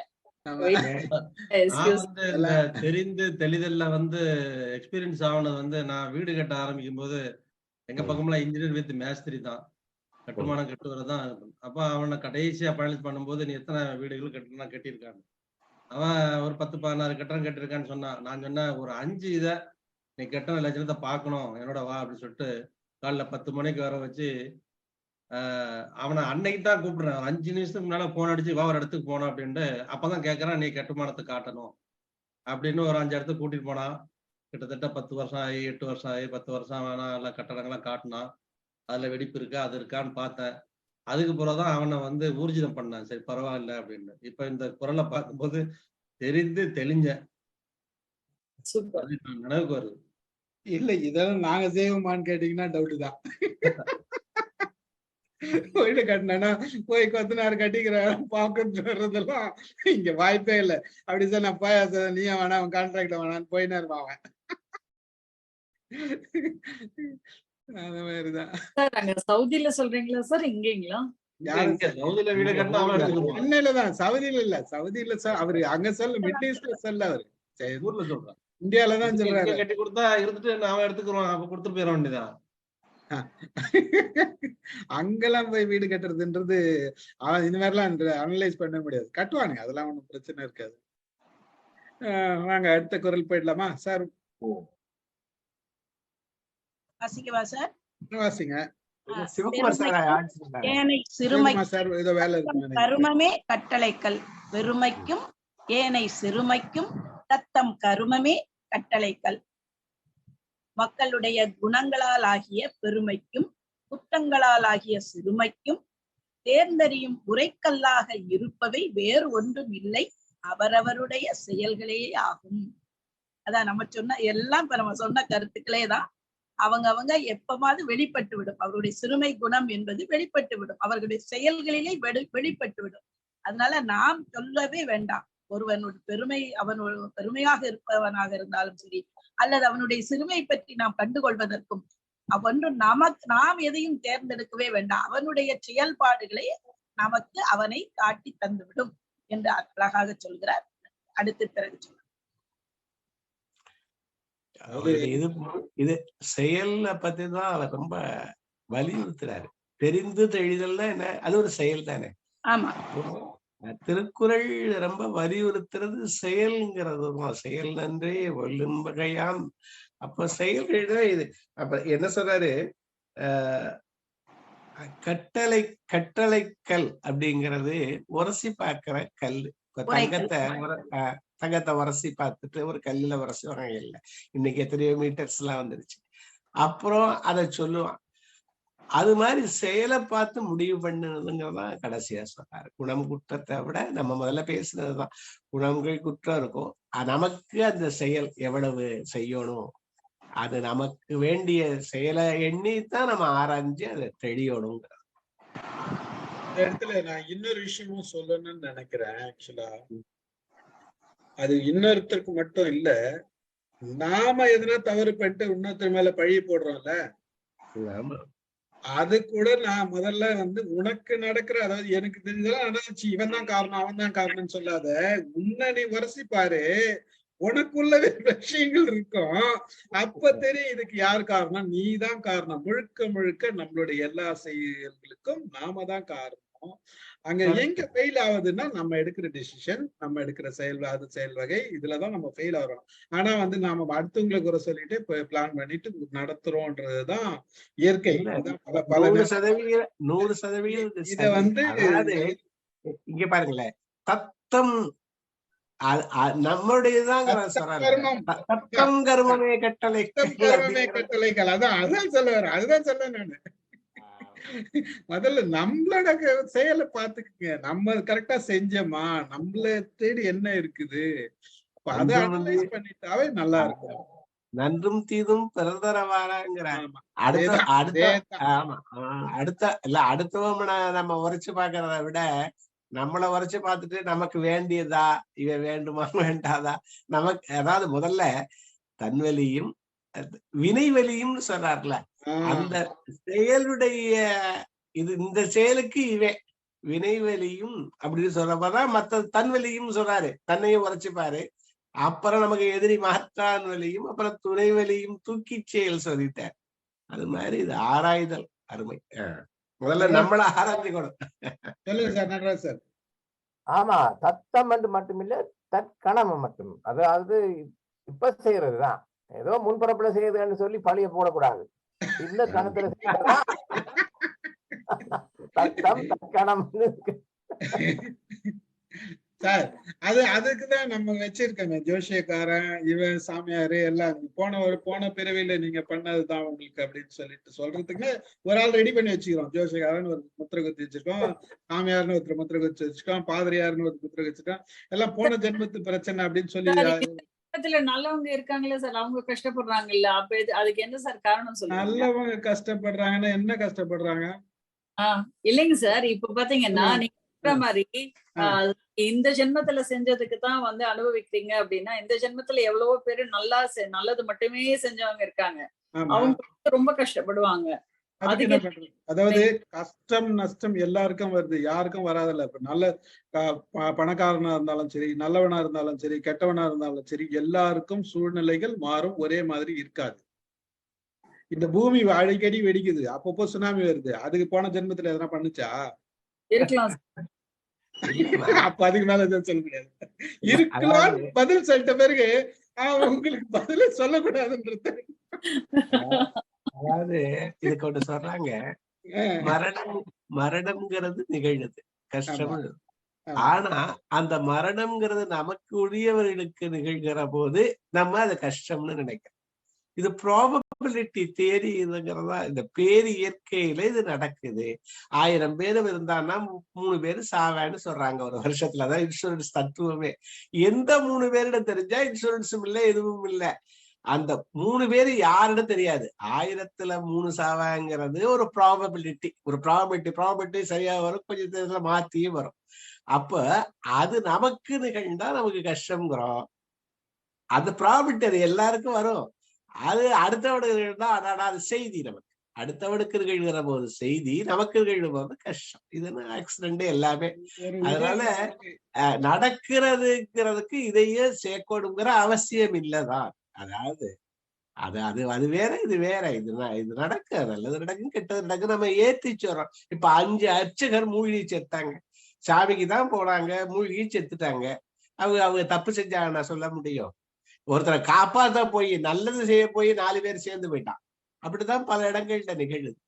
[SPEAKER 8] தெரிந்து தெளிதல்ல எக்ஸ்பீரியன்ஸ் ஆனது நான் வீடு கட்ட ஆரம்பிக்கும் போது எங்க பக்கம்லாம் இன்ஜினியர் வித் மேஸ்திரி தான், கட்டுமானம் கட்டுவதுதான். அப்ப அவனை கடைசியா பயிற்சி பண்ணும்போது நீ எத்தனை வீடுகள் கட்டியிருக்காங்க, அவன் ஒரு 10-16 கட்டடம் கட்டிருக்கான்னு சொன்னான். நான் சொன்னேன், ஒரு 5 இதை நீ கட்டண லட்சணத்தை பார்க்கணும், என்னோட வா அப்படின்னு சொல்லிட்டு காலைல 10 மணிக்கு வர வச்சு அவனை அன்னைக்கு தான் கூப்பிடுறேன். 5 நிமிஷத்துக்கு முன்னால போன் அடிச்சு வா ஒரு இடத்துக்கு போனோம் அப்படின்ட்டு. அப்பதான் கேட்கறான், நீ கட்டுமானத்தை காட்டணும் அப்படின்னு. ஒரு 5 இடத்துக்கு கூட்டிட்டு போனான். கிட்டத்தட்ட 10 வருஷம் ஆகி 8 வருஷம் ஆகி 10 வருஷம் வேணா எல்லாம் கட்டடங்கள்லாம் காட்டினான். அதுல வெடிப்பு இருக்கா அது இருக்கான்னு பார்த்தேன். அதுக்கு பிறகுதான் அவனை ஊர்ஜிதம் பண்ணேன், சரி பரவாயில்ல அப்படின்னு. இப்ப இந்த குரலை பார்க்கும்போது தெரிந்து தெளிஞ்ச நினைவுக்கு வருது.
[SPEAKER 1] இல்ல இதெல்லாம் நாங்க செய்வோமான்னு கேட்டீங்கன்னா டவுட் தான். வீடு கட்டினா போய் கொத்தனார் கட்டிக்கிற பாக்குன்னு வர்றதெல்லாம் இங்க வாய்ப்பே இல்லை. அப்படி சார் நான் போய் நீ வேணா அவன் கான்ட்ராக்ட் வேணான்னு போயின்னு இருப்பான். அந்த மாதிரிதான்.
[SPEAKER 5] சவுதியில சொல்றீங்களா சார், இங்கீங்களா?
[SPEAKER 1] சென்னையிலதான், சவுதியில இல்ல. சவுதியில அவரு அங்க சொல்ல, மிடில் ஈஸ்ட்ல சொல்ல, அவரு ஊர்ல சொல்றான், இந்தியாலதான் சொல்றாரு.
[SPEAKER 8] கட்டி கொடுத்தா இருந்துட்டு நாம எடுத்துக்கிறோம், அப்ப கொடுத்துட்டு போயிட வேண்டியதான்.
[SPEAKER 1] அங்கெல்லாம் போய் வீடு கட்டுறதுன்றது இந்த மாதிரிலாம் அனலைஸ் பண்ண முடியாது. கட்டுவானுங்க, அதெல்லாம் ஒண்ணும் பிரச்சனை இருக்காது. வாங்க அடுத்த குரல் போயிடலாமா சார்?
[SPEAKER 4] வாசிக்கவா சார்?
[SPEAKER 1] வாசிங்க.
[SPEAKER 4] கருமமே கட்டளைக்கல், பெருமைக்கும் ஏனை சிறுமைக்கும் தத்தம் கருமமே கட்டளைக்கல். மக்களுடைய குணங்களால் ஆகிய பெருமைக்கும் குற்றங்களால் ஆகிய சிறுமைக்கும் தேர்ந்தறியும் உரைக்கல்லாக இருப்பவை வேறு ஒன்றும் இல்லை, அவரவருடைய செயல்களே ஆகும். அதான் நம்ம சொன்ன எல்லாம் இப்ப நம்ம சொன்ன கருத்துக்களே தான். அவங்க எப்பமாவது வெளிப்பட்டு விடும், அவருடைய சிறுமை குணம் என்பது வெளிப்பட்டு விடும், அவர்களுடைய செயல்களிலே வெளிப்பட்டு விடும். அதனால நாம் சொல்லவே வேண்டாம். ஒருவனுடைய பெருமை, அவன் பெருமையாக இருப்பவனாக இருந்தாலும் சரி, அல்லது அவனுடைய சிறுமை பற்றி நாம் கண்டுகொள்வதற்கும் அவன்று நாம் எதையும் தேர்ந்தெடுக்கவே வேண்டாம். அவனுடைய செயல்பாடுகளை நமக்கு அவனை காட்டி தந்துவிடும் என்று அழகாக சொல்கிறார். அடுத்து பிறகு சொல்றார்,
[SPEAKER 7] இது செயல்ல பத்தி தான் அவர் ரொம்ப வலியுறுத்துறாரு. தெரிந்து தெளிதல்ல என்ன, அது ஒரு செயல் தானே.
[SPEAKER 4] ஆமா,
[SPEAKER 7] திருக்குறள் ரொம்ப வலியுறுத்துறது செயல்ங்கிறது தான். செயல் நன்றே வெல்லும் வகையான். அப்ப செயல்கள் தான் இது. அப்ப என்ன சொல்றாரு, கட்டளை கல் அப்படிங்கிறது உரசி பார்க்கிற கல். இப்ப தங்கத்தை உரசி பார்த்துட்டு ஒரு கல்லுல உரசுவாங்க இல்ல, இன்னைக்கு எத்தனையோ மீட்டர்ஸ் எல்லாம் வந்துருச்சு. அப்புறம் அதை சொல்லுவான். அது மாதிரி செயலை பார்த்து முடிவு பண்ணுறதுங்கிறதான் கடைசியா சொல்றாரு. குணம் குற்றத்தை விட நம்ம முதல்ல பேசுனதுதான், குணங்கள் குற்றம் இருக்கும், நமக்கு அந்த செயல் எவ்வளவு செய்யணும், அது நமக்கு வேண்டிய செயலை எண்ணித்தான் நம்ம ஆராய்ஞ்சு அதை தெளியணுங்கிற.
[SPEAKER 1] இந்த இடத்துல நான் இன்னொரு விஷயமும் சொல்லணும்னு நினைக்கிறேன். ஆக்சுவலா அது இன்னொருத்தருக்கு மட்டும் இல்ல, நாம எதுனா தவறு பண்ணிட்டு இன்னொருத்தர் மேல பழி போடுறோம்ல, அது கூட நான் முதல்ல உனக்கு நடக்கிற, அதாவது எனக்கு தெரிஞ்சதெல்லாம் நடந்துச்சு, இவன் தான் காரணம் அவன் தான் காரணம்னு சொல்லாத, உன்னை நீ வரிசை பாரு, உனக்குள்ளவே விஷயங்கள் இருக்கும். அப்ப தெரியும் இதுக்கு யார் காரணம், நீ தான் காரணம். முழுக்க முழுக்க நம்மளுடைய எல்லா செயல்களுக்கும் நாம தான் காரணம். அங்க எங்க ஃபெயில் ஆகுதுன்னா நம்ம எடுக்கிற டிசிஷன், நம்ம எடுக்கிற செயல் வகை, இதுலதான் நம்ம ஃபெயில் ஆகிறோம். ஆனா நாம அடுத்தவங்களை குறை சொல்லிட்டு பிளான் பண்ணிட்டு நடத்துறோம்ன்றதுதான் இயற்கை.
[SPEAKER 7] 100% இத இங்க பாருங்களேன், தத்தம் நம்மளுடையதான் தத்தம் கர்மமே கட்டளைகள்.
[SPEAKER 1] அதான் சொல்ல நானு. முதல்ல நம்மளோட செயலை பாத்துக்குங்க, நம்ம கரெக்டா செஞ்சோமா, நம்மள தேடி என்ன இருக்குது, அதை அனலைஸ் பண்ணிட்டாவே நல்லா இருக்கும்.
[SPEAKER 7] நன்றும் தீதும் பிறந்தரவாராங்கிற அடுத்தவங்க நம்ம உரைச்சு பாக்குறத விட நம்மளை உரைச்சு பார்த்துட்டு நமக்கு வேண்டியதா, இவன் வேண்டுமா வேண்டாதா, நமக்கு அதாவது முதல்ல தன்வெளியும் வினைவெளியும் சொல்றாருல, அந்த செயலுடைய இந்த செயலுக்கு இவன் வினைவெளியும் அப்படின்னு சொல்றப்பதான் மத்த தன்வெளியும் சொல்றாரு, தன்னையும் உரைச்சுப்பாரு. அப்புறம் நமக்கு எதிரி மாற்றான் வழியும், அப்புறம் துணைவெளியும் தூக்கி செயல் சொல்லிட்டார். அது மாதிரி இது ஆராய்தல் அருமை. முதல்ல நம்மள ஆராய்ச்சிக்கணும்.
[SPEAKER 1] சொல்லுங்க சார், நடராஜ் சார்.
[SPEAKER 2] ஆமா, தத்தம் என்று மட்டுமில்ல, தற்கணம் மட்டும். அதாவது இப்ப செய்யறதுதான், ஏதோ முன்புறப்புல செய்யறதுன்னு சொல்லி பழிய போடக்கூடாது. இந்த கணத்துல செய்யறதுதான் தத்தம் தற்கணம்
[SPEAKER 1] சார். அதுக்குதான் நம்ம வச்சிருக்கோங்க ஜோசியக்காரன், இவன் சாமியாரு எல்லாம். போன பிறவில நீங்க பண்ணதுதான் உங்களுக்கு அப்படின்னு சொல்றதுக்கு ஒரு ஆள் ரெடி பண்ணி வச்சுக்கிறோம். ஜோசியக்காரன் ஒரு முத்திரை குத்தி வச்சிருக்கோம், சாமியார்னு ஒருத்தர் முத்திரை குத்தி வச்சிருக்கோம், பாதிரியாருன்னு ஒரு முத்திரை வச்சிருக்கோம். எல்லாம் போன ஜென்மத்து பிரச்சனை அப்படின்னு சொல்லி.
[SPEAKER 5] நல்லவங்க இருக்காங்களே சார், அவங்க கஷ்டப்படுறாங்கல்ல, அப்ப அதுக்கு என்ன சார் காரணம் சொல்லுங்க?
[SPEAKER 1] நல்லவங்க கஷ்டப்படுறாங்கன்னா என்ன கஷ்டப்படுறாங்க?
[SPEAKER 5] இல்லைங்க சார், இப்ப பாத்தீங்கன்னா நீங்க மாதிரி இந்த ஜென்மத்துல செஞ்சதுக்கு தான் அனுபவிக்கிறீங்க அப்படின்னா, இந்த ஜென்மத்துல எவ்வளவோ பேரு நல்லது மட்டுமே செஞ்சவங்க இருக்காங்க, அவங்க ரொம்ப கஷ்டப்படுவாங்க.
[SPEAKER 1] அதாவது கஷ்டம் நஷ்டம் எல்லாருக்கும் வருது, யாருக்கும் வராதில்ல. இப்ப நல்ல பணக்காரனா இருந்தாலும் சரி, நல்லவனா இருந்தாலும் சரி, கெட்டவனா இருந்தாலும் சரி, எல்லாருக்கும் சூழ்நிலைகள் மாறும், ஒரே மாதிரி இருக்காது. இந்த பூமி அடிக்கடி வெடிக்குது, அப்பப்போ சுனாமி வருது, அதுக்கு போன ஜென்மத்துல எதனா பண்ணுச்சா?
[SPEAKER 5] இருக்கலாம்.
[SPEAKER 1] அப்ப அதுக்கு மேல சொல்ல முடியாது. இருக்கலாம் பதில் சொல்லிட்ட பிறகு உங்களுக்கு பதில சொல்லக்கூடாதுன்றது.
[SPEAKER 7] அதாவது இதுக்கு ஒன்று சொல்றாங்க, மரணம்ங்கிறது நிகழ்ந்தது கஷ்டம். ஆனா அந்த மரணம்ங்கிறது நமக்கு உரியவர்களுக்கு நிகழ்கிற போது நம்ம அதை கஷ்டம்னு நினைக்கிறோம். இது ப்ராபபிலிட்டி தியரி இதுங்கிறதா, இந்த பேரு இயற்கையில இது நடக்குது. 1000 பேரும் இருந்தான்னா 3 பேரு சாவான்னு சொல்றாங்க ஒரு வருஷத்துல. அதான் இன்சூரன்ஸ் தத்துவமே. எந்த 3 பேரிடம் தெரிஞ்சா இன்சூரன்ஸும் இல்லை, எதுவும் இல்லை. அந்த 3 பேரு யாருன்னு தெரியாது. 1000த்துல 3 சாவாங்கிறது ஒரு ப்ராபபிலிட்டி. ஒரு ப்ராபபிலிட்டி சரியா வரும், கொஞ்சம் தேர்தல மாத்தியும் வரும். அப்ப அது நமக்கு நிகழ்ந்தா நமக்கு கஷ்டம்ங்கிறோம். அந்த ப்ராபபிலிட்டி அது எல்லாருக்கும் வரும். அது அடுத்தவனுக்கு அது செய்தி, நமக்கு அடுத்தவனுக்கு நிகழ்கிற போது செய்தி, நமக்கு நிகழ்கிற போது கஷ்டம். இது ஆக்சிடென்ட் எல்லாமே. அதனால நடக்கிறதுங்கிறதுக்கு இதையே சேர்க்கணுங்கிற அவசியம் இல்லதான். அதாவது அது வேற, இது வேற. இது நடக்க நல்லது நடக்கும், கெட்டது நடக்கும், நம்ம ஏத்தி சொல்றோம். இப்ப 5 அர்ச்சகர் மூழ்கி செத்தாங்க. சாமிக்கு தான் போனாங்க, மூழ்கி செத்துட்டாங்க. அவங்க தப்பு செஞ்சாங்க நான் சொல்ல முடியும்? ஒருத்தரை காப்பாத்த போய் நல்லது செய்ய போய் 4 பேர் சேர்ந்து போயிட்டான். அப்படிதான் பல இடங்கள்ல நிகழுது.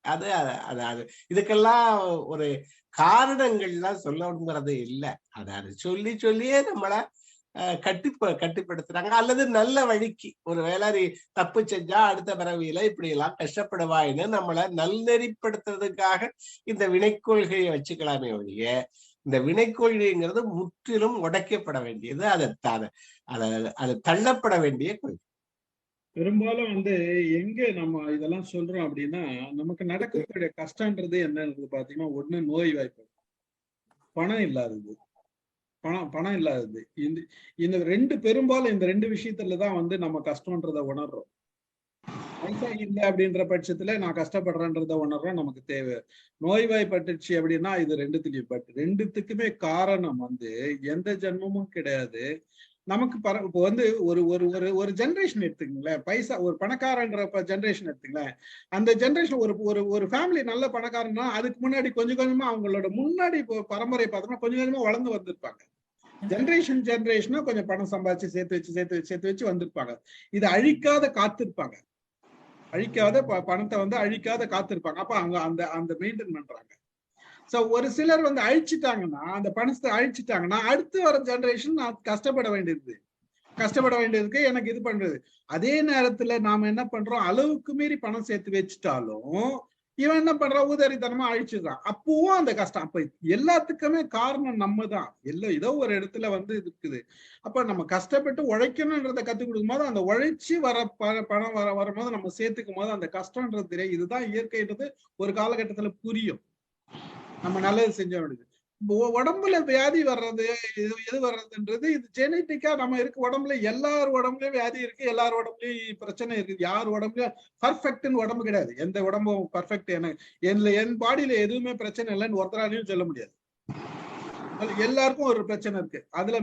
[SPEAKER 7] அது இதுக்கெல்லாம் ஒரு காரணங்கள்லாம் சொல்லணுங்கிறது இல்லை. அது சொல்லியே நம்மள கட்டுப்படுத்துறாங்க. அல்லது நல்ல வழிக்கு ஒரு வேளாரி தப்பு செஞ்சா அடுத்த பிறவியில இப்படி எல்லாம் கஷ்டப்படுவாயின்னு நம்மள நல்நெறிப்படுத்துறதுக்காக இந்த வினைக்கொள்கையை வச்சுக்கலாமே ஒழிய, இந்த வினைக்கொள்கைங்கிறது முற்றிலும் உடைக்கப்பட வேண்டியது, அது தள்ளப்பட வேண்டிய கொள்கை.
[SPEAKER 1] பெரும்பாலும் எங்க நம்ம இதெல்லாம் சொல்றோம் அப்படின்னா, நமக்கு நடக்கக்கூடிய கஷ்டன்றது என்னன்றது பாத்தீங்கன்னா, ஒண்ணு நோய் வாய்ப்பு, பணம் இல்லாதது. பணம் இல்லாதது. இந்த பெரும்பாலும் இந்த 2 விஷயத்துலதான் நம்ம கஷ்டம்ன்றத உணர்றோம். பைசா இல்லை அப்படின்ற பட்சத்துல நான் கஷ்டப்படுறேன்றத உணர்றோம். நமக்கு தேவை. நோய்வாய்ப்பட்டுச்சு அப்படின்னா இது 2த்துலயும். பட் 2த்துக்குமே காரணம் எந்த ஜென்மமும் கிடையாது. நமக்கு இப்போ ஒரு ஒரு ஒரு ஒரு ஜெனரேஷன் எடுத்துக்கங்களேன். பைசா ஒரு பணக்காரன்ற ஜெனரேஷன் எடுத்துங்களேன். அந்த ஜெனரேஷன் ஒரு ஃபேமிலி நல்ல பணக்காரன்னா அதுக்கு முன்னாடி கொஞ்சம் கொஞ்சமா அவங்களோட முன்னாடி பரம்பரை பார்த்தோம்னா கொஞ்சம் கொஞ்சமா வளர்ந்து வந்திருப்பாங்க. ஜெனரேஷனா கொஞ்சம் பணம் சம்பாதிச்சு சேர்த்து வச்சு வந்திருப்பாங்க. இதை அழிக்காத காத்திருப்பாங்க. அழிக்காத பணத்தை அழிக்காத காத்திருப்பாங்க. அப்ப அவங்க அந்த மெயின்டைன் பண்றாங்க. சோ ஒரு சிலர் அழிச்சிட்டாங்கன்னா, அந்த பணத்தை அழிச்சிட்டாங்கன்னா அடுத்து வர ஜெனரேஷன் கஷ்டப்பட வேண்டியதுக்கு எனக்கு இது பண்றது. அதே நேரத்துல நாம என்ன பண்றோம், அளவுக்கு மீறி பணம் சேர்த்து வச்சுட்டாலும் இவன் என்ன பண்றான், ஊதாரித்தனமா அழிச்சுதான். அப்பவும் அந்த கஷ்டம். அப்ப எல்லாத்துக்குமே காரணம் நம்ம தான். ஏதோ ஒரு இடத்துல இருக்குது. அப்ப நம்ம கஷ்டப்பட்டு உழைக்கணும்ன்றத கத்துக் கொடுக்கும் போது, அந்த உழைச்சி வர பணம் வரும்போது நம்ம சேர்த்துக்கும் போது அந்த கஷ்டம்ன்றது தெரியும். இதுதான் இயற்கைன்றது ஒரு காலகட்டத்துல புரியும். நம்ம நல்லது செஞ்ச வேண்டியது. உடம்புல வியாதி வர்றது எது வர்றதுன்றது இது ஜெனட்டிக்கா நம்ம இருக்கு. உடம்புல எல்லார் உடம்புலயும் வியாதி இருக்கு, எல்லார் உடம்புலயும் பிரச்சனை இருக்கு. யார் உடம்புலயும் பர்ஃபெக்ட்னு உடம்பு கிடையாது. எந்த உடம்பும் பர்ஃபெக்ட் என் பாடியில எதுவுமே பிரச்சனை இல்லைன்னு ஒருத்தராலையும் சொல்ல முடியாது. எல்லாருக்கும் ஒரு பிரச்சனை இருக்கு. அதுல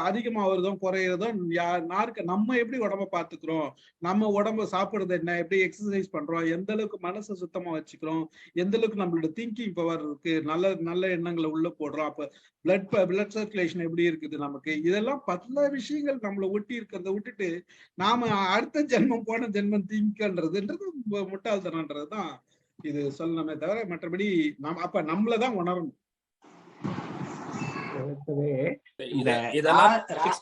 [SPEAKER 1] அதிகமா வருதோ குறையிறதோ யாருக்கு நம்ம எப்படி உடம்ப பாத்துக்கிறோம், நம்ம உடம்ப சாப்பிடுறது என்ன, எப்படி எக்ஸசைஸ் பண்றோம், எந்த அளவுக்கு மனசை சுத்தமா வச்சுக்கிறோம், எந்த அளவுக்கு நம்மளோட திங்கிங் பவர் இருக்கு, நல்ல எண்ணங்களை உள்ள போடுறோம். அப்ப பிளட் சர்க்குலேஷன் எப்படி இருக்குது நமக்கு, இதெல்லாம் பல விஷயங்கள் நம்மள ஒட்டி இருக்கிறத விட்டுட்டு நாம அடுத்த ஜென்மம் போன ஜென்மம் திங்கன்றதுன்றது முட்டாள்தனன்றதுதான் இது சொல்லணுமே தவிர மற்றபடி அப்ப நம்மளதான் உணரணும்.
[SPEAKER 6] இதெல்லாம் பிக்ஸ்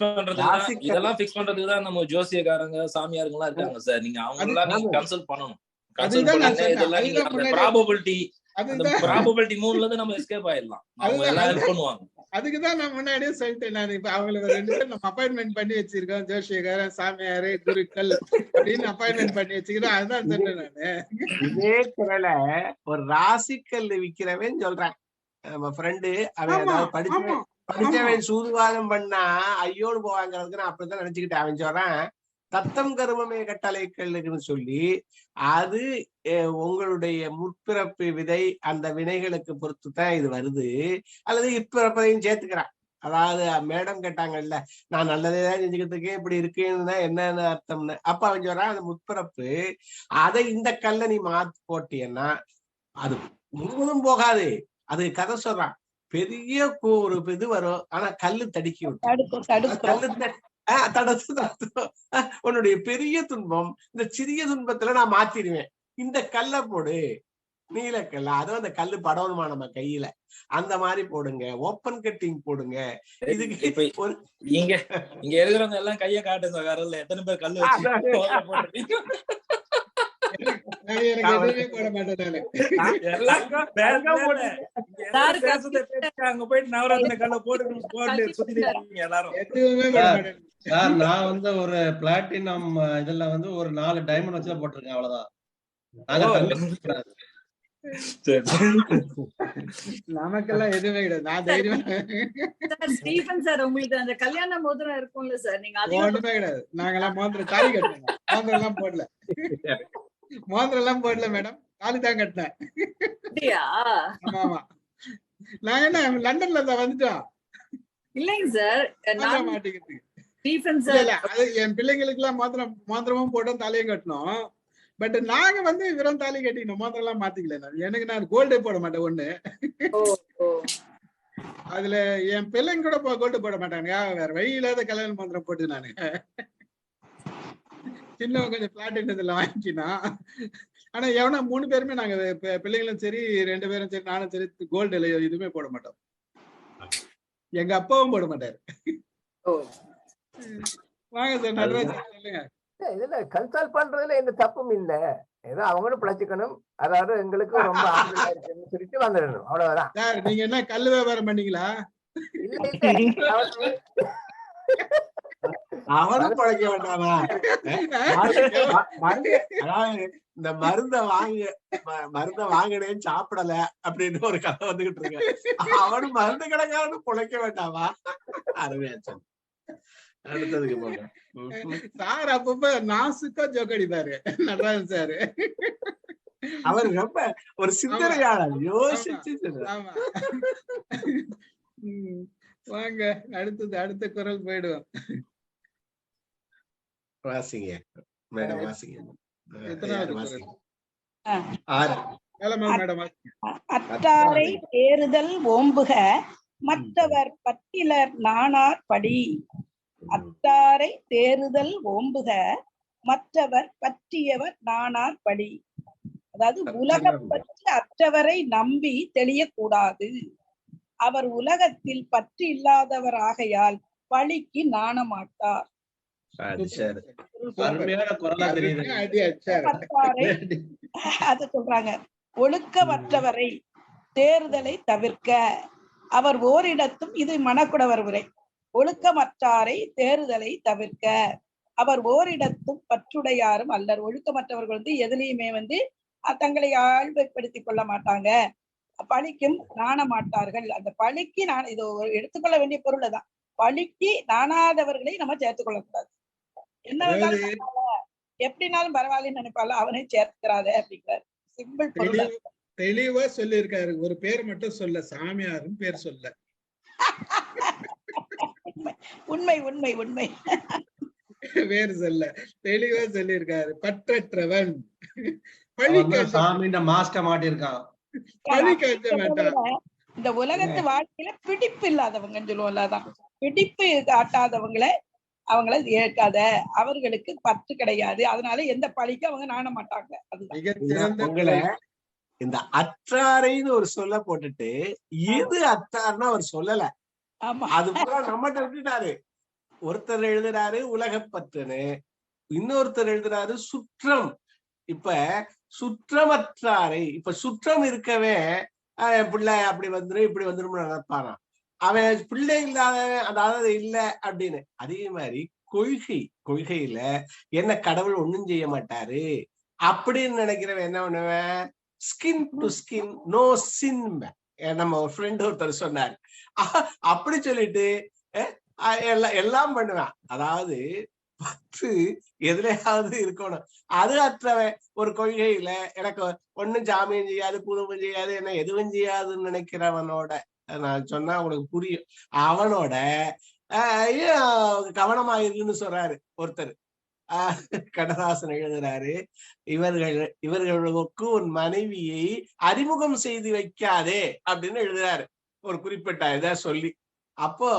[SPEAKER 6] பண்றதுக்குதான் நம்ம ஜோசியக்காரங்க சாமியாருங்க எல்லாம் இருக்காங்க சார். நீங்க அவங்கெல்லாம் நீங்க கன்சல்ட் பண்ணணும். கன்சல்ட் பண்ணி இதெல்லாம் நீங்க அந்த ப்ராபபிலிட்டி மூணுல இருந்து நம்ம எஸ்கேப் ஆயிடலாம். அவங்க எல்லாம் ஹெல்ப் பண்ணுவாங்க.
[SPEAKER 1] அதுக்குதான் நான் முன்னாடியே சொல்லிட்டேன். நான் இப்ப அவங்களுக்கு 2 பேரும் நம்ம அப்பாயின்மெண்ட் பண்ணி வச்சிருக்கோம். ஜோசியக்காரன், சாமியாரு, குருக்கள் அப்படின்னு அப்பாயின்மெண்ட் பண்ணி வச்சுக்கிறோம். அதுதான் சொன்னேன் நானு. இதே குரல
[SPEAKER 7] ஒரு ராசிக்கல் விக்கிறவன் சொல்றேன். நம்ம ஃப்ரெண்டு அவன் படிச்சவன் சூதுவாதம் பண்ணா ஐயோடு போவாங்கிறதுக்கு நான் அப்படித்தான் நினைச்சுக்கிட்டேன். அவன் சொல்றான் தத்தம் கருமமே கட்டளைக்கல்லுக்குன்னு சொல்லி, அது உங்களுடைய முற்பிறப்பு விதை, அந்த வினைகளுக்கு பொறுத்து தான் இது வருது, அல்லது இப்பிறப்பதையும் சேர்த்துக்கிறான். அதாவது மேடம் கேட்டாங்கல்ல, நான் நல்லதேதான் செஞ்சுக்கிறதுக்கே இப்படி இருக்கேன்னு என்னன்னு அர்த்தம்னு. அப்ப அவன் சொல்றான் அந்த முற்பிறப்பு அதை இந்த கல்ல நீ மாத்து போட்டீன்னா அது முழுவதும் போகாது. அது கதை சொல்றான், பெரிய ஒரு இது வரும், ஆனா கல்லு தடுக்கி விட்டு உன்னுடைய பெரிய துன்பம் இந்த சிறிய துன்பத்துல நான் மாத்திடுவேன், இந்த கல்லை போடு, நீலக்கல்ல. அதுவும் அந்த கல்லு படணுமா நம்ம கையில, அந்த மாதிரி போடுங்க, ஓப்பன் கட்டிங் போடுங்க. இதுக்கு
[SPEAKER 6] இங்க இருக்கிறவங்க எல்லாம் கைய காட்டுங்க, வரல எத்தனை பேர் கல்லு வச்சு
[SPEAKER 1] போட மாட்டேன்.
[SPEAKER 6] அங்க போயிட்டு நவரத்ன கல்ல போட்டு சுத்திட்டு எல்லாரும்.
[SPEAKER 8] நான் ஒரு பிளாட்டினம் இதுல ஒரு 4 டைமண்ட் வச்சு போட்டிருக்கேன், அவ்வளவுதான்.
[SPEAKER 1] நமக்கெல்லாம் எதுவுமே கிடையாது. நான் தைரியம்.
[SPEAKER 5] ஸ்டீபன் சார், உங்களுக்கு அந்த கல்யாண மோதிரம் இருக்கும்ல சார், நீங்க
[SPEAKER 1] ஒண்ணுமே கிடையாது. நாங்கெல்லாம் மோதிரம் தாலி கட்டணும், மோதிரம் எல்லாம் போடல. மோதிரம் எல்லாம் போடல மேடம், தாலி தான் கட்டினேன். ஆமா, நாங்க என்ன லண்டன்ல தான் வந்துட்டோம்.
[SPEAKER 5] இல்லைங்க சார்,
[SPEAKER 1] மாட்டிக்கிறதுக்கு என் பிள்ளைங்களுக்கு எல்லாம் மோதிரமும் போட்டோம், தாலியும் கட்டணும். பட் நாங்க வெறும் தாலி கட்டிக்கணும், மோதிரம் எல்லாம் மாத்திக்கல. எனக்கு நான் கோல்டே போட மாட்டேன் ஒண்ணு. அதுல என் பிள்ளைங்க கூட கோட்டு போட மாட்டானுங்க, வேற வழி இல்லாத கல்யாண மந்திரம் போட்டு நானு சின்னவன் கொஞ்சம் பிளாட்டின் இதுல வாங்கிக்கினா. ஆனா எவனா 3 பேருமே நாங்க பிள்ளைங்களும் சரி 2 பேரும் சரி நானும் சரி கோல்டு எதுவுமே போட மாட்டோம். எங்க அப்பாவும் போட மாட்டாரு. வாங்க சார் நடராஜ் சொல்லுங்க.
[SPEAKER 2] இதுல கன்சல்ட் பண்றதுல எந்த தப்பும் இல்ல, ஏதோ அவங்களும் பிழைச்சிக்கணும், அதாவது எங்களுக்கு ரொம்ப ஆசையா இருக்குன்னு சொல்லிட்டு வந்துடணும், அவ்வளவுதான்.
[SPEAKER 1] சார் நீங்க என்ன கல்லு வியாபாரம் பண்ணீங்களா?
[SPEAKER 7] அவனும் பழைக்க வேண்டாமா? அதாவது இந்த மருந்த வாங்கினேன்னு சாப்பிடல அப்படின்னு ஒரு கதை வந்துகிட்டு இருக்கு. அவனும் மருந்து கடைக்காரனும் பிழைக்க வேண்டாமா? அருமையா சொன்ன. அடுத்ததுக்கு போங்க
[SPEAKER 1] சார். அப்பப்ப நாசுக்கா ஜோக் அடிப்பாரு நடராஜன் சாரு.
[SPEAKER 7] அவர் ரொம்ப ஒரு சிந்தனையாளர், யோசிச்சு.
[SPEAKER 1] ஆமா. வாங்க அடுத்த குரல் போயிடுவோம்.
[SPEAKER 7] வாசிங்க மேடம், வாசிங்க.
[SPEAKER 4] அற்றாரை தேறுதல் ஓம்புக மற்றவர் பற்றிலர் நானார் படி. அற்றாரை தேறுதல் ஓம்புக மற்றவர் பற்றியவர் நானார் படி. அதாவது உலகம் பற்றி அற்றவரை நம்பி தெளியக்கூடாது. அவர் உலகத்தில் பற்று இல்லாதவர் ஆகையால் பழிக்கு நாணமாட்டார். அது சொல்றாங்க. ஒழுக்கமற்றவரை தேர்தலை தவிர்க்க அவர் ஓரிடத்தும், இது மணக்குடவர் உரை, ஒழுக்கமற்றாரை தேர்தலை தவிர்க்க அவர் ஓரிடத்தும் பற்றுடையாரும் அல்லர். ஒழுக்கமற்றவர்கள் எதுலையுமே தங்களை ஆழ்வைப்படுத்திக் கொள்ள மாட்டாங்க, பழிக்கும் நாண மாட்டார்கள். அந்த பழிக்கு இது எடுத்துக்கொள்ள வேண்டிய பொருள் தான். பழிக்கு நாணாதவர்களை நம்ம சேர்த்துக் கொள்ளக்கூடாது. என்ன எப்படினாலும் பரவாயில்லன்னு நினைப்பால, அவனை சேர்த்துக்கிறாத அப்படிங்கிறார். சிம்பிள் பொருள்.
[SPEAKER 1] தெளிவா சொல்லி இருக்காரு. ஒரு பேர் மட்டும் சொல்ல, சாமியாரும் பேர் சொல்ல.
[SPEAKER 4] உண்மை உண்மை உண்மை.
[SPEAKER 1] பேர் சொல்ல தெளிவா சொல்லி இருக்காரு. பற்றற்றவன்
[SPEAKER 4] இந்த உலகத்து வாழ்க்கையில பிடிப்பு இல்லாதவங்கன்னு சொல்லுவோம்ல, அதான் பிடிப்பு காட்டாதவங்களை அவங்கள ஏற்காத, அவர்களுக்கு பற்று கிடையாது, அதனால எந்த பழிக்கு அவங்க நாண மாட்டாங்க. அதுதான்
[SPEAKER 7] உங்களை இந்த அற்றாரைன்னு ஒரு சொல்ல போட்டுட்டு எது அற்றார்னா அவர் சொல்லல. அது பூரா நம்மகிட்ட விட்டுட்டாரு. ஒருத்தர் எழுதுறாரு உலகப்பற்றுன்னு, இன்னொருத்தர் எழுதுறாரு சுற்றம். இப்ப சுற்றமற்றாரை, இப்ப சுற்றம் இருக்கவே பிள்ளை அப்படி வந்துடும் இப்படி வந்துடும் நினைப்பாராம். அவன் பிள்ளை இல்லாதவன், அதாவது இல்ல அப்படின்னு. அதே மாதிரி கொள்கையில என்ன கடவுள் ஒண்ணும் செய்ய மாட்டாரு அப்படின்னு நினைக்கிறவன் என்ன பண்ணுவேன், skin to skin no sin. நம்ம ஒரு ஃப்ரெண்ட் ஒருத்தர் சொன்னார், அப்படி சொல்லிட்டு எல்லாம் பண்ணுவேன். அதாவது பற்று எதுலையாவது இருக்கணும். அது அற்றவன் ஒரு கொள்கையில எனக்கு ஒண்ணும் ஜாமியம் செய்யாது, பூதமும் செய்யாது, என்ன எதுவும் செய்யாதுன்னு நினைக்கிறவனோட, நான் சொன்னா உங்களுக்கு புரியும், அவனோட கவனமாயிருக்குன்னு சொல்றாரு ஒருத்தர். கடதாசன் எழுதுறாரு, இவர்களுக்கு உன் மனைவியை அறிமுகம் செய்து வைக்காதே அப்படின்னு எழுதுறாரு ஒரு குறிப்பிட்ட இதை சொல்லி. அப்போ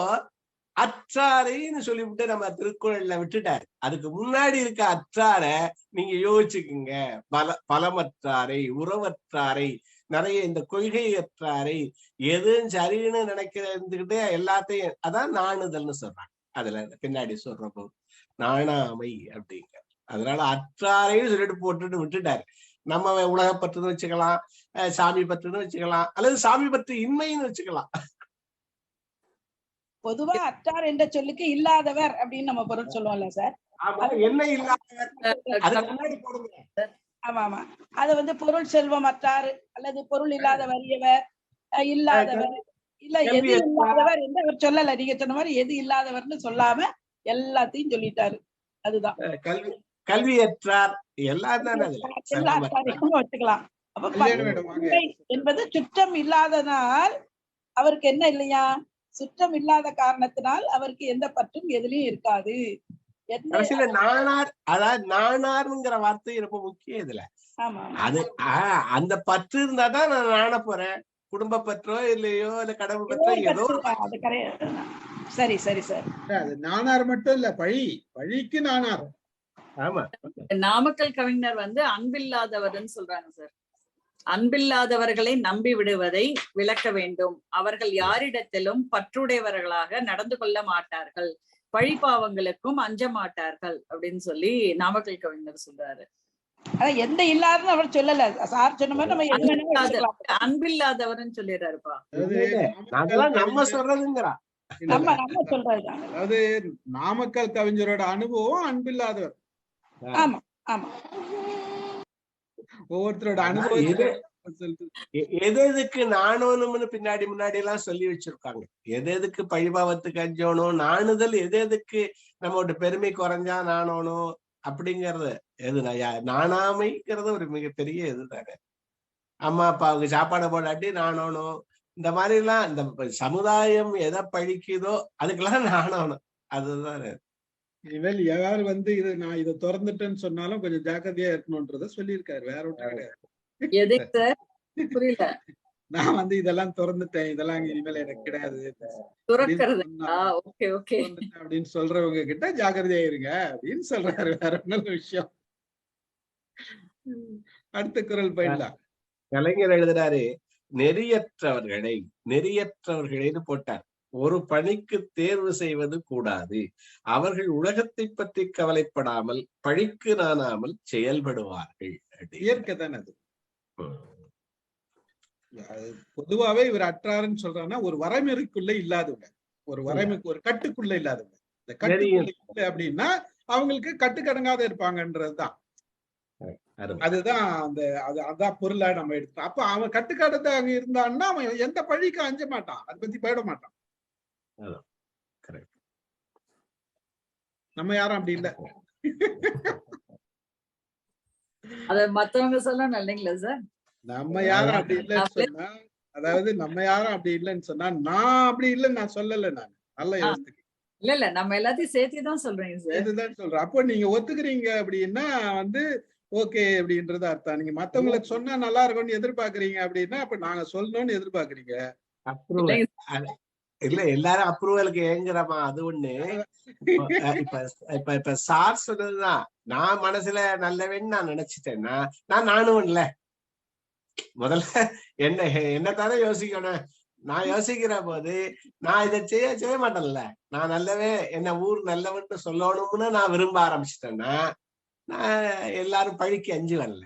[SPEAKER 7] அற்றாரைன்னு சொல்லிவிட்டு நம்ம திருக்குறள்ல விட்டுட்டாரு. அதுக்கு முன்னாடி இருக்க அற்றார நீங்க யோசிச்சுக்குங்க. பலமற்றாரை, உறவற்றாரை, நிறைய இந்த கொள்கையற்றாரை, எதுவும் சரின்னு நினைக்கிறதுக்கிட்டே எல்லாத்தையும், அதான் நாணுதல்னு சொல்றாங்க. அதுல பின்னாடி சொல்றப்போ நாணாமை அப்படிங்க. அதனால அற்றாரைன்னு சொல்லிட்டு போட்டுட்டு விட்டுட்டாரு. நம்ம உலகப்பற்றுன்னு வச்சுக்கலாம், சாமி பற்றுன்னு வச்சுக்கலாம், அல்லது சாமி பற்று இன்மைன்னு வச்சுக்கலாம்.
[SPEAKER 4] பொதுவா அற்றார் என்ற சொல்லுக்கு இல்லாதவர் அப்படின்னு நம்ம பொருள் சொல்லுவோம்ல சார்.
[SPEAKER 7] என்ன இல்லாதவர்?
[SPEAKER 4] ஆமா ஆமா, அது பொருள் செல்வம் அற்றார் அல்லது பொருள் இல்லாத வறியவர், இல்லாதவர், இல்ல எது இல்லாதவர் என்று அவர் சொல்லல. நீங்க சொன்ன மாதிரி எது இல்லாதவர்னு சொல்லாம எல்லாத்தையும் சொல்லிட்டாரு. அதுதான்
[SPEAKER 7] கல்வியற்றார் எல்லாம்
[SPEAKER 4] வச்சுக்கலாம். அப்ப என்பது சுற்றம் இல்லாதனால் அவருக்கு என்ன இல்லையா, சுற்றம் இல்லாத காரணத்தினால் அவருக்கு எந்த பற்றும் எதுலயும் இருக்காது.
[SPEAKER 7] நானார், அதாவது நானார்ங்கிற வார்த்தை ரொம்ப முக்கியம் இதுல. அது அந்த பற்று இருந்தாதான் நான் நாண போறேன். குடும்ப பற்றோ இல்லையோ இல்ல கடவுள் பற்றோ ஏதோ
[SPEAKER 4] சரி சரி சார்.
[SPEAKER 1] அது நானார் மட்டும் இல்ல, பழிக்கு நானார்.
[SPEAKER 7] ஆமா,
[SPEAKER 5] நாமக்கல் கவிஞர் வந்து அன்பில்லாதவர்ன்னு சொல்றாங்க சார். அன்பில்லாதவர்களை நம்பி விடுவதை விளக்க வேண்டும். அவர்கள் யாரிடத்திலும் பற்றுடையவர்களாக நடந்து கொள்ள மாட்டார்கள், பழிபாவங்களுக்கும் அஞ்ச மாட்டார்கள் அப்படின்னு சொல்லி நாமக்கல் கவிஞர் சொல்றாரு.
[SPEAKER 4] எந்த இல்லாதன்னு அவர் சொல்லல சார், சொன்ன மாதிரி நம்ம எது வேணாலும் எடுத்துக்கலாம்.
[SPEAKER 5] அன்பில்லாதவர்னு சொல்லிடுறாருப்பா.
[SPEAKER 7] நம்ம சொல்றதுங்கிறா,
[SPEAKER 4] நம்ம சொல்றது.
[SPEAKER 1] அதாவது நாமக்கல் கவிஞரோட அனுபவம் அன்பில்லாதவர்.
[SPEAKER 4] ஆமா ஆமா,
[SPEAKER 1] ஒவ்வொருத்தரோட அனுபவம்
[SPEAKER 7] எதுக்கு நாணோனும்னு பின்னாடி முன்னாடி எல்லாம் சொல்லி வச்சிருக்காங்க. எதுக்கு பழிபாவத்துக்கு அஞ்சோணும், நாணுதல் எதுக்கு நம்மளோட பெருமை குறைஞ்சா நாணோணும் அப்படிங்கறது எது நாணாமைங்கிறது ஒரு மிகப்பெரிய இதுதானே. அம்மா அப்பாவுக்கு சாப்பாடு போடாட்டி நாணோணும், இந்த மாதிரி எல்லாம் இந்த சமுதாயம் எதை பழிக்குதோ அதுக்கெல்லாம் நாணோணும். அதுதான்
[SPEAKER 1] இனிமேல் யார் வந்து இது நான் இதை திறந்துட்டேன்னு சொன்னாலும் கொஞ்சம் ஜாக்கிரதையா இருக்கணும்ன்றத சொல்லியிருக்காரு. வேற ஒன்றும் கிடையாது.
[SPEAKER 5] புரியல.
[SPEAKER 1] நான் வந்து இதெல்லாம் திறந்துட்டேன், இதெல்லாம் இனிமேல் எனக்கு கிடையாது அப்படின்னு சொல்றவங்க கிட்ட ஜாக்கிரதையா இருங்க அப்படின்னு சொல்றாரு. வேற ஒன்றும் விஷயம். அடுத்த குறள் போயிடலாம்.
[SPEAKER 7] கலைஞர் எழுதுறாரு, நெறியற்றவர்களைன்னு போட்டார். ஒரு பணிக்கு தேர்வு செய்வது கூடாது, அவர்கள் உலகத்தை பற்றி கவலைப்படாமல் பழிக்கு நாணாமல் செயல்படுவார்கள்.
[SPEAKER 1] இயற்கை தானே அது. பொதுவாவே இவர் அற்றாருன்னு சொல்றாங்கன்னா ஒரு வரைமுறைக்குள்ள இல்லாதவங்க, ஒரு கட்டுக்குள்ள இல்லாதவங்க. இந்த கட்டுக்குள்ள அப்படின்னா அவங்களுக்கு கட்டுக்கடங்காத இருப்பாங்கன்றதுதான். அதுதான் அதான் பொருளா நம்ம எடுத்தோம். அப்ப அவன் கட்டுக்கடத்தை அங்க இருந்தான்னா அவன் எந்த பழிக்கும் அஞ்ச மாட்டான், அதை பத்தி போயிட மாட்டான். நம்ம யாரும் அப்படி இல்ல.
[SPEAKER 5] அத மத்தவங்க சொல்லணும் இல்லைங்களா சார்?
[SPEAKER 1] நம்ம யாரும் அப்படி இல்லைன்னு சொன்னா, அதாவது நம்ம யாரும் அப்படி இல்லைன்னு சொன்னா, நான் அப்படி இல்லைன்னு நான் சொல்லல. நான் நல்லா யோசிக்க
[SPEAKER 5] இல்ல நம்ம எல்லாத்தையும் சேர்த்துதான் சொல்றீங்க சார்.
[SPEAKER 1] இதுதான் சொல்றேன். அப்போ நீங்க ஒத்துக்கிறீங்க அப்படின்னா வந்து ஓகே அப்படின்றது அர்த்தம். நீங்க மத்தவங்களுக்கு சொன்னா நல்லா இருக்கும்னு எதிர்பார்க்கறீங்க அப்படின்னா அப்ப நாங்க சொல்லணும்னு எதிர்பார்க்கறீங்க.
[SPEAKER 7] இல்ல எல்லாரும் அப்ரூவலுக்கு ஏங்குறமா, அது ஒண்ணு. இப்ப சார் சொன்னதுதான் நான் மனசுல நல்லவன்னு நான் நினைச்சிட்டேன்னா நானும் இல்ல. முதல்ல என்னத்தானே யோசிக்கணும். நான் யோசிக்கிற போது நான் இதை செய்ய மாட்டேன்ல. நான் நல்லவே என்ன ஊர் நல்லவன்னு சொல்லணும்னு நான் விரும்ப ஆரம்பிச்சிட்டேன்னா நான் எல்லாரும் பழிக்கு அஞ்சுவன்ல.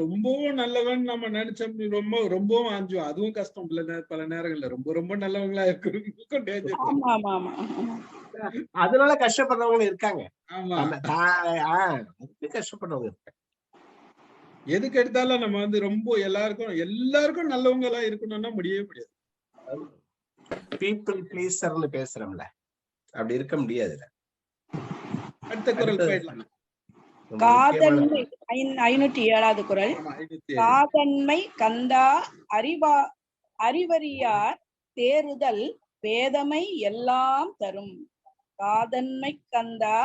[SPEAKER 1] ரொம்பவும் நல்லவன் நம்ம நினைச்சோம், ரொம்பவும் அஞ்சுவோம். அதுவும் கஷ்டம். பல நேரங்கள்ல ரொம்ப நல்லவங்களா இருக்கு,
[SPEAKER 7] அதனால கஷ்டப்படுறவங்க இருக்காங்க. கஷ்டப்படுறவங்க இருக்காங்க.
[SPEAKER 1] எதுக்கு எடுத்தாலும் நம்ம வந்து ரொம்ப எல்லாருக்கும் நல்லவங்க எல்லாம் இருக்கணும்னா முடியவே முடியாது.
[SPEAKER 7] பீப்புள் ப்ளீசர்னு பேசுறோம்ல, அப்படி இருக்க முடியாது.
[SPEAKER 1] அடுத்த குறள் போயிடலாம்.
[SPEAKER 4] காதன்மை 507வது குறள். காதன்மை கந்தா அறிவறியார் தேறுதல் பேதமை எல்லாம் தரும். காதன்மை கந்தா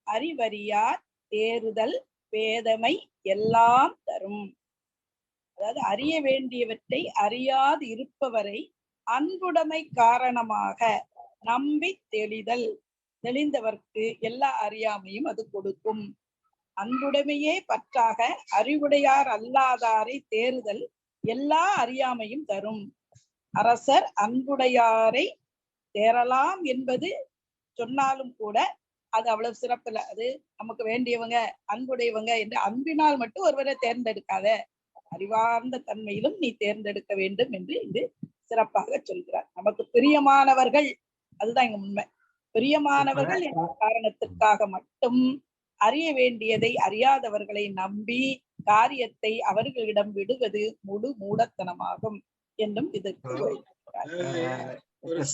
[SPEAKER 4] அறிவறியார் தேறுதல் பேதமை எல்லாம் தரும். அதாவது அறிய வேண்டியவற்றை அறியாது இருப்பவரை அன்புடைமை காரணமாக நம்பி தெளிந்தவர்க்கு எல்லா அறியாமையும் அது கொடுக்கும். அன்புடைமையே பற்றாக அறிவுடையார் அல்லாதாரை தேறுதல் எல்லா அறியாமையும் தரும். அரசர் அன்புடையாரை தேரலாம் என்பது சொன்னாலும் கூட அது அவ்வளவு சிறப்பில்லை. அது நமக்கு வேண்டியவங்க அன்புடையவங்க என்று அன்பினால் மட்டும் ஒருவரை தேர்ந்தெடுக்காத, அறிவார்ந்த தன்மையிலும் நீ தேர்ந்தெடுக்க வேண்டும் என்று இது சிறப்பாக சொல்கிறார். நமக்கு பிரியமானவர்கள், அதுதான் இங்க உண்மை. பிரியமானவர்கள் என்ற காரணத்திற்காக மட்டும் அறிய வேண்டியதை அறியாதவர்களை நம்பி காரியத்தை அவர்களிடம் விடுவது முழு மூடத்தனமாகும் என்றும் இதற்கு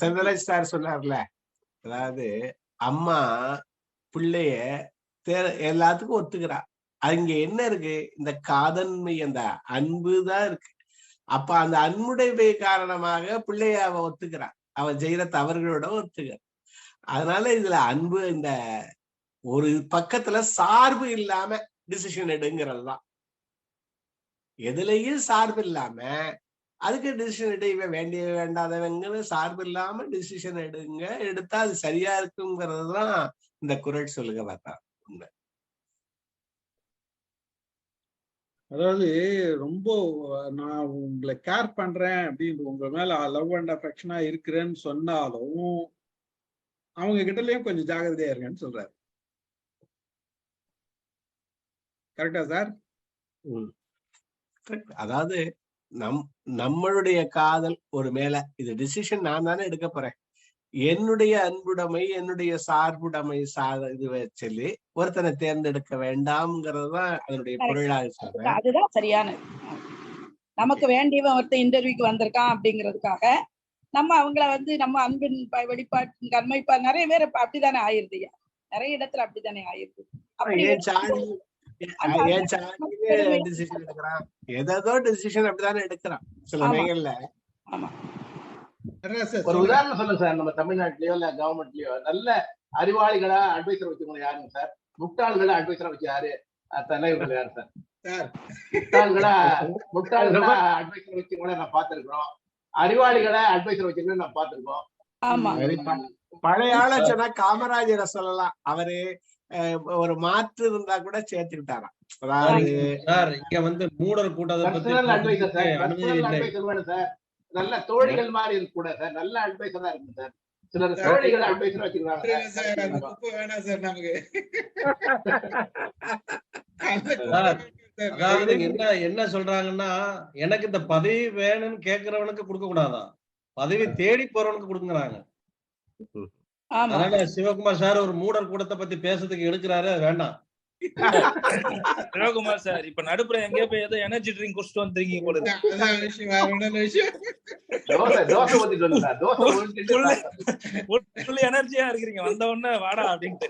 [SPEAKER 7] செல்வராஜ் சார் சொன்னார்ல, அதாவது அம்மா பிள்ளைய எல்லாத்துக்கும் ஒத்துக்கிறா. அங்க என்ன இருக்கு? இந்த காதன்மை, அந்த அன்பு தான் இருக்கு. அப்ப அந்த அன்புடைய காரணமாக பிள்ளைய அவ ஒத்துக்கிறா, அவன் செய்யற தவறுகளோட ஒத்துக்கிற. அதனால இதுல அன்பு, இந்த ஒரு பக்கத்துல சார்பு இல்லாம டிசிஷன் எடுங்கிறது தான். எதுலயும் சார்பு இல்லாம அதுக்கு டிசிஷன் எடுக்க வேண்டிய வேண்டாதவங்க சார்பு இல்லாம டிசிஷன் எடுங்க, எடுத்தா அது சரியா இருக்குங்கிறது தான் இந்த குறள் சொல்லுங்க பார்த்தா உண்மை.
[SPEAKER 1] அதாவது ரொம்ப நான் உங்களை கேர் பண்றேன் அப்படின்னு உங்க மேல லவ் அண்ட் அஃபெக்ஷனா இருக்கிறேன்னு சொன்னாலும் அவங்க கிட்டலயும் கொஞ்சம் ஜாகிரதையா இருங்கன்னு சொல்றாரு. கரெக்டா சார்?
[SPEAKER 7] அதாவது நம்மளுடைய காதல் ஒரு மேல இது டிசிஷன் நான் தானே எடுக்க போறேன். என்னுடைய அன்புடைமை என்னுடைய சார்புடைமை இது சொல்லி ஒருத்தனை தேர்ந்தெடுக்க வேண்டாம்ங்கிறது தான் அதனுடைய பொருளாக சொல்றேன்.
[SPEAKER 4] அதுதான் சரியானது. நமக்கு வேண்டியவன் ஒருத்தன் இன்டர்வியூக்கு வந்திருக்கான் அப்படிங்கிறதுக்காக நம்ம அவங்கள நம்ம அன்பின் வெளிப்பாட்டு கண்மைப்பா நிறைய பேர் அப்படித்தானே ஆயிருது. நிறைய இடத்துல அப்படித்தானே ஆயிருது.
[SPEAKER 7] டிசிஷன் எடுக்கிறான், ஏதோ டிசிஷன் அப்படித்தானே எடுக்கிறான் சில நேரங்கள்ல.
[SPEAKER 3] ஒரு உதாரணம் சொல்லுங்க சார். நம்ம தமிழ்நாட்டிலயோ இல்ல கவர்மெண்ட்லயோ நல்ல அறிவாளிகளா அட்வைசர் வச்சுக்கோங்க யாருங்க சார்? முட்டாள்களா அட்வைசரா வச்சு யாரு தலைவர்கள் யாரு சார்? முட்டாள்களா அட்வைசர் வச்சு கூட நான் பாத்துருக்கோம், அறிவாளிகளா அட்வைசர் வச்சுக்கணும் நான் பாத்துருக்கோம்.
[SPEAKER 7] பழைய ஆலோசனை காமராஜரை சொல்லலாம். அவரு ஒரு மாற்று இருந்தா கூட சேர்த்துக்கிட்டாராம்.
[SPEAKER 8] இங்க மூடர்
[SPEAKER 3] கூட்டம் நல்ல தோழிகள் மாதிரி இருக்கு கூட சார். நல்ல அட்வைசரா இருக்கு சார். சிலர் தோழிகள் அட்வைசரா வச்சிருக்காங்க.
[SPEAKER 8] அதாவது என்ன சொல்றாங்கன்னா, எனக்கு இந்த பதவி வேணும்னு கேட்கிறவனுக்கு கொடுக்க கூடாதான், பதவி தேடி போறவனுக்கு கொடுக்குறாங்க. அதனால சிவகுமார் சார் ஒரு மூடர் கூட்டத்தை பத்தி பேசுறதுக்கு எடுக்கிறாரு, வேண்டாம்.
[SPEAKER 6] சிவகுமார் சார் இப்ப நடுப்புற எங்கேயோ போய் ஏதோ எனர்ஜி ட்ரிங்க் குடிச்சிட்டு வந்துருக்கீங்க போல. எனர்ஜியா இருக்கிறீங்க, வந்த உடனே வாடா அப்படின்ட்டு.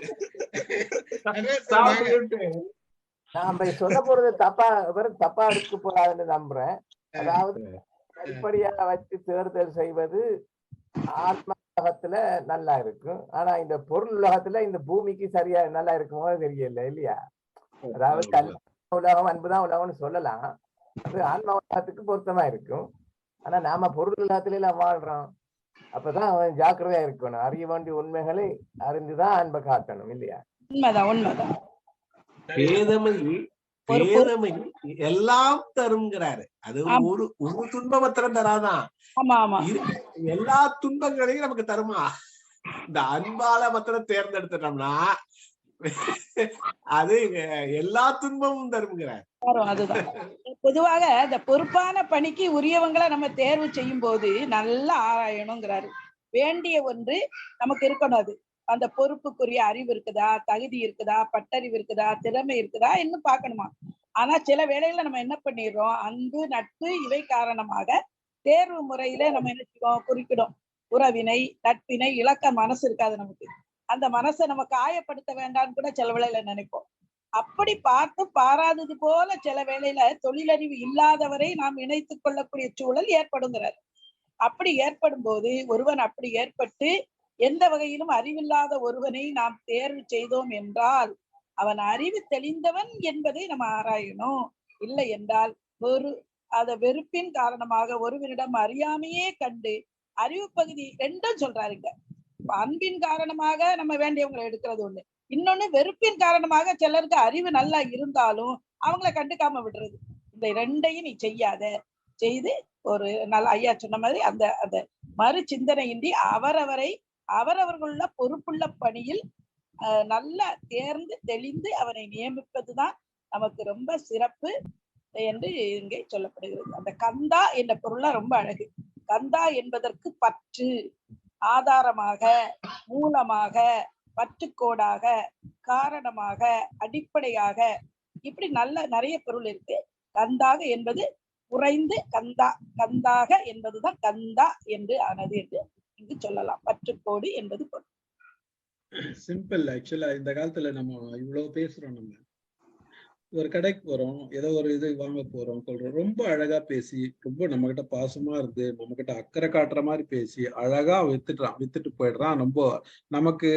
[SPEAKER 2] நாம சொல்ல போறது தப்பா எடுக்க போறாதுன்னு நம்புறேன். அதாவது அடிப்படையா வச்சு தேர்தல் செய்வது ஆத்ம உலகத்துல நல்லா இருக்கும். ஆனா இந்த பொருள் உலகத்துல இந்த பூமிக்கு சரியா நல்லா இருக்குமோ தெரியல இல்லையா? அதாவது உலகம் அன்புதான் உலகம்னு சொல்லலாம், அது ஆன்ம உலகத்துக்கு பொருத்தமா இருக்கும். ஆனா நாம பொருள் உலகத்துல எல்லாம் வாழ்றோம். அப்பதான் அவன் ஜாக்கிரதையா இருக்கணும். அறிய வேண்டிய உண்மைகளை அறிந்துதான் அன்பை காட்டணும் இல்லையா?
[SPEAKER 4] உண்மைதான் உண்மைதான்.
[SPEAKER 7] வேதமை எல்லாம் தருங்கிறாரு. அது ஒரு துன்பம் மாத்திரம் தராதான், எல்லா துன்பங்களையும் நமக்கு தருமா. இந்த அன்பால மாத்திரம் தேர்ந்தெடுத்துட்டோம்னா அது எல்லா துன்பமும் தருங்கிறார்.
[SPEAKER 4] அதுதான் பொதுவாக இந்த பொறுப்பான பணிக்கு உரியவங்களை நம்ம தேர்வு செய்யும் போது நல்லா ஆராயணுங்கிறாரு. வேண்டிய ஒன்று நமக்கு இருக்கணும். அது அந்த பொறுப்புக்குரிய அறிவு இருக்குதா, தகுதி இருக்குதா, பட்டறிவு இருக்குதா, திறமை இருக்குதா இன்னும் பார்க்கணுமா. ஆனா சில வேளையில நம்ம என்ன பண்ணிடுறோம், அன்பு நட்பு இவை காரணமாக தேர்வு முறையில நம்ம என்ன செய்வோம், குறிக்கிடும். உறவினை நட்பினை இலக்க மனசு இருக்காது நமக்கு. அந்த மனசை நம்ம காயப்படுத்த வேண்டாம்னு கூட சில வேளையில நினைப்போம். அப்படி பார்த்து பாராதது போல சில வேளையில தொழிலறிவு இல்லாதவரை நாம் இணைத்துக் கொள்ளக்கூடிய சூழல் ஏற்படுங்கிறார். அப்படி ஏற்படும் போது ஒருவன் அப்படி ஏற்பட்டு எந்த வகையிலும் அறிவில்லாத ஒருவனை நாம் தேர்வு செய்தோம் என்றால் அவன் அறிவு தெளிந்தவன் என்பதை நம்ம ஆராயணும். இல்லை என்றால் வெறுப்பின் காரணமாக ஒருவனிடம் அறியாமையே கண்டு அறிவு பகுதி ரெண்டும் சொல்றாருங்க. அன்பின் காரணமாக நம்ம வேண்டியவங்களை எடுக்கிறது ஒண்ணு, இன்னொன்னு வெறுப்பின் காரணமாக சிலருக்கு அறிவு நல்லா இருந்தாலும் அவங்கள கண்டுக்காம விடுறது. இந்த ரெண்டையும் நீ செய்யாத, செய்து ஒரு நல்ல ஐயா சொன்ன மாதிரி அந்த மறு சிந்தனையின்றி அவரவர்களுள்ள பொறுப்புள்ள பணியில் நல்ல தேர்ந்து தெளிந்து அவனை நியமிப்பதுதான் நமக்கு ரொம்ப சிறப்பு என்று இங்கே சொல்லப்படுகிறது. அந்த கந்தா என்ற பொருளா ரொம்ப அழகு. கந்தா என்பதற்கு பற்று ஆதாரமாக, மூலமாக, பற்றுக்கோடாக, காரணமாக, அடிப்படையாக, இப்படி நிறைய பொருள் இருக்கு. கந்தாக என்பது குறைந்து கந்தாக என்பதுதான் கந்தா என்று ஆனது என்று இங்கு சொல்லலாம். பற்றுக்கோடு என்பது பொருள்.
[SPEAKER 1] சிம்பிள். ஆக்சுவலா இந்த காலத்துல நம்ம இவ்வளவு பேசுறோம். நம்ம ஒரு கடைக்கு போறோம், ஏதோ ஒரு இது வாங்க போறோம் கொள்றோம், ரொம்ப அழகா பேசி, ரொம்ப நம்ம கிட்ட பாசமா இருந்து, நம்ம கிட்ட அக்கறை காட்டுற மாதிரி பேசி அழகா வித்துட்டு போயிடுறான். ரொம்ப நமக்கு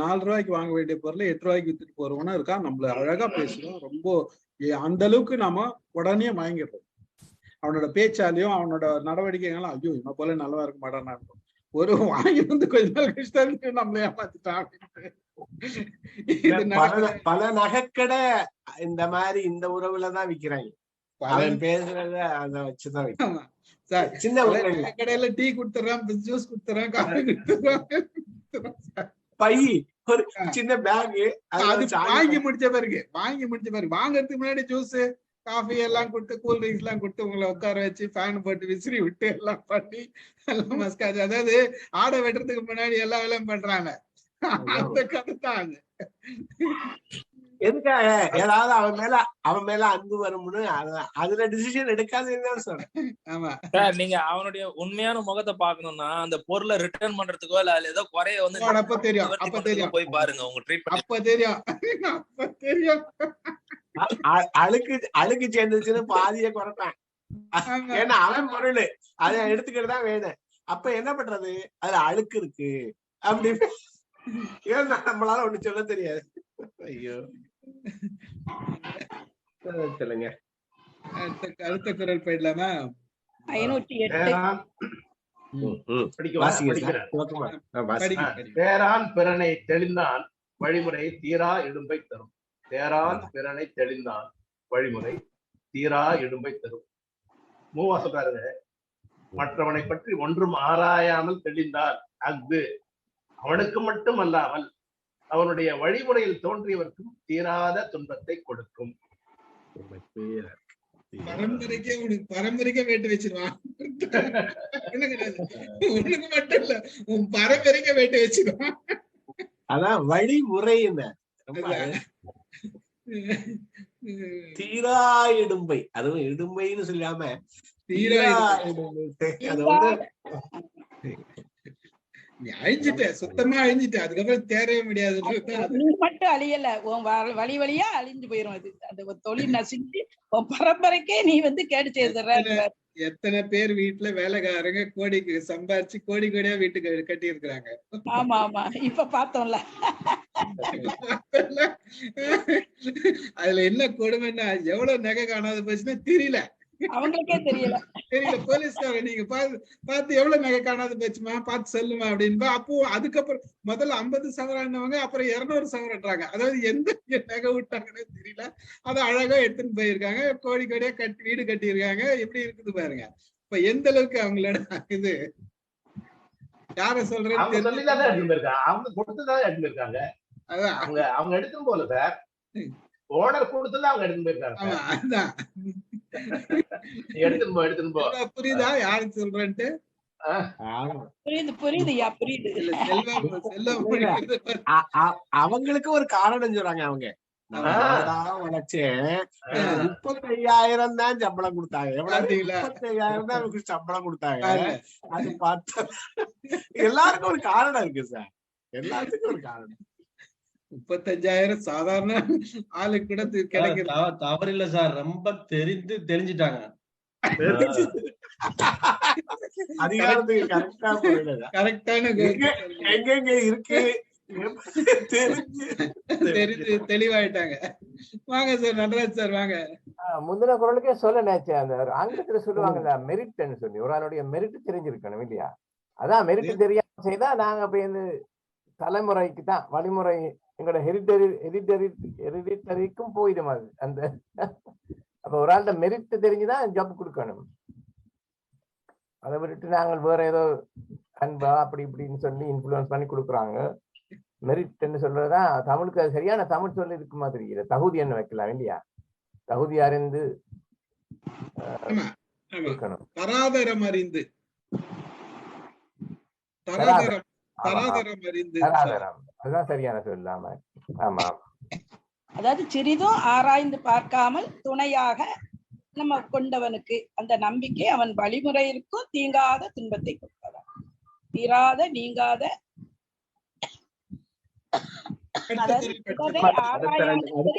[SPEAKER 1] 4 ரூபாய்க்கு வாங்க வேண்டிய பொருளை 8 ரூபாய்க்கு வித்துட்டு போறவனா இருக்கா. நம்மள அழகா பேசுவோம். ரொம்ப அந்த அளவுக்கு நாம உடனே மயங்கிடுறோம். அவனோட பேச்சாலையும் அவனோட நடவடிக்கைகளும், ஐயோ இவன் போல நல்லவா இருக்க மாட்டானா, ஒரு வாங்கி வந்து கொஞ்ச நாள் கழிச்சு நம்மள ஏமாத்திட்டான்.
[SPEAKER 7] பல நகைக்கடை இந்த மாதிரி இந்த உறவுலதான் விக்கிறாங்க. அவன் பேசுறத அதை வச்சுதான் விக்கிறான். சின்ன
[SPEAKER 1] கடையில டீ கொடுத்துறான், ஜூஸ் கொடுத்துறான், காஃபி கொடுத்துறான்,
[SPEAKER 7] பை ஒரு சின்ன பேக்.
[SPEAKER 1] அது வாங்கி முடிச்ச பிறகு வாங்கறதுக்கு முன்னாடி ஜூஸ் காஃபி எல்லாம் கொடுத்து, கூல் ட்ரிங்க்ஸ் எல்லாம் கொடுத்து, உங்களை உட்கார வச்சு ஃபேன் போட்டு விசிறி விட்டு எல்லாம் பண்ணி எல்லாம் மஸ்காது, அதாவது ஆடை வெட்டுறதுக்கு முன்னாடி எல்லா வேலையும் பண்றாங்க. அந்த கதை தான் அது.
[SPEAKER 7] எதுக்காக? ஏதாவது அவன் மேல அன்பு வரும்னு அதுல டிசிஷன் எடுக்காதுன்னு சொல்றேன்.
[SPEAKER 1] ஆமா
[SPEAKER 6] சார், நீங்க அவனுடைய உண்மையான முகத்தை பாக்கணும்னா அந்த பொருளை ரிட்டர்ன் பண்றதுக்கோ இல்ல அதுல ஏதோ குறைய வந்து
[SPEAKER 1] அப்ப தெரியும்
[SPEAKER 6] போய் பாருங்க. உங்க ட்ரீட்மெண்ட்
[SPEAKER 1] அப்ப தெரியும்.
[SPEAKER 7] அழுக்கு சேர்ந்துச்சுன்னு பாதிய குறைப்பேன். ஏன்னா அவன் பொருள் அதை எடுத்துக்கிட்டுதான் வேணும். அப்ப என்ன பண்றது? அதுல அழுக்கு இருக்கு அப்படி நம்மளால ஒண்ணு சொல்ல தெரியாது. ஐயோ, சொல்லுங்க.
[SPEAKER 1] அடுத்த குரல் போயிடலாமா?
[SPEAKER 4] 508.
[SPEAKER 3] தேரான் பிறனை தெளிந்தான் வழிமுறை தீரா இடும்பை தரும். தேரான் பிறனை தெளிந்தான் வழிமுறை தீரா இடும்பை தரும். மூவா சொல்றாருங்க. மற்றவனை பற்றி ஒன்றும் ஆராயாமல் தெளிந்தான் அஃது அவனுக்கு மட்டும் அல்லாமல் அவனுடைய வழிமுறையில் தோன்றியவர்க்கும் தீராத துன்பத்தை கொடுக்கும்.
[SPEAKER 1] பரம்பரைக்கே வேட்டு வச்சிருவான். உனக்கு மட்டும் இல்ல, உன் பரம்பரைக்கே வேட்டு வச்சிருவான்.
[SPEAKER 7] அதான் வழிமுறை. தீரா இடும்பை, அதுவும் இடும்பைன்னு சொல்லாம தீரா இடும்பை. அது வந்து
[SPEAKER 1] நீ அழிஞ்சிட்ட, சுத்தமா அழிஞ்சிட்ட, அதுக்கப்புறம் தேரவே முடியாது.
[SPEAKER 4] நீ மட்டும் அழியல, உன் வழி வழியா அழிஞ்சு போயிரும். அது அந்த தொழில் நசிஞ்சு உன் பரம்பரைக்கே நீ வந்து கேடு செய்துற.
[SPEAKER 1] எத்தனை பேர் வீட்டுல வேலைக்காரங்க கோடிக்கு சம்பாரிச்சு கோடியா வீட்டுக்கு கட்டி இருக்கிறாங்க.
[SPEAKER 4] ஆமா ஆமா, இப்ப பார்த்தோம்ல.
[SPEAKER 1] அதுல என்ன கொடுமைன்னா, எவ்வளவு நகை காணாத போச்சுன்னா தெரியல,
[SPEAKER 4] அவங்களுக்கே தெரியல.
[SPEAKER 1] போலீஸ்கார நீங்க பார்த்து எவ்வளவு நகை காணாத போச்சுமா பார்த்து சொல்லுமா அப்படின்னு. அப்போ அதுக்கப்புறம் முதல்ல 50 சவரன்னவங்க அப்புறம் 200 சவரன்றாங்க. அதாவது எந்த நகை விட்டாங்கன்னு தெரியல. அதை அழகா எடுத்துன்னு போயிருக்காங்க, கோடியா வீடு கட்டியிருக்காங்க. எப்படி இருக்குது பாருங்க. இப்ப எந்த அளவுக்கு அவங்களோட இது யார சொல்றது?
[SPEAKER 3] அவங்க கொடுத்துதான் எடுத்துட்டு போயிருக்காங்க. அவங்க எடுத்துன்னு போல சார், ஓனர் கொடுத்துதான் அவங்க எடுத்துட்டு போயிருக்காங்க.
[SPEAKER 1] அதுதான்
[SPEAKER 3] எடுத்துன்னு போ.
[SPEAKER 1] புரியுதா யாருக்கு சொல்றேன்ட்டு?
[SPEAKER 4] புரியுதுயா, புரியுது.
[SPEAKER 7] அவங்களுக்கு ஒரு காரணம் சொல்றாங்க. அவங்க உழைச்சேன் 35,000 தான் சம்பளம் கொடுத்தாங்க. 35,000 தான் அவங்களுக்கு சம்பளம் கொடுத்தாங்க. அது பார்த்தா எல்லாருக்கும் ஒரு காரணம் இருக்கு சார், எல்லாத்துக்கும் ஒரு காரணம்.
[SPEAKER 1] 35,000 சாதாரண ஆளுக்கு கூட கிடைக்கிறது
[SPEAKER 8] தவறு இல்ல சார். ரொம்ப தெரிஞ்சுட்டாங்க.
[SPEAKER 7] அதிகாரத்துக்கு கரெக்டான எங்க இருக்கு
[SPEAKER 1] தெளிவாயிட்டாங்க. வாங்க சார், நடராஜ் சார் வாங்க.
[SPEAKER 2] முந்தின குரலுக்கே சொல்ல நினைச்சேன். அந்த ஆங்கிலத்துல சொல்லுவாங்கல்ல, மெரிட்னு சொல்லி ஒரு ஆளுடைய மெரிட் தெரிஞ்சிருக்கணும் இல்லையா? அதான் மெரிட் தெரியாம செய்தா நாங்க அப்ப இந்த தலைமுறைக்கு தான் வழிமுறை எங்களோட ஹெரிட்டரிக்கும் போயிடும் அது. அந்த அப்ப ஒரு ஆள்கிட்ட மெரிட் தெரிஞ்சுதான் ஜாப் கொடுக்கணும். அதை விட்டுட்டு நாங்கள் வேற ஏதோ அன்பா அப்படி இப்படின்னு சொல்லி இன்ஃபுளுன்ஸ் பண்ணி கொடுக்குறாங்க. மெரிட்ன்னு சொல்றதுதான் தமிழுக்கு அது சரியான தமிழ் சொல்லி இருக்கு மாதிரி இல்லை. தகுதி என்ன வைக்கலாம் இல்லையா? தகுதி அறிந்து இருக்கணும்.
[SPEAKER 1] தராதரம் அறிந்து,
[SPEAKER 2] அதுதான் சரியான சொல்லாம. ஆமா,
[SPEAKER 4] அதாவது சிறிதும் ஆராய்ந்து பார்க்காமல் துணையாக நம்ம கொண்டவனுக்கு அந்த நம்பிக்கை அவன் வழிமுறையிற்கும் தீங்காத துன்பத்தை கொடுப்பதா. தீராத நீங்காத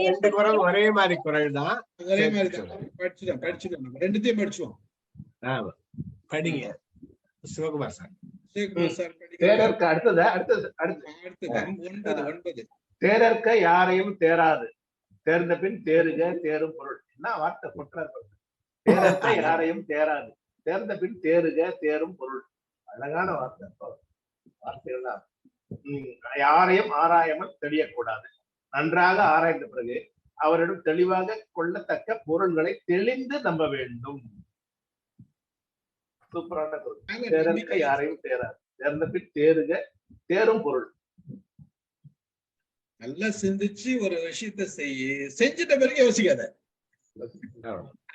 [SPEAKER 7] ரெண்டு குரல் ஒரே மாதிரி குரல் தான்.
[SPEAKER 1] ஒரே மாதிரி தான் படிச்சுட்டோம். நம்ம ரெண்டுத்தையும் படிச்சுவோம்.
[SPEAKER 7] படிங்க சிவகுமார் சார்.
[SPEAKER 3] தேரர்க்க அடுத்தது 9. தேரர்க்க யாரையும் தேராது, தேர்ந்த பின் தேறுக தேரும் பொருள். என்ன வார்த்தை கொட்டார். தேரர்க்க யாரையும் தேராது, தேர்ந்த பின் தேறுக தேரும் பொருள். அழகான வார்த்தைகள் தான். யாரையும் ஆராயாமல் தெரியக்கூடாது, நன்றாக ஆராய்ந்த பிறகு அவரிடம் தெளிவாக கொள்ளத்தக்க பொருள்களை தெளிந்து நம்ப வேண்டும். சூப்பரான பொருள். தேரர்க்க யாரையும் தேராது, தேர்ந்த பின் தேறுக தேரும் பொருள்.
[SPEAKER 1] நல்லா சிந்திச்சு ஒரு விஷயத்த செஞ்சிட்ட பிறகு யோசிக்காத.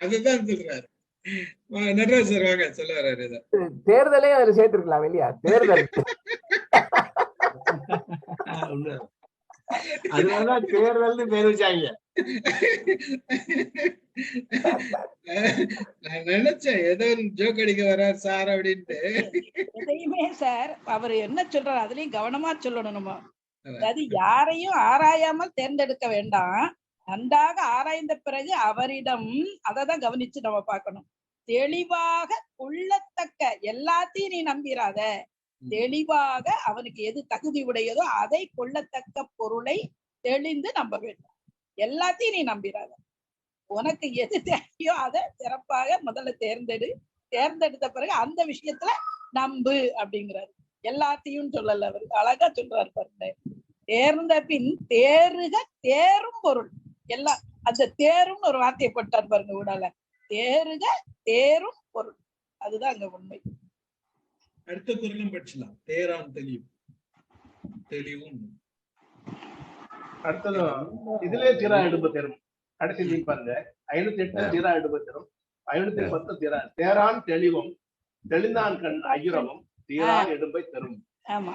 [SPEAKER 1] அதுதான் சொல்றாரு நடராஜ் சார். வாங்க சொல்ல வர்றாரு.
[SPEAKER 2] தேர்தலே அதுல சேர்த்திருக்கலாம் இல்லையா? தேர்தல்
[SPEAKER 7] அதனாலதான் தேர்தல் பேர் வச்சாங்க.
[SPEAKER 1] நான் நினைச்சேன் ஏதோ ஜோக் அடிக்க வர்றாரு சார் அப்படின்ட்டு.
[SPEAKER 4] எதையுமே சார் அவர் என்ன சொல்றாரு அதுலயும் கவனமா சொல்லணும். நம்ம அதாவது யாரையும் ஆராயாமல் தேர்ந்தெடுக்க வேண்டாம், நன்றாக ஆராய்ந்த பிறகு அவரிடம் அததான் கவனிச்சு நம்ம பார்க்கணும். தெளிவாக கொள்ளத்தக்க, எல்லாத்தையும் நீ நம்பிராத, தெளிவாக அவனுக்கு எது தகுதி உடையதோ அதை கொள்ளத்தக்க பொருளை தெளிந்து நம்ப வேண்டும். எல்லாத்தையும் நீ நம்பிராத, உனக்கு எது தேவையோ அதை சிறப்பாக முதல்ல தேர்ந்தெடுத்த பிறகு அந்த விஷயத்துல நம்பு அப்படிங்கிறாரு. எல்லாத்தையும் சொல்லல, அவரு அழகா சொல்றாரு பாருங்க. தேர்ந்த பின் தேறுக தேரும் பொருள். எல்லாம் அந்த தேரும் ஒரு வார்த்தையை போட்டார் பாருங்க உடல. தேறுக தேரும் பொருள், அதுதான் அங்க உண்மை.
[SPEAKER 1] அடுத்த குரலும் படிச்சலாம். தேரான் தெளிவும்.
[SPEAKER 3] அடுத்தது இதுலயே தீரா எடுப்பு தரும். கடைசி பாருங்க 508 தீரா எடுப்பு தரும், 510 தீரா. தேரான் தெளிவும் தெளிந்தான் கண் ஐயுறவும் தீரா எடுப்பை தரும்.
[SPEAKER 4] ஆமா,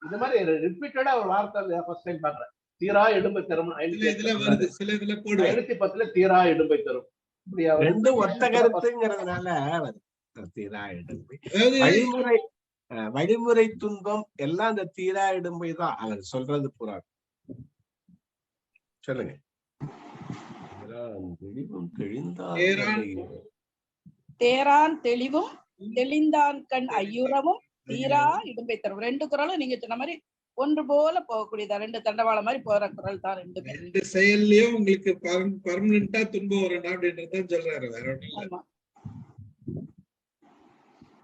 [SPEAKER 3] இந்த மாதிரி ரிப்பீட்டடா ஒரு வார்த்தை ஃபர்ஸ்ட் டைம் பாக்குறேன். தீரா எடுப்பை தரும். 510 தீரா எடுப்பை தரும்.
[SPEAKER 7] ரெண்டு ஒத்த கருத்துங்கிறதுனால தீரா எடுப்பை. வழிமுறை துன்பம் எல்லாம் அந்த தீரா எடுப்பை தான் அவர் சொல்றது பூரா. சொல்லுங்க.
[SPEAKER 4] தேரான் தெளிவும் தெளிந்தான் கண் ஐயுறவும் தீரா இடும்பை தரும். ரெண்டு குரலும் நீங்க சொன்ன மாதிரி ஒன்று போல போகக்கூடியதா, ரெண்டு தண்டவாளம் மாதிரி போற குரல் தான் ரெண்டு.
[SPEAKER 1] ரெண்டு செயல்லயும் உங்களுக்கு பர்மனண்டா துன்பம் வரணும் அப்படின்றதான் சொல்றாரு. வேற ஒன்றும்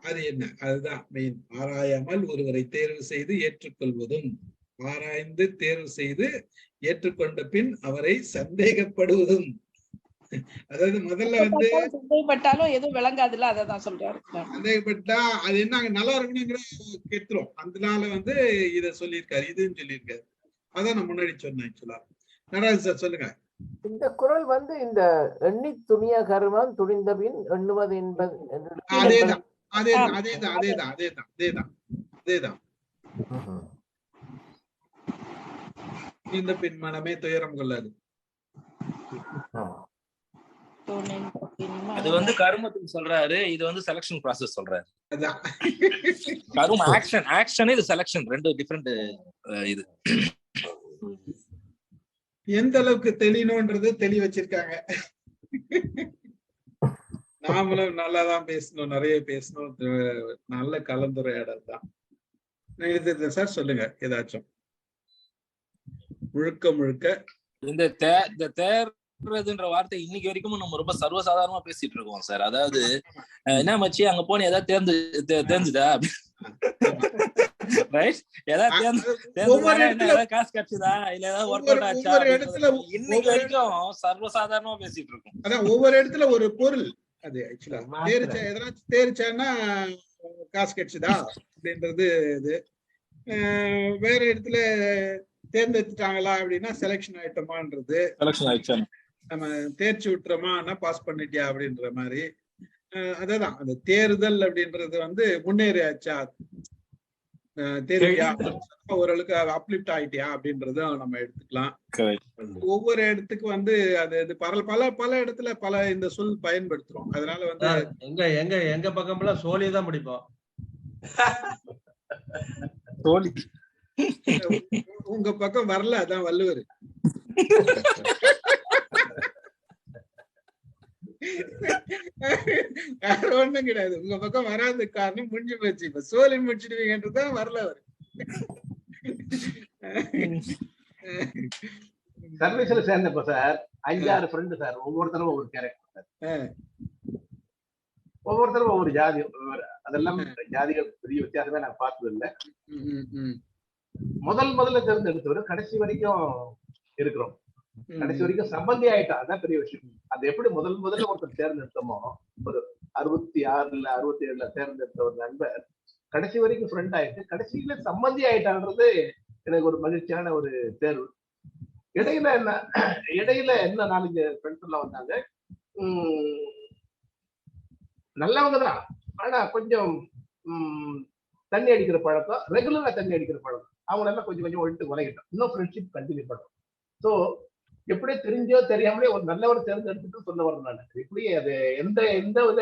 [SPEAKER 1] அது என்ன? அதுதான் மெயின். ஆராயாமல் ஒருவரை தேர்வு செய்து ஏற்றுக்கொள்வதும், ஆராய்ந்து தேர்வு செய்து ஏற்றுக்கொண்ட பின் அவரை சந்தேகப்படுவதும். அதாவது முதல்ல
[SPEAKER 4] சந்தேகப்பட்டாலும் எதுவும் விளங்காதுல்ல, அதான் சொல்றாரு.
[SPEAKER 1] சந்தேகப்பட்டா அது என்ன நல்லா இருக்கணுங்கிற கேட்டுரும். அதனால இத சொல்லியிருக்காரு, இதுன்னு சொல்லியிருக்காரு. அதான் நான் முன்னாடி சொன்னேன். ஆக்சுவலா நடராஜ் சார் சொல்லுங்க.
[SPEAKER 2] இந்த குரல் இந்த எண்ணி துணிய கருமம் துணிந்த பின் எண்ணுவது என்பது
[SPEAKER 1] அதேதான். இந்த பின் மனமே துயரம் கொள்ளாது.
[SPEAKER 6] அது கருமத்துக்கு சொல்றாரு, இது செலக்ஷன் ப்ராசஸ் சொல்றாரு. கரும ஆக்ஷன் இது செலக்ஷன், ரெண்டு டிஃபரெண்ட். இது
[SPEAKER 1] எந்த அளவுக்கு தெளியணும்ன்றது தெளி வச்சிருக்காங்க. நாமளும் நல்லாதான் பேசணும், நிறைய பேசணும், நல்ல கலந்துரையாடல் தான். சார் சொல்லுங்க ஏதாச்சும். முழுக்க
[SPEAKER 6] இந்த தேர்றதுன்ற வார்த்தை இன்னைக்கு வரைக்கும் நம்ம ரொம்ப சர்வசாதாரணமா பேசிட்டு இருக்கோம் சார். அதாவது என்ன மச்சி அங்க போன ஏதாவது தேர்ந்துதா, ரைட்? ஏதாவது காசு கிடைச்சதா, இல்ல ஏதாவது ஒர்க் அவுட் ஆச்சா, இன்னைக்கு வரைக்கும் சர்வசாதாரணமா பேசிட்டு இருக்கோம்.
[SPEAKER 1] அதான் ஒவ்வொரு இடத்துல ஒரு பொருள். அது ஆக்சுவலா எதனாச்சும் தேர்ச்சான்னா காசு கிடைச்சதா அப்படின்றது இது. வேற இடத்துல தேர்ந்தெடுத்துட்டாங்களா அப்படின்னா செலக்ஷன் ஆயிட்டோமான்றது. நம்ம தேர்ச்சி விட்டுறோமா பாஸ் பண்ணிட்டியா அப்படின்ற மாதிரி. அதான் அந்த தேர்தல் அப்படின்றது முன்னேறியாச்சா, தேர்ச்சியா, ஓரளவுக்கு அப்லிப்ட் ஆயிட்டியா அப்படின்றத நம்ம எடுத்துக்கலாம். ஒவ்வொரு இடத்துக்கு அது பல இடத்துல பல இந்த சொல் பயன்படுத்துறோம். அதனால
[SPEAKER 8] எங்க பக்கம் சோழிதான் பிடிப்போம்.
[SPEAKER 1] உங்க பக்கம் வரல, அதான் வள்ளுவர். வேற ஒண்ணும் கிடையாது, உங்க பக்கம் வராத காரணம் முடிஞ்சு போச்சு. இப்ப சோழி முடிச்சிடுவீங்கன்றதுதான் வரல அவர்.
[SPEAKER 3] சர்வீஸ்ல சேர்ந்தப்ப சார் 5-6 ஃப்ரெண்டு சார், ஒவ்வொருத்தரும் ஒவ்வொரு கேரக்டர் சார், ஒவ்வொருத்தரும் ஒவ்வொரு ஜாதி. அதெல்லாம் ஜாதிகள் பெரிய வித்தியாசமே நான் பார்த்தது இல்லை. முதல்ல தேர்ந்தெடுத்தவர் கடைசி வரைக்கும் இருக்கிறோம், கடைசி வரைக்கும் சம்பந்தி ஆயிட்டா. அதான் பெரிய விஷயம். அது எப்படி முதல்ல ஒருத்தர் தேர்ந்தெடுத்தோமோ, ஒரு 66 67 தேர்ந்தெடுத்த ஒரு நண்பர் கடைசி வரைக்கும் ஃப்ரெண்ட் ஆயிட்டு கடைசியில சம்பந்தி ஆயிட்டான்றது எனக்கு ஒரு மகிழ்ச்சியான ஒரு தேர்வு. இடையில என்ன 4-5 ஃப்ரெண்ட்ஸ் எல்லாம் வந்தாங்க, நல்லவங்கதான், ஆனா கொஞ்சம் தண்ணி அடிக்கிற பழக்கம், ரெகுலரா தண்ணி அடிக்கிற பழக்கம், அவங்க எல்லாம் கொஞ்சம் ஒழித்து குறைகிட்டோம். இன்னும் ஃப்ரெண்ட்ஷிப் கண்டினியூ பண்ணோம். ஸோ எப்படி தெரிஞ்சோ தெரியாமலே ஒரு நல்லவர் தேர்ந்தெடுத்துட்டு சொல்ல வரேன் நான். இப்படி அது எந்த வித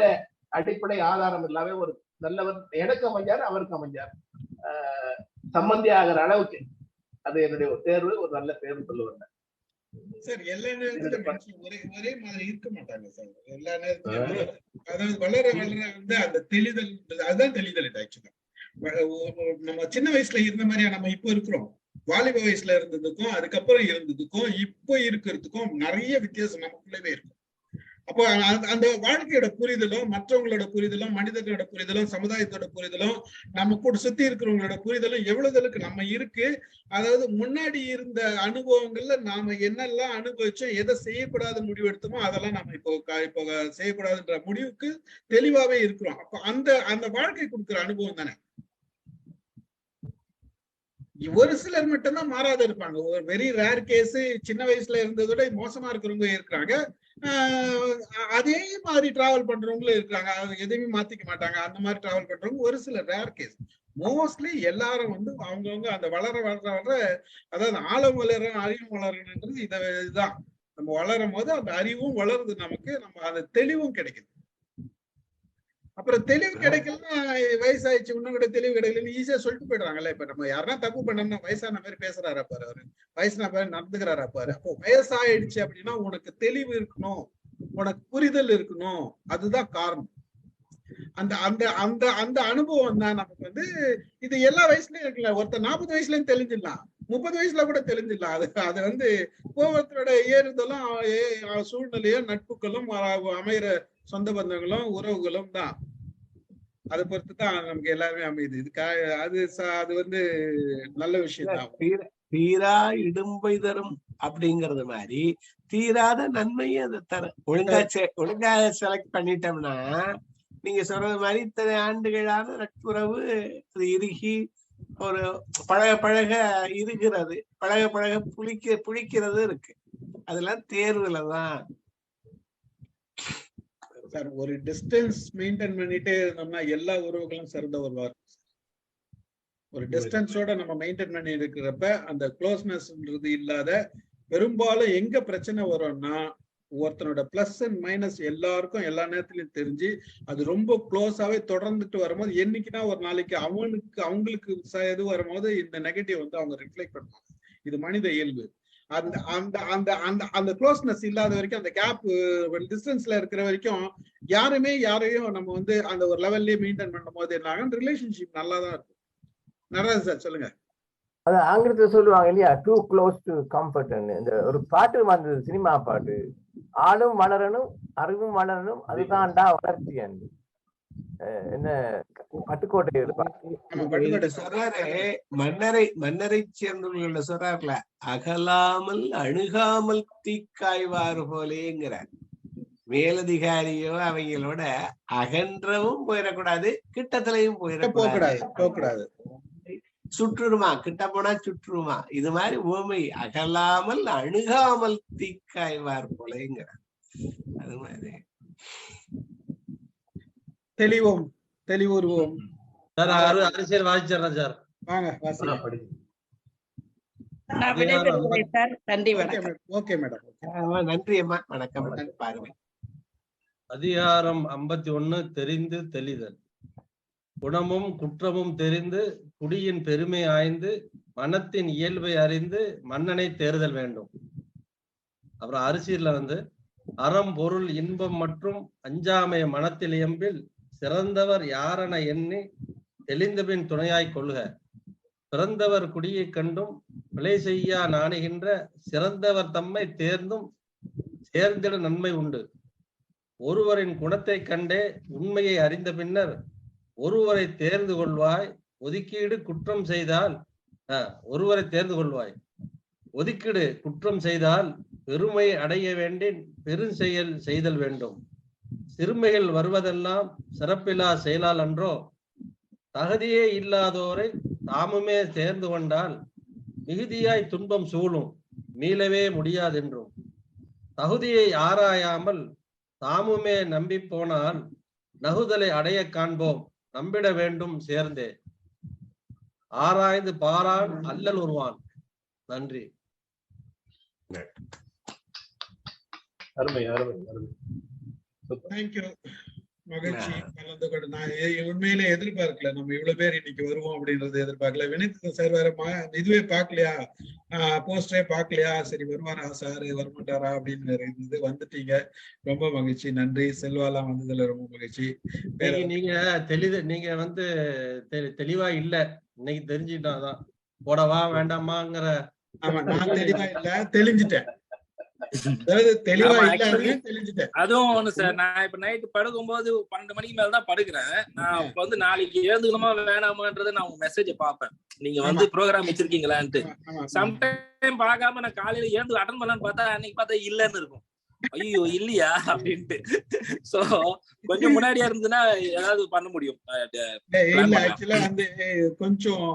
[SPEAKER 3] அடிப்படை ஆதாரம் இல்லாம ஒரு நல்லவர் எனக்கு அமைஞ்சார், அவருக்கு அமைஞ்சார், சம்பந்தி ஆகிற அளவுக்கு அது என்னுடைய ஒரு தேர்வு, ஒரு நல்ல தேர்வு சொல்லுவேன்
[SPEAKER 1] சார். எல்லா நேரத்திலும் ஒரே மாதிரி இருக்க மாட்டாங்க சார். எல்லா நேரத்திலும் அதாவது வளர வந்து அந்த தெளிதல், அதுதான் தெளிதல். ஆக்சுவலா நம்ம சின்ன வயசுல இருந்த மாதிரியா நம்ம இப்போ இருக்கிறோம்? வாலிப வயசுல இருந்ததுக்கும் அதுக்கப்புறம் இருந்ததுக்கும் இப்போ இருக்கிறதுக்கும் நிறைய வித்தியாசம் நமக்குள்ளவே இருக்கும். அப்போ அந்த வாழ்க்கையோட புரிதலும், மற்றவங்களோட புரிதலும், மனிதர்களோட புரிதலும், சமுதாயத்தோட புரிதலும், நம்ம கூட சுத்தி இருக்கிறவங்களோட புரிதலும் எவ்வளவுக்கு நம்ம இருக்கு. அதாவது முன்னாடி இருந்த அனுபவங்கள்ல நாம என்னெல்லாம் அனுபவிச்சோம், எதை செய்யக்கூடாத முடிவு எடுத்தோமோ அதெல்லாம் நம்ம இப்போ செய்யக்கூடாதுன்ற முடிவுக்கு தெளிவாவே இருக்கிறோம். அப்ப அந்த வாழ்க்கை கொடுக்குற அனுபவம் தானே. ஒரு சிலர் மட்டும்தான் மாறாத இருப்பாங்க. ஒரு வெரி ரேர் கேஸ், சின்ன வயசுல இருந்ததோட மோசமா இருக்கிறவங்க இருக்கிறாங்க, அதே மாதிரி டிராவல் பண்றவங்களும் இருக்காங்க, எதையுமே மாத்திக்க மாட்டாங்க. அந்த மாதிரி டிராவல் பண்றவங்க ஒரு சில ரேர் கேஸ். மோஸ்ட்லி எல்லாரும் வந்து அவங்கவுங்க அந்த வளர அதாவது ஆழம் வளரும் அறிவும் வளரணுன்றது இதுதான். நம்ம வளரும் போது அந்த அறிவும் வளருது, நமக்கு நம்ம அந்த தெளிவும் கிடைக்குது. அப்புறம் தெளிவு கிடைக்கலன்னா வயசாயிடுச்சு, இன்னும் கூட தெளிவு கிடைக்கலன்னு ஈஸியா சொல்லிட்டு போயிடுறாங்கல்ல. இப்ப நம்ம யாருன்னா தப்பு பண்ணோம்னா வயசான மாதிரி பேசுறாரா பாரு, அவரு வயசான மாதிரி நடந்துக்கிறாரா பாரு. அப்போ வயசாயிடுச்சு அப்படின்னா உனக்கு தெளிவு இருக்கணும், உனக்கு புரிதல் இருக்கணும், அதுதான் காரணம். அந்த அந்த அந்த அந்த அனுபவம் தான் நமக்கு வந்து இது எல்லா வயசுலயும் இருக்குல்ல. ஒருத்தர் 40 வயசுலயும் தெளிஞ்சிடலாம், 30 வயசுல கூட தெளிஞ்சிடலாம். அது வந்து ஒவ்வொருத்தரோட ஏறுதலும் சூழ்நிலையும் நட்புகளும் அமைகிற சொந்த பந்தங்களும் உறவுகளும் தான். அதை பொறுத்து தான் நமக்கு எல்லாருமே அமையுது. அது வந்து நல்ல விஷயம் தான்.
[SPEAKER 7] தீரா இடும்பை தரும் அப்படிங்கறது மாதிரி தீராத நன்மையை அதை தரும். ஒழுங்கா செலக்ட் பண்ணிட்டோம்னா நீங்க சொல்றது மாதிரி இத்தனை ஆண்டுகளான நட்புறவு அது இறுகி ஒரு பழக இருக்கிறது, பழக புளிக்கிறது இருக்கு. அதெல்லாம் தேர்வுலதான்
[SPEAKER 1] சார். ஒரு டிஸ்டன்ஸ் மெயின்டைன் பண்ணிட்டே இருந்தோம்னா எல்லா உறவுகளும் சிறந்த வருவார். ஒரு டிஸ்டன்ஸோட நம்ம மெயின்டைன் பண்ணி இருக்கிறப்ப அந்த க்ளோஸ்னஸ்ன்றது இல்லாத, பெரும்பாலும் எங்க பிரச்சனை வரும்னா ஒருத்தனோட பிளஸ் அண்ட் மைனஸ் எல்லாருக்கும் எல்லா நேரத்திலயும் தெரிஞ்சு அது ரொம்ப க்ளோஸாவே தொடர்ந்துட்டு வரும்போது என்னைக்குன்னா ஒரு நாளைக்கு அவங்களுக்கு இது வரும்போது இந்த நெகட்டிவ் வந்து அவங்க ரிஃப்ளெக்ட் பண்ணுவாங்க. இது மனித இயல்பு. அந்த அந்த அந்த அந்த அந்த க்ளோஸ்னஸ் இல்லாத வரைக்கும், அந்த கேப் டிஸ்டன்ஸ்ல இருக்கிற வரைக்கும் யாரையும் நம்ம வந்து அந்த ஒரு லெவல்லயே மெயின்டைன் பண்ணும் போது என்ன ரிலேஷன்ஷிப் நல்லாதான் இருக்கும். நடராஜ் சார் சொல்லுங்க.
[SPEAKER 2] அது ஆங்கிலத்துல சொல்லுவாங்க இல்லையா, டூ க்ளோஸ் டு கம்ஃபர்ட்னு. இந்த ஒரு பாட்டு வந்தது, சினிமா பாட்டு, ஆளும் வளரணும் அறிவும் வளரணும், அதுதான்டா வளர்ச்சி. அன்பு என்ன பட்டுக்கோட்டை
[SPEAKER 7] சொல்றாரு, மன்னரை சேர்ந்துள்ள சொல்றாருல, அகலாமல் அணுகாமல் தீக்காய்வாறு போலேங்கிறார். மேலதிகாரியோ அவங்களோட அகன்றவும் போயிடக்கூடாது, கிட்டத்திலையும் போயிடக்கூடாது. சுற்றுருமா, கிட்ட போனா சுற்றுருமா. இது மாதிரி ஊமை அகலாமல் அணுகாமல் தீக்காய்வார் போலேங்கிறார். அது மாதிரி
[SPEAKER 1] தெளிவுறுவோம்.
[SPEAKER 8] அரசியல் வாசிச்சிடறேன் சார்.
[SPEAKER 1] வாங்க
[SPEAKER 4] நன்றி வணக்கம்.
[SPEAKER 1] Okay madam.
[SPEAKER 7] நன்றி அம்மா, வணக்கம். பாருங்க.
[SPEAKER 8] அதிகாரம் 51 தெரிந்து தெளிதல். குணமும் குற்றமும் தெரிந்து குடியின் பெருமை ஆய்ந்து மனத்தின் இயல்பை அறிந்து மன்னனை தேர்தல் வேண்டும். அப்புறம் அரிசியில வந்து அறம் பொருள் இன்பம் மற்றும் அஞ்சாமை மனத்தில் இயம்பில் சிறந்தவர் யாரென எண்ணி தெளிந்தபின் துணையாய் கொள்க. பிறந்தவர் குடியை கண்டும் பிழை செய்யா நாணுகின்ற சிறந்தவர் தம்மை தேர்ந்தும் சேர்ந்திட நன்மை உண்டு. ஒருவரின் குணத்தை கண்டே உண்மையை அறிந்த பின்னர் ஒருவரை தேர்ந்து கொள்வாய். ஒதுக்கீடு குற்றம் செய்தால் ஒருவரை தேர்ந்து கொள்வாய். ஒதுக்கீடு குற்றம் செய்தால் பெருமை அடைய வேண்டின் பெருஞ்செயல் செய்தல் வேண்டும். சிறுமைகள் வருவதெல்லாம் சிறப்பில்லா செயலால் அன்றோ. தகுதியே இல்லாதோரை தாமுமே தேர்ந்து கொண்டால் மிகுதியாய் துன்பம் சூழும், மீளவே முடியாதென்றும். தகுதியை ஆராயாமல் தாமுமே நம்பி போனால் நகுதலை அடைய காண்போம், நம்பிட வேண்டும் சேர்ந்தே. ஆராய்ந்து பாரான் அல்லல் உருவான். நன்றி.
[SPEAKER 3] அருமை அருமை அருமை.
[SPEAKER 1] தேங்க்யூ. மகிழ்ச்சி கலந்து கொண்டு. நான் உண்மையிலே எதிர்பார்க்கல நம்ம இவ்வளவு பேர் இன்னைக்கு வருவோம் அப்படின்றது எதிர்பார்க்கல. வினித் சார் வேற இதுவே பாக்கலையா, போஸ்டரே பாக்கலையா, சரி வருவாரா சாரு வரமாட்டாரா அப்படின்னு வேற இருந்தது. வந்துட்டீங்க, ரொம்ப மகிழ்ச்சி. நன்றி. செல்வாலாம் வந்ததுல ரொம்ப மகிழ்ச்சி.
[SPEAKER 8] நீங்க வந்து தெளிவா இல்ல, இன்னைக்கு தெரிஞ்சுட்டாதான் போடவா வேண்டாமாங்கிற.
[SPEAKER 1] ஆமா, நான் தெளிவா இல்ல, தெளிஞ்சிட்டேன். அதாவது தெளிவா இல்ல, தெளிஞ்சிட்டேன்.
[SPEAKER 6] அதுவும் ஒண்ணு சார், நான் இப்ப நைட்டு படுக்கும்போது 12 மணிக்கு மேலதான் படுக்கிறேன். நான் இப்ப வந்து நாளைக்கு எழுந்துக்கணுமா வேணாமான்றத நான் உங்க மெசேஜ பாப்பேன், நீங்க வந்து ப்ரோக்ராம் வச்சிருக்கீங்களான்ட்டு. சம்டைம் பாக்காம நான் காலையில எழுந்து அட்டன் பண்ணலான்னு பார்த்தா அன்னைக்கு பார்த்தா இல்லன்னு இருக்கும். ஐயோ இல்லையா அப்படின்ட்டு. சோ கொஞ்சம் முன்னாடியா இருந்ததுன்னா ஏதாவது பண்ண முடியும்.
[SPEAKER 1] ஆக்சுவலா வந்து கொஞ்சம்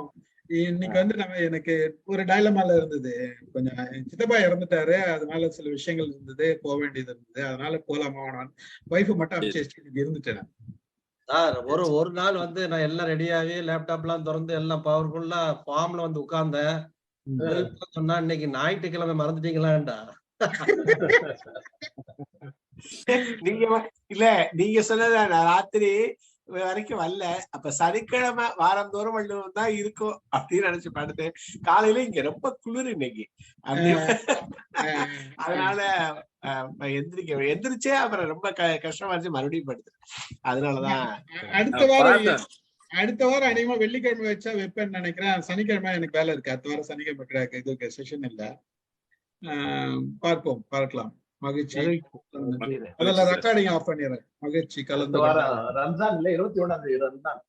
[SPEAKER 1] இன்னைக்கு வந்து எனக்கு ஒரு டைலமால இருந்தது. கொஞ்சம் சித்தப்பா இறந்துட்டாரு, அதனால சில விஷயங்கள் இருந்தது, போக வேண்டியது இருந்தது. அதனால போலாமா ஒய்ஃப் மட்டும் அனுப்பிச்சு இருந்துட்டேன்.
[SPEAKER 8] ஒரு நாள் வந்து நான் எல்லாம் ரெடியாகி லேப்டாப் எல்லாம் திறந்து எல்லாம் பவர்ஃபுல்லா ஃபார்ம்ல வந்து உட்கார்ந்தேன். சொன்னா இன்னைக்கு ஞாயிற்றுக்கிழமை மறந்துட்டீங்களான்டா.
[SPEAKER 7] நீங்க சொன்னத நான் ராத்திரி வரைக்கும் வரல. அப்ப சனிக்கிழமை வாரந்தோறும் வள்ளுவம் தான் இருக்கும் அப்படின்னு நினைச்சு படுத்தேன். காலையில இங்க ரொம்ப குளிர் இன்னைக்கு, அதனால எந்திரிச்சே அப்புறம் ரொம்ப கஷ்டமா இருந்துச்சு, மறுபடியும் படுத்தேன். அதனாலதான்
[SPEAKER 1] அடுத்த வாரம் அநேகமா வெள்ளிக்கிழமை வச்சா வைப்பேன்னு நினைக்கிறேன். சனிக்கிழமை எனக்கு வேலை இருக்கு. அடுத்த வாரம் சனிக்கிழமை இது செஷன் இல்ல. பார்க்கலாம். மகிழ்ச்சி. அதெல்லாம் ரெக்கார்டிங் ஆஃப் பண்ணிடுறேன். மகிழ்ச்சி கலந்து.
[SPEAKER 3] ரம்ஜான் இல்ல, 21ஆம் தேதி ரம்ஜான்.